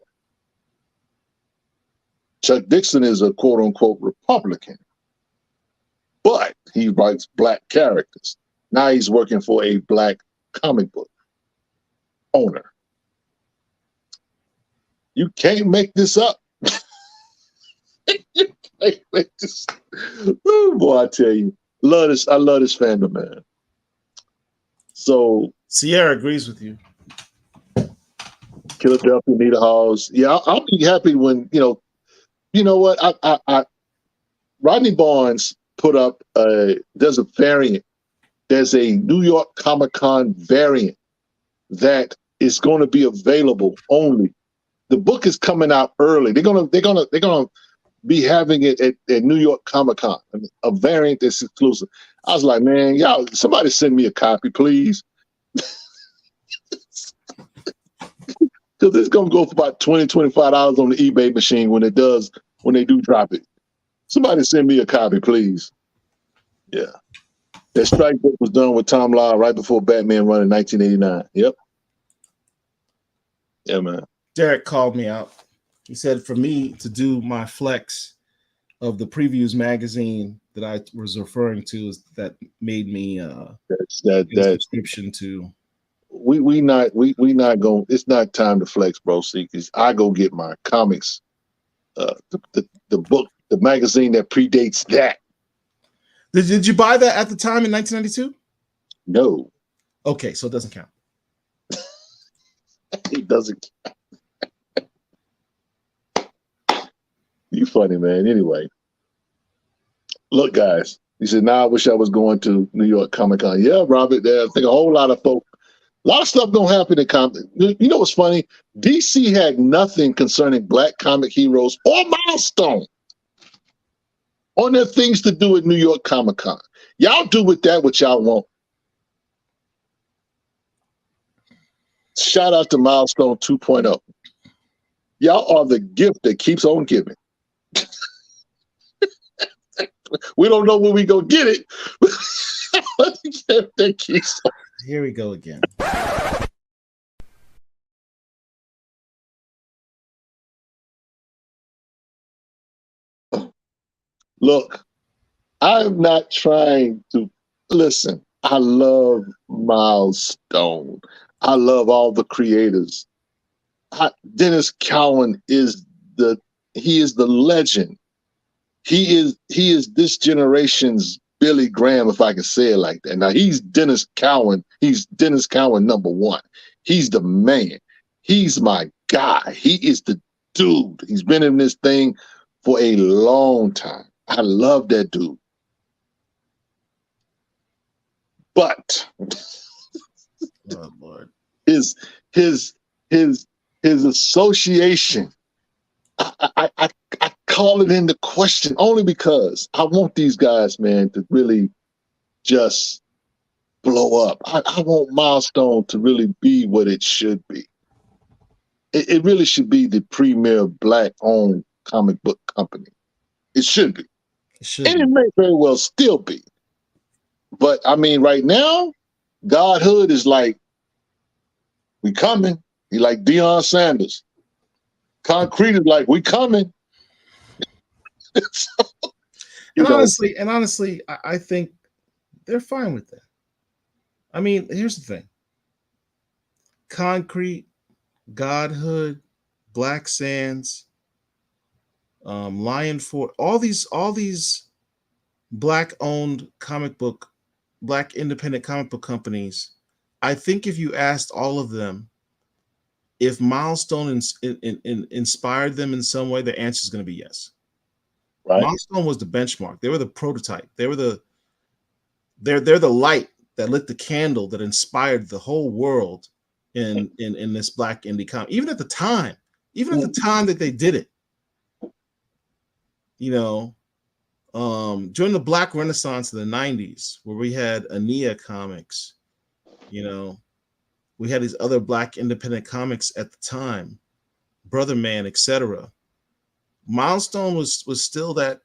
Chuck Dixon is a quote unquote Republican, but he writes black characters. Now he's working for a black comic book owner. You can't make this up. You can't make this. Oh boy, I tell you, I love this fandom, man. So Sierra agrees with you. Philadelphia Nita Halls. Yeah, I'll be happy when you know what I Rodney Barnes put up there's a variant. There's a New York Comic Con variant that is going to be available only. The book is coming out early. They're gonna be having it at New York Comic Con. A variant that's exclusive. I was like, man, y'all, somebody send me a copy, please. Because it's gonna go for about $20, $25 on the eBay machine when they do drop it. Somebody send me a copy, please. Yeah. That strike book was done with Tom Lyle right before Batman run in 1989. Yep. Yeah, man. Derek called me out. He said for me to do my flex of the previews magazine that I was referring to is that made me subscription to. We not going. It's not time to flex, bro. See, because I go get my comics, the book, the magazine that predates that. Did you buy that at the time in 1992? No. Okay, so it doesn't count. It doesn't count. You funny, man. Anyway, look, guys. He said, "Now I wish I was going to New York Comic Con." Yeah, Robert. There, I think a whole lot of folks. A lot of stuff don't happen in comic. You know what's funny? DC had nothing concerning black comic heroes or Milestone on their things to do at New York Comic Con. Y'all do with that what y'all want. Shout out to Milestone 2.0. Y'all are the gift that keeps on giving. We don't know when we go get it. But the gift that keeps on. Here we go again. Look, I'm not trying to listen. I love Milestone. I love all the creators. Dennis Cowan is the legend. He is this generation's Billy Graham, if I can say it like that. Now he's Dennis Cowan. He's Dennis Cowan #1. He's the man. He's my guy. He is the dude. He's been in this thing for a long time. I love that dude. But Oh Lord. his association, I call it into question only because I want these guys, man, to really just blow up. I want Milestone to really be what it should be. It really should be the premier black-owned comic book company. It should be. And it may very well still be. But I mean, right now, God Hood is like, we coming. He like Deion Sanders. Concrete is like, we coming. So, honestly, I think they're fine with that. I mean, here's the thing. Concrete, Godhood, Black Sands, Lion Fort, all these black-owned black independent comic book companies. I think if you asked all of them if Milestone inspired them in some way, the answer is going to be yes. Right. Milestone was the benchmark. They were the prototype. They're the light that lit the candle that inspired the whole world in this black indie comic. Even at the time that they did it, during the Black Renaissance of the 90s, where we had Ania Comics, we had these other black independent comics at the time, Brother Man, etc. Milestone was still that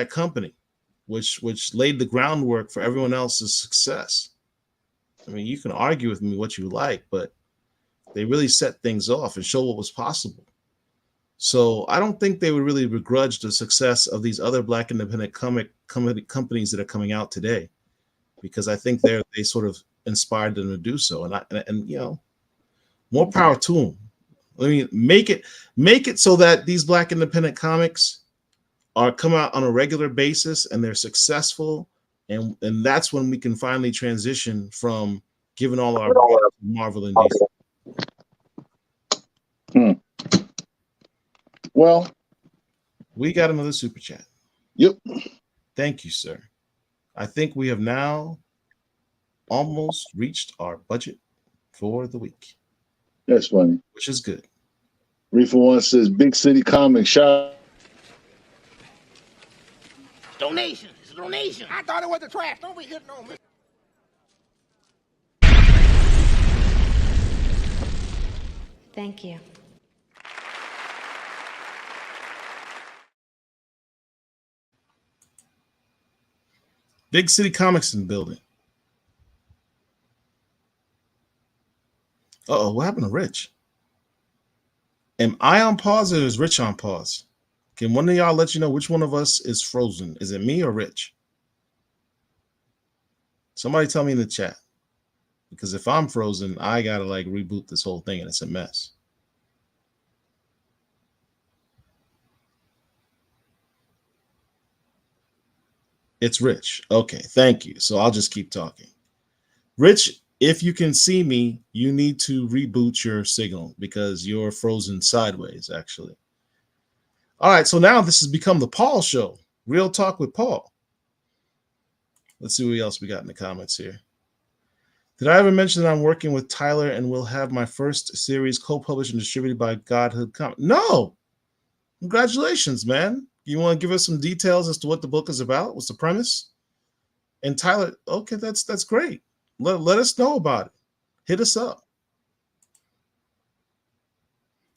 company. which laid the groundwork for everyone else's success. I mean, you can argue with me what you like, but they really set things off and show what was possible. So I don't think they would really begrudge the success of these other Black independent companies that are coming out today, because I think they sort of inspired them to do so. And you know, more power to them. I mean, make it so that these Black independent comics are come out on a regular basis and they're successful, and that's when we can finally transition from giving all our Marvel and DC. Well, we got another super chat. Yep. Thank you, sir. I think we have now almost reached our budget for the week. That's funny. Which is good. Reefer One says, Big City Comics, shout. Donation. It's a donation. I thought it was the trash. Don't be hitting on me. Thank you. Big City Comics in the building. Uh-oh, what happened to Rich? Am I on pause or is Rich on pause? Can one of y'all let you know which one of us is frozen? Is it me or Rich? Somebody tell me in the chat. Because if I'm frozen, I gotta like reboot this whole thing and it's a mess. It's Rich. Okay, thank you. So I'll just keep talking. Rich, if you can see me, you need to reboot your signal because you're frozen sideways, actually. All right, so now this has become the Paul Show. Real talk with Paul. Let's see what else we got in the comments here. Did I ever mention that I'm working with Tyler and will have my first series co-published and distributed by Godhood Comics? No. Congratulations, man. You want to give us some details as to what the book is about? What's the premise? And Tyler, okay, that's great. Let us know about it. Hit us up.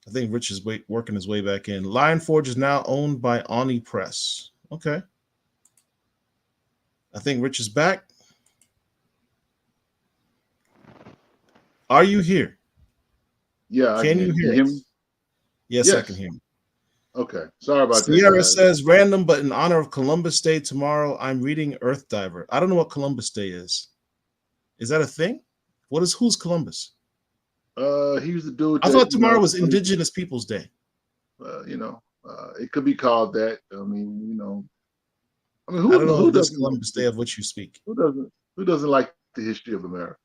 I think Rich is working his way back in. Lion Forge is now owned by Oni Press. Okay. I think Rich is back. Are you here? Yeah. Can you hear us? Yes, I can hear you. Okay. Sorry about that. Sierra says, random, but in honor of Columbus Day tomorrow, I'm reading Earth Diver. I don't know what Columbus Day is. Is that a thing? Who's Columbus? He was the dude. I thought tomorrow was Indigenous Peoples Day. It could be called that. I mean, I don't know who does Columbus Day of which you speak. Who doesn't like the history of America?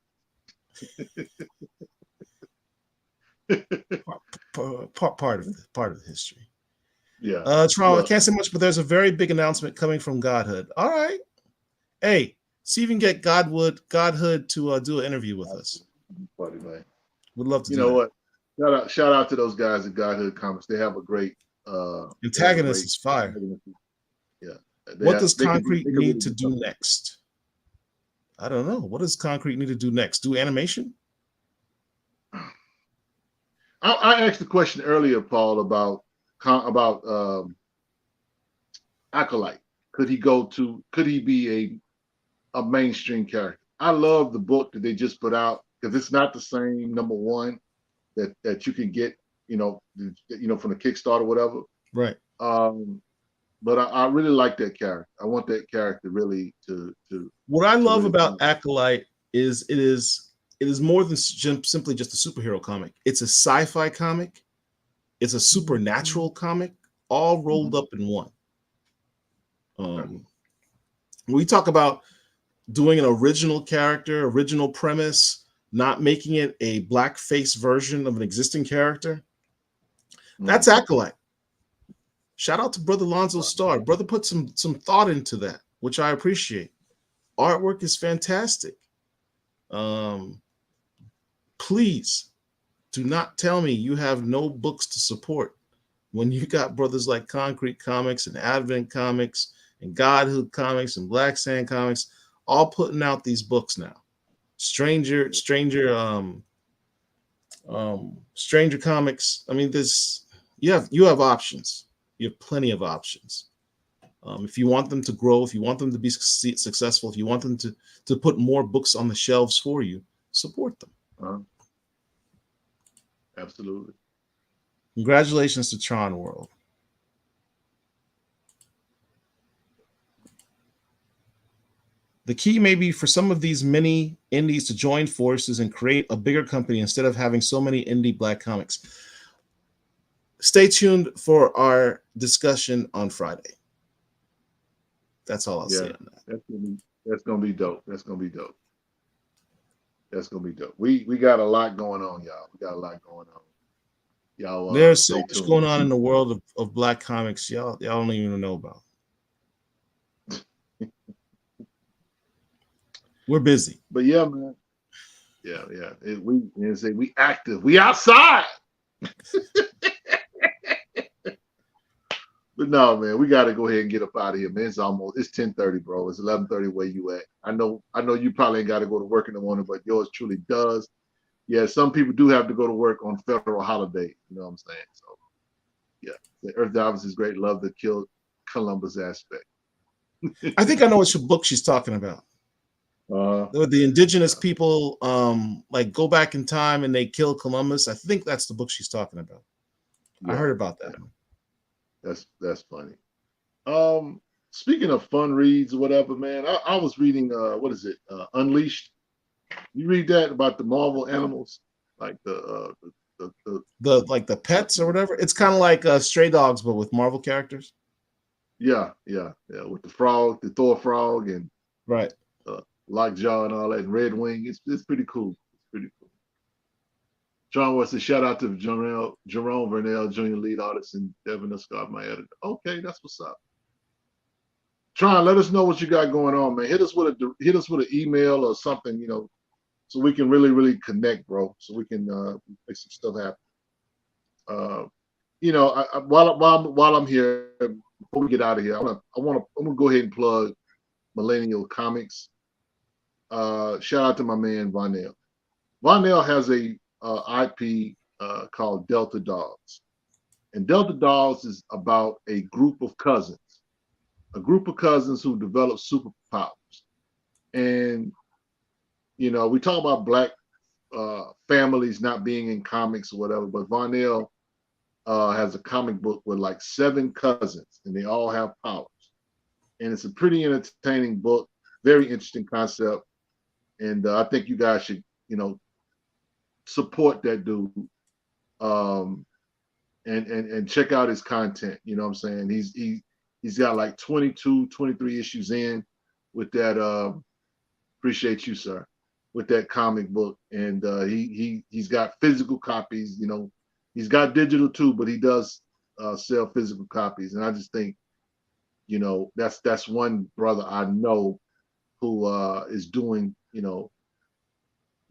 part of the history. Yeah. Toronto, I can't say much, but there's a very big announcement coming from Godhood. All right. Hey, see if you can get Godhood to do an interview with us. Funny, man. Would love to. You know what? Shout out to those guys at Godhood Comics. They have a great Antagonist is fire. Yeah. What does Concrete need to do next? I don't know. What does Concrete need to do next? Do animation? I asked the question earlier, Paul, about Acolyte. Could he be a mainstream character? I love the book that they just put out because it's not the same #1 that you can get, from the Kickstarter or whatever. Right. But I really like that character. I want that character really to. What I love about Acolyte is it is more than simply just a superhero comic. It's a sci-fi comic. It's a supernatural comic, all rolled up in one. We talk about doing an original character, original premise, not making it a blackface version of an existing character. That's Acolyte. Shout out to Brother Lonzo Starr. Brother put some thought into that, which I appreciate. Artwork is fantastic. Please do not tell me you have no books to support when you got brothers like Concrete Comics and Advent Comics and Godhood Comics and Black Sand Comics all putting out these books now. Stranger Comics. I mean, you have options. You have plenty of options. If you want them to grow, if you want them to be successful, if you want them to put more books on the shelves for you, support them. Absolutely. Congratulations to Tron World. The key may be for some of these mini indies to join forces and create a bigger company instead of having so many indie Black comics. Stay tuned for our discussion on Friday. That's all I'll say on that. That's gonna be dope. That's gonna be dope. That's gonna be dope. We got a lot going on, y'all. We got a lot going on. Y'all, there's so much going on in the world of Black comics. Y'all don't even know about. We're busy. But yeah, man. Yeah. We active. We outside. But no, man, we got to go ahead and get up out of here, man. It's 10:30, bro. It's 11:30 where you at. I know you probably ain't got to go to work in the morning, but yours truly does. Yeah, some people do have to go to work on federal holiday. You know what I'm saying? So, yeah, the Earth Divers is great. Love the kill Columbus aspect. I think I know which book she's talking about. The indigenous people like go back in time and they kill Columbus. I think that's the book she's talking about. Yeah, I heard about that. Yeah. That's funny. Speaking of fun reads or whatever, man, I was reading what is it? Unleashed. You read that about the Marvel animals, like the like the pets or whatever. It's kind of like Stray Dogs, but with Marvel characters. Yeah. With the frog, the Thor frog, and right. Lockjaw and all that, and Red Wing. It's pretty cool. It's pretty cool. John wants to shout out to Jerome Vernell, Jr. lead artist, and Devin Scott, my editor. Okay, that's what's up. Tron, let us know what you got going on, man. Hit us with an email or something, so we can really connect, bro. So we can make some stuff happen. While I'm here, before we get out of here, I'm gonna go ahead and plug Millennial Comics. Shout out to my man Vonell. Vonell has a IP called Delta Dogs, and Delta Dogs is about a group of cousins who develop superpowers. And we talk about Black families not being in comics or whatever, but Vonell has a comic book with like 7 cousins, and they all have powers. And it's a pretty entertaining book, very interesting concept. And I think you guys should, support that dude, and check out his content. You know what I'm saying? He's got like 22, 23 issues in with that. Appreciate you, sir, with that comic book. And he's got physical copies. He's got digital too, but he does sell physical copies. And I just think, that's one brother I know who is doing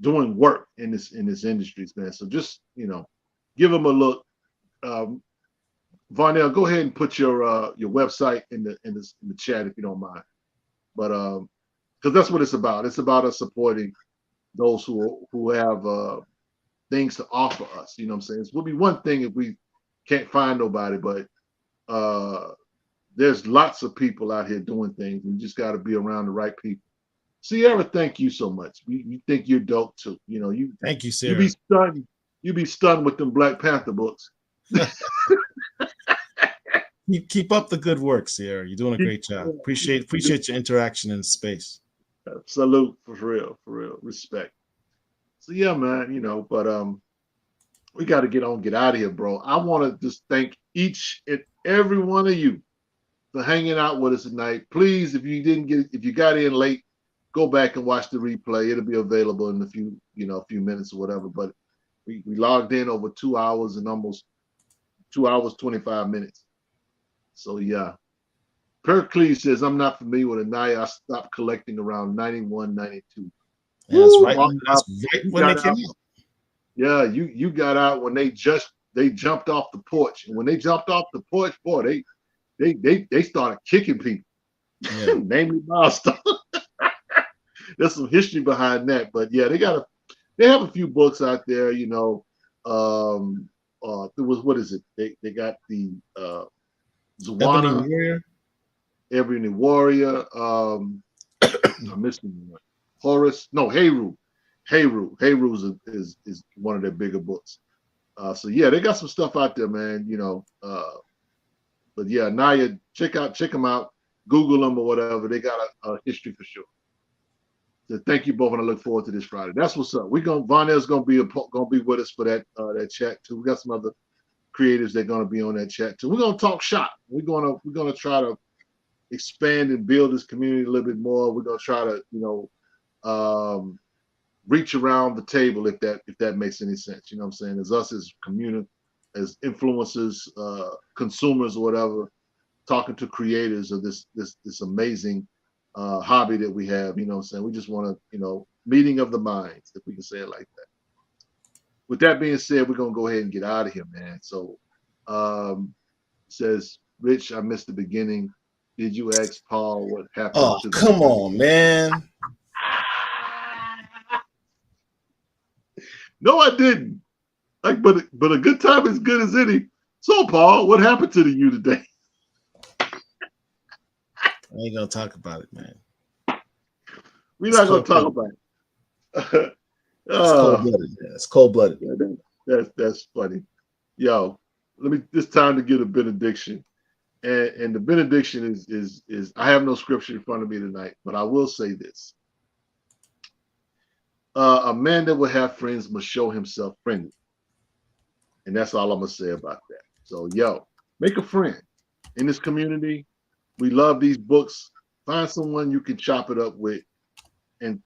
work in this industry, man. So just give him a look. Varnell, go ahead and put your website in the chat if you don't mind. But because that's what it's about. It's about us supporting those who have things to offer us. You know what I'm saying? It would be one thing if we can't find nobody, but there's lots of people out here doing things. We just got to be around the right people. Sierra, thank you so much. You think you're dope too. Thank you, Sierra. You be stunned with them Black Panther books. You keep up the good work, Sierra. You're doing a great job. Appreciate your interaction in space. Salute, for real, respect. So yeah, man, but we got to get out of here, bro. I want to just thank each and every one of you for hanging out with us tonight. Please, if you got in late, go back and watch the replay. It'll be available in a few minutes or whatever. But we logged in over 2 hours and almost 2 hours, 25 minutes. So yeah. Pericles says, I'm not familiar with Anaya. I stopped collecting around 91, 92. Yeah, that's right. That's right when they came out. Yeah, you got out when they jumped off the porch. And when they jumped off the porch, boy, they started kicking people. Yeah. Namely Milestone. There's some history behind that. But yeah, they have a few books out there, there was, what is it? They got the Zawana. Ebony Warrior. I'm missing one. Horus. No, Heru. Heru is one of their bigger books. So yeah, they got some stuff out there, man. But yeah, Naya, check them out, Google them or whatever. They got a history for sure. So thank you both, and I look forward to this Friday. That's what's up. Vonell's gonna be with us for that chat too. We got some other creatives that are gonna be on that chat too. We're gonna talk shop. We're gonna try to expand and build this community a little bit more. We're gonna try to reach around the table if that makes any sense. You know what I'm saying? As us as community, as influencers, consumers or whatever, talking to creators of this amazing hobby that we have. You know what I'm saying? We just want to, meeting of the minds, if we can say it like that. With that being said, we're gonna go ahead and get out of here, man. So says Rich, I missed the beginning. Did you ask Paul what happened? Oh, come on, man. No, I didn't. But a good time is good as any. So, Paul, what happened to you today? I ain't gonna talk about it, man. We're not gonna talk about it. It's cold-blooded. Yeah, it's cold-blooded. Yeah, that's funny. Yo, it's time to get a benediction. And the benediction is I have no scripture in front of me tonight, but I will say this. A man that will have friends must show himself friendly. And that's all I'm gonna say about that. So, yo, make a friend in this community. We love these books. Find someone you can chop it up with and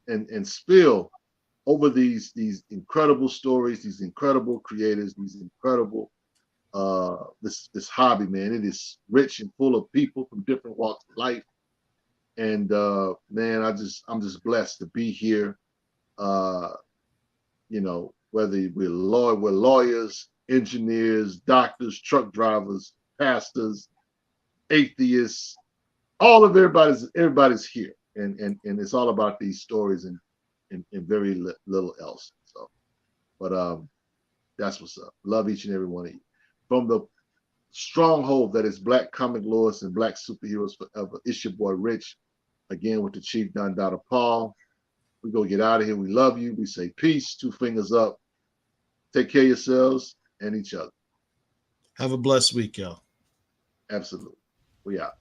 spill over these incredible stories, these incredible creators, these incredible this hobby, man. It is rich and full of people from different walks of life. And man, I'm just blessed to be here. Whether we're lawyers, engineers, doctors, truck drivers, pastors, atheists, all of everybody's here, and it's all about these stories and very little else. So, but that's what's up. Love each and every one of you. From the stronghold that is Black Comic Lords and Black Superheroes Forever, it's your boy Rich, again with the Chief Don Dada Paul. We go get out of here. We love you. We say peace. 2 fingers up. Take care of yourselves and each other. Have a blessed week, y'all. Absolutely. We out.